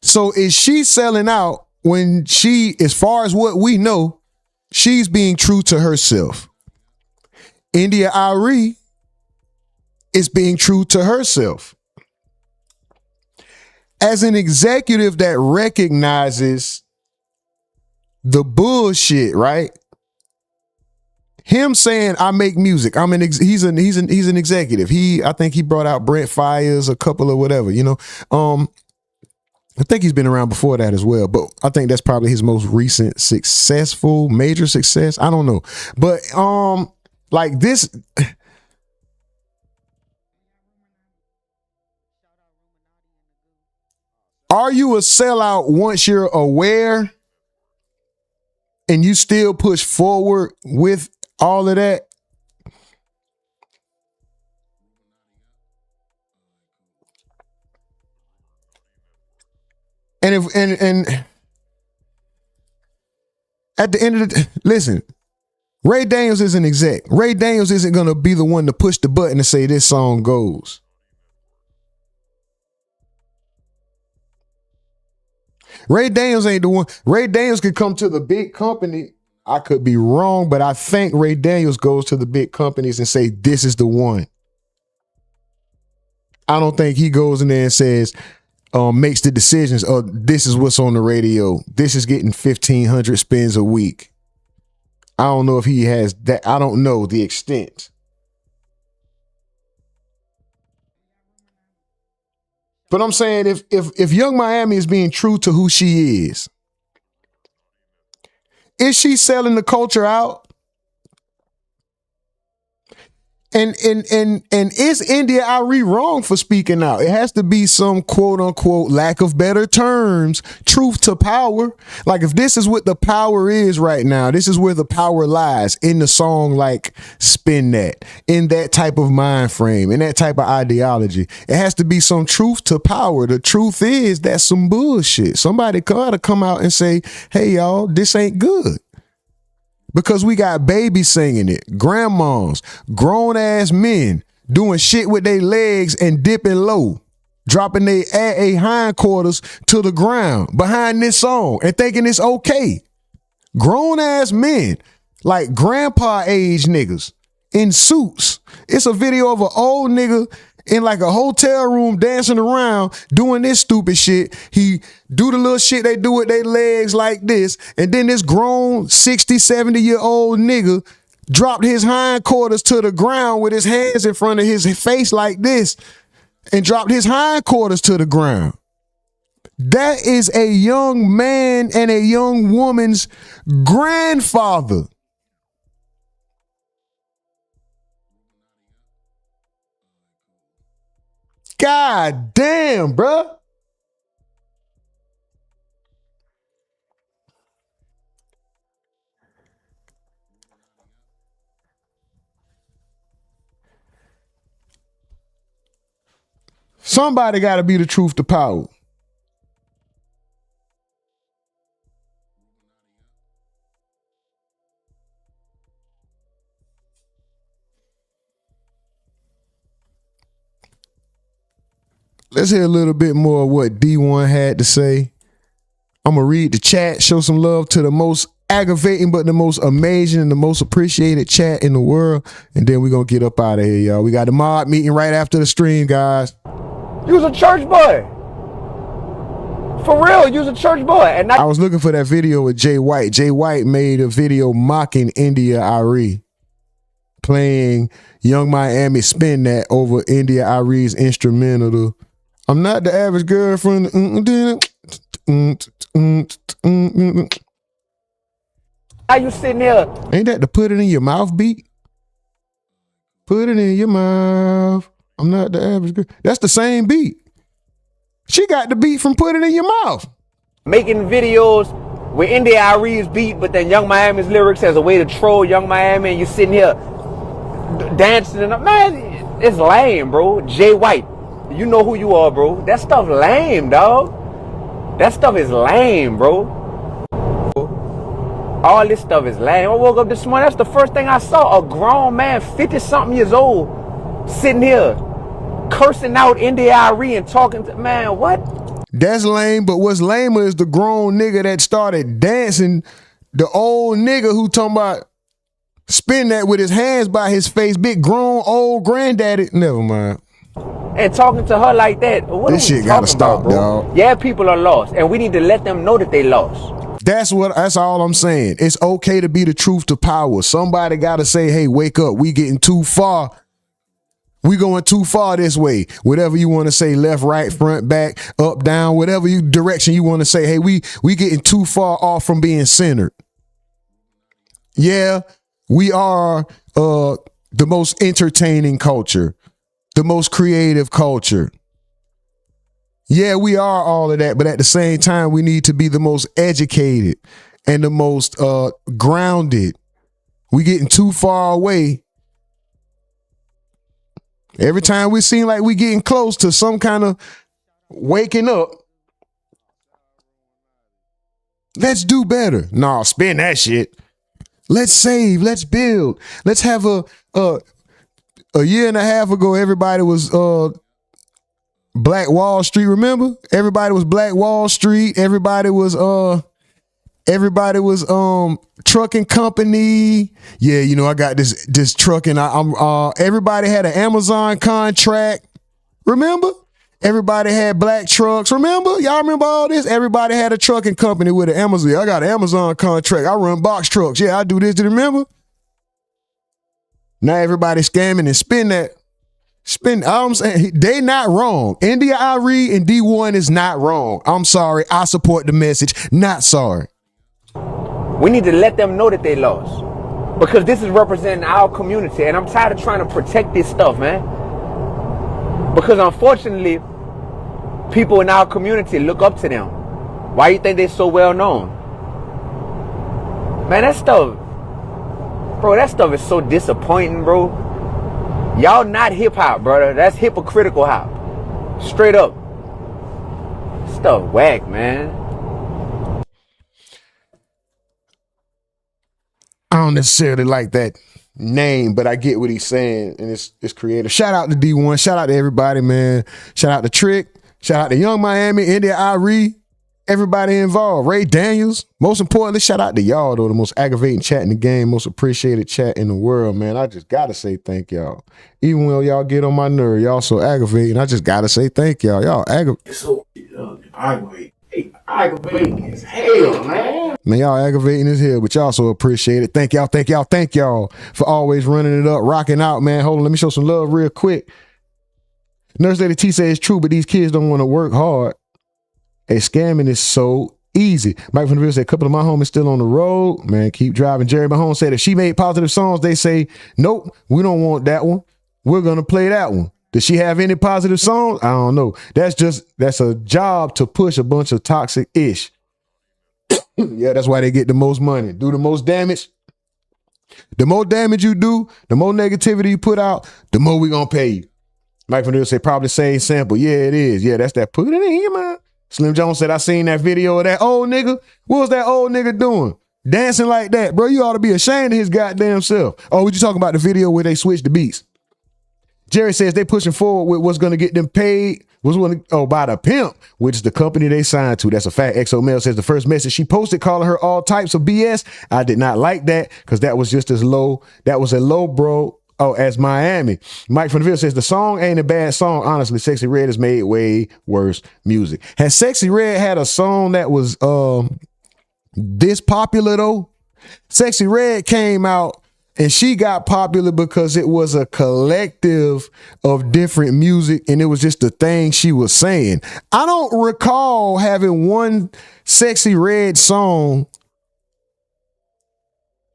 Speaker 3: So is she selling out when she, as far as what we know, she's being true to herself? India.Arie is being true to herself. As an executive that recognizes the bullshit, right? Him saying, I make music. He's an executive. I think he brought out Brent Fires, a couple of whatever, you know. I think he's been around before that as well, but I think that's probably his most recent major success. I don't know. But like this, are you a sellout once you're aware and you still push forward with all of that? And at the end of listen, Ray Daniels is an exec. Ray Daniels isn't gonna be the one to push the button and say this song goes. Ray Daniels ain't the one. Ray Daniels could come to the big company. I could be wrong, but I think Ray Daniels goes to the big companies and say, this is the one. I don't think he goes in there and says, makes the decisions, this is what's on the radio. This is getting 1,500 spins a week. I don't know if he has that. I don't know the extent. But I'm saying if Young Miami is being true to who she is she selling the culture out? And is India Ari wrong for speaking out? It has to be some quote unquote, lack of better terms, truth to power. Like if this is what the power is right now, this is where the power lies in the song like Spin That, in that type of mind frame, in that type of ideology. It has to be some truth to power. The truth is that's some bullshit. Somebody gotta come out and say, hey y'all, this ain't good. Because we got babies singing it, grandmas, grown ass men doing shit with their legs and dipping low, dropping their hindquarters to the ground behind this song and thinking it's okay. Grown ass men, like grandpa age niggas in suits. It's a video of an old nigga in like a hotel room dancing around doing this stupid shit. He do the little shit they do with their legs like this, and then this grown 60, 70-year-old nigga dropped his hindquarters to the ground with his hands in front of his face like this and dropped his hindquarters to the ground. That is a young man and a young woman's grandfather. God damn, bruh. Somebody got to be the truth to power. Let's hear a little bit more of what D1 had to say. I'm going to read the chat, show some love to the most aggravating but the most amazing and the most appreciated chat in the world, and then we're going to get up out of here, y'all. We got the mob meeting right after the stream, guys.
Speaker 12: You was a church boy. For real, you was a church boy. And
Speaker 3: I was looking for that video with Jay White. Jay White made a video mocking India Ari, playing Young Miami Spin That over India Ari's instrumental. I'm not the average girlfriend.
Speaker 12: How you sitting there?
Speaker 3: Ain't that the put it in your mouth beat? Put it in your mouth. I'm not the average girl. That's the same beat. She got the beat from Put It In Your Mouth.
Speaker 12: Making videos with India Ari's beat, but then Young Miami's lyrics as a way to troll Young Miami, and you sitting here dancing. And man, it's lame, bro. Jay White. You know who you are, bro. That stuff lame, dog. That stuff is lame, bro. All this stuff is lame. I woke up this morning, that's the first thing I saw. A grown man, 50-something years old, sitting here cursing out India Ari and talking to, man, what?
Speaker 3: That's lame, but what's lamer is the grown nigga that started dancing, the old nigga who talking about spin that with his hands by his face, big grown old granddaddy. Never mind.
Speaker 12: And talking to her like that, what
Speaker 3: this shit gotta stop, dog.
Speaker 12: Yeah, people are lost, and we need to let them know that they lost.
Speaker 3: That's all I'm saying. It's okay to be the truth to power. Somebody gotta say, hey, wake up. We getting too far. We going too far this way. Whatever you want to say, left, right, front, back, up, down, whatever direction you want to say. Hey, we getting too far off from being centered. Yeah, we are the most entertaining culture. The most creative culture. Yeah, we are all of that, but at the same time, we need to be the most educated and the most grounded. We getting too far away. Every time we seem like we getting close to some kind of waking up, let's do better. Nah, spin that shit. Let's save. Let's build. Let's have a year and a half ago, everybody was Black Wall Street, remember? Everybody was Black Wall Street. Everybody was trucking company. Yeah, you know, I got this trucking. Everybody had an Amazon contract. Remember? Everybody had black trucks. Remember? Y'all remember all this? Everybody had a trucking company with an Amazon. I got an Amazon contract. I run box trucks. Yeah, I do this. Do you remember? Now everybody scamming and spin. I'm saying they not wrong. India Ari and D1 is not wrong. I'm sorry. I support the message. Not sorry.
Speaker 12: We need to let them know that they lost. Because this is representing our community, and I'm tired of trying to protect this stuff, man. Because unfortunately, people in our community look up to them. Why you think they're so well known? Man, that stuff, bro, that stuff is so disappointing, bro. Y'all not hip hop, brother. That's hypocritical hop. Straight up. Stuff whack, man.
Speaker 3: I don't necessarily like that name, but I get what he's saying, and it's creative. Shout out to D1. Shout out to everybody, man. Shout out to Trick. Shout out to Young Miami, India Irie, everybody involved. Ray Daniels. Most importantly, shout out to y'all, though, the most aggravating chat in the game, most appreciated chat in the world, man. I just gotta say thank y'all. Even when y'all get on my nerve, y'all so aggravating, I just gotta say thank y'all. Y'all aggravating.
Speaker 8: So aggravating as hell, man.
Speaker 3: Man, y'all aggravating as hell, but y'all so appreciate it. Thank y'all, thank y'all, thank y'all for always running it up, rocking out, man. Hold on, let me show some love real quick. Nurse Lady T says it's true, but these kids don't want to work hard. Hey, scamming is so easy. Mike from the Ville said a couple of my homies still on the road. Man, keep driving. Jerry Mahone said if she made positive songs, they say, nope, we don't want that one. We're going to play that one. Does she have any positive songs? I don't know. That's a job to push a bunch of toxic ish. Yeah, that's why they get the most money. Do the most damage. The more damage you do, the more negativity you put out, the more we gonna pay you. Mike Van Der say probably same sample. Yeah, it is. Yeah, that's that. Put it in here, man. Slim Jones said I seen that video of that old nigga. What was that old nigga doing? Dancing like that, bro. You ought to be ashamed of his goddamn self. Oh, what you talking about the video where they switched the beats? Jerry says they pushing forward with what's gonna get them paid. By the pimp, which is the company they signed to. That's a fact. XO Mel says the first message she posted calling her all types of BS. I did not like that because that was just as low. That was a low bro. Oh, as Miami. Mike from the Ville says the song ain't a bad song. Honestly, Sexy Red has made way worse music. Has Sexy Red had a song that was this popular though? Sexy Red came out and she got popular because it was a collective of different music and it was just the thing she was saying. I don't recall having one Sexy Red song.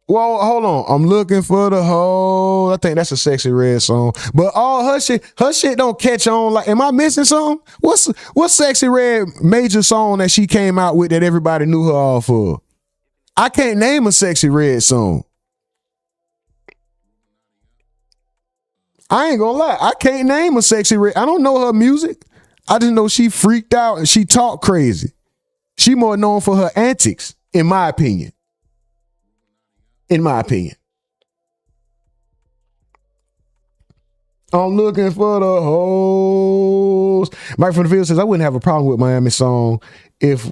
Speaker 3: Well, hold on. I'm looking for the whole. I think that's a Sexy Red song. But all her shit don't catch on. Like, am I missing something? What's Sexy Red major song that she came out with that everybody knew her all for? I can't name a Sexy Red song. I ain't gonna lie. I can't name a Sexy Red. I don't know her music. I just know she freaked out and she talked crazy. She more known for her antics, in my opinion. In my opinion. I'm looking for the hoes. Mike from the Ville says, I wouldn't have a problem with Miami song if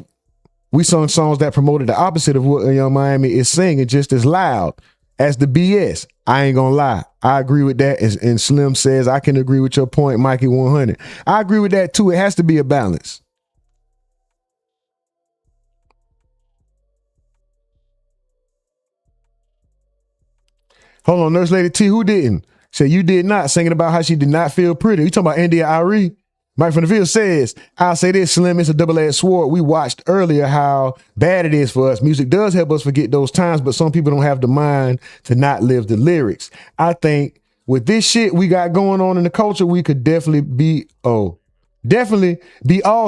Speaker 3: we sung songs that promoted the opposite of what Young Miami is singing just as loud as the BS. I ain't gonna lie. I agree with that. And Slim says, I can agree with your point, Mikey 100. I agree with that too. It has to be a balance. Hold on, Nurse Lady T, who didn't? Say you did not, singing about how she did not feel pretty. You talking about India Irie? Mike from the Ville says, I'll say this, Slim, it's a double-edged sword. We watched earlier how bad it is for us. Music does help us forget those times, but some people don't have the mind to not live the lyrics. I think with this shit we got going on in the culture, we could definitely be all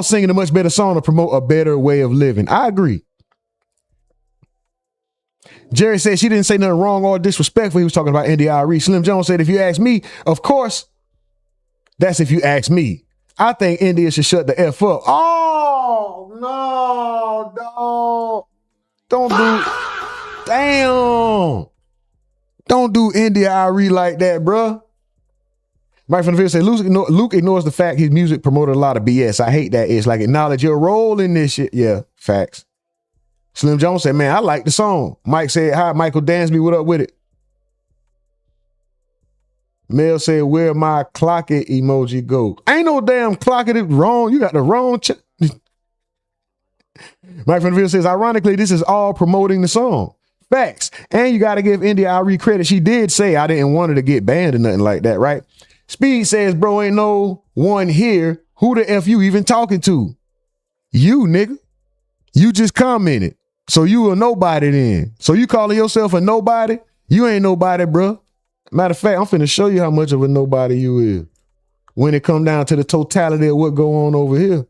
Speaker 3: singing a much better song to promote a better way of living. I agree. Jerry said she didn't say nothing wrong or disrespectful. He was talking about India Irie. Slim Jones said, if you ask me, of course, that's if you ask me. I think India should shut the F up. Oh, no, dog. Don't do India Irie like that, bruh. Mike from the Ville said, Luke ignores the fact his music promoted a lot of BS. I hate that. It's like, acknowledge your role in this shit. Yeah, facts. Slim Jones said, man, I like the song. Mike said, hi, Michael Dansby, what up with it? Mel said, where my clock it emoji go? Ain't no damn clock it wrong. You got the wrong. Mike from the Ville says, ironically, this is all promoting the song. Facts. And you got to give India Irie credit. She did say I didn't want her to get banned or nothing like that, right? Speed says, bro, ain't no one here. Who the F you even talking to? You, nigga. You just commented. So you a nobody then. So you calling yourself a nobody? You ain't nobody, bro. Matter of fact, I'm finna show you how much of a nobody you is when it come down to the totality of what go on over here.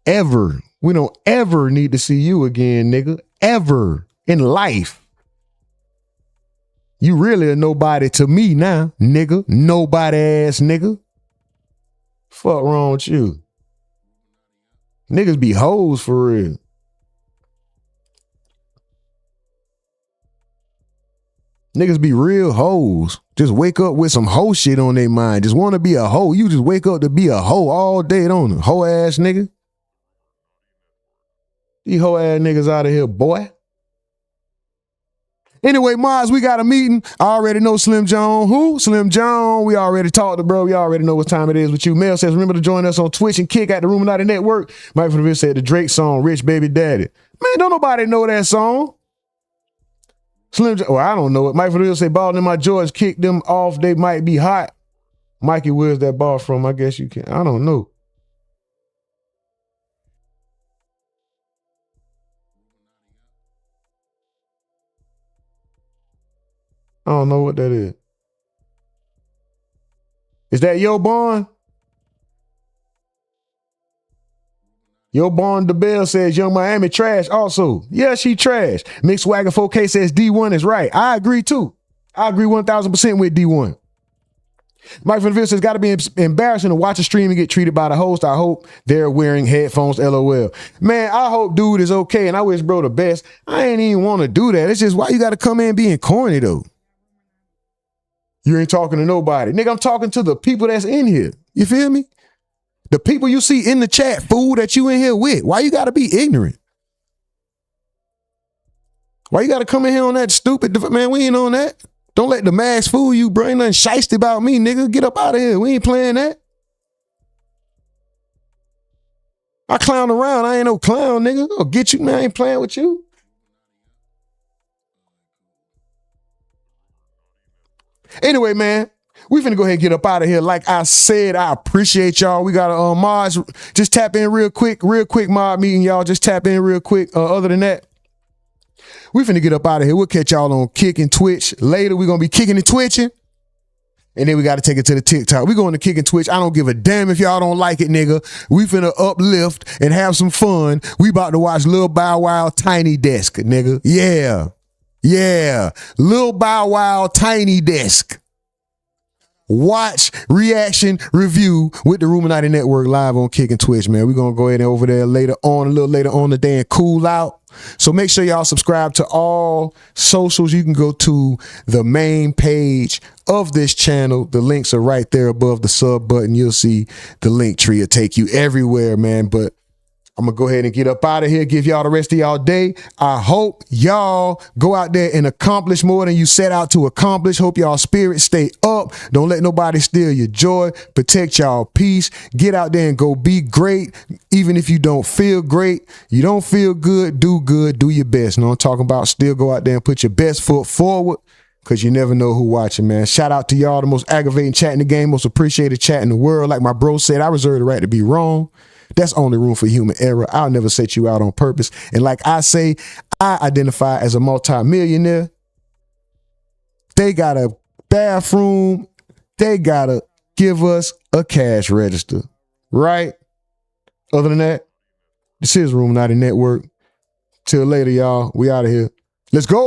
Speaker 3: Ever. We don't ever need to see you again, nigga. Ever in life. You really a nobody to me now, nigga. Nobody ass nigga. Fuck wrong with you? Niggas be hoes for real. Niggas be real hoes. Just wake up with some hoe shit on their mind. Just want to be a hoe. You just wake up to be a hoe all day, don't you? Hoe ass nigga. These hoe ass niggas out of here, boy. Anyway, Mars, we got a meeting. I already know Slim John. Who? Slim John. We already talked to bro. We already know what time it is with you. Mel says, remember to join us on Twitch and kick at the RUMORNATI Network. Mike from the said the Drake song, Rich Baby Daddy. Man, don't nobody know that song. Slim John, well, I don't know it. Mike from the say, ball in my George, kick them off. They might be hot. Mikey, where's that ball from? I guess you can. I don't know. I don't know what that is. Is that Yo Bond? Yo Bond the Bell says Young Miami trash also. Yeah, she trash. Mixed Swagger 4K says D1 is right. I agree too. I agree 1000% with D1. Mike from the says, got to be embarrassing to watch a stream and get treated by the host. I hope they're wearing headphones, LOL. Man, I hope dude is okay, and I wish bro the best. I ain't even want to do that. It's just why you got to come in being corny, though. You ain't talking to nobody. Nigga, I'm talking to the people that's in here. You feel me? The people you see in the chat, fool, that you in here with. Why you got to be ignorant? Why you got to come in here on that stupid, man, we ain't on that. Don't let the mask fool you, bro. Ain't nothing shiesty about me, nigga. Get up out of here. We ain't playing that. I clown around. I ain't no clown, nigga. I'll get you, man. I ain't playing with you. Anyway, man, we finna go ahead and get up out of here. Like I said, I appreciate y'all. We got a mods. Just tap in real quick mod meeting, y'all. Just tap in real quick. Other than that, we finna get up out of here. We'll catch y'all on Kick and Twitch. Later, we're gonna be kicking and twitching. And then we got to take it to the TikTok. We going to Kick and Twitch. I don't give a damn if y'all don't like it, nigga. We finna uplift and have some fun. We about to watch Lil Bow Wow Tiny Desk, nigga. Yeah. Yeah. Lil Bow Wow Tiny Desk. Watch, reaction, review with the RUMORNATI Network live on Kick and Twitch, man. We're going to go ahead and over there later on, a little later on today and cool out. So make sure y'all subscribe to all socials. You can go to the main page of this channel. The links are right there above the sub button. You'll see the link tree. It'll take you everywhere, man. But I'm going to go ahead and get up out of here, give y'all the rest of y'all day. I hope y'all go out there and accomplish more than you set out to accomplish. Hope y'all spirits stay up. Don't let nobody steal your joy. Protect y'all peace. Get out there and go be great. Even if you don't feel great, you don't feel good, do your best. No, I'm talking about still go out there and put your best foot forward, because you never know who watching, man. Shout out to y'all, the most aggravating chat in the game, most appreciated chat in the world. Like my bro said, I reserve the right to be wrong. That's only room for human error. I'll never set you out on purpose. And like I say, I identify as a multi-millionaire. They got a bathroom. They got to give us a cash register, right? Other than that, this is RUMORNATI Network. Till later, y'all. We out of here. Let's go.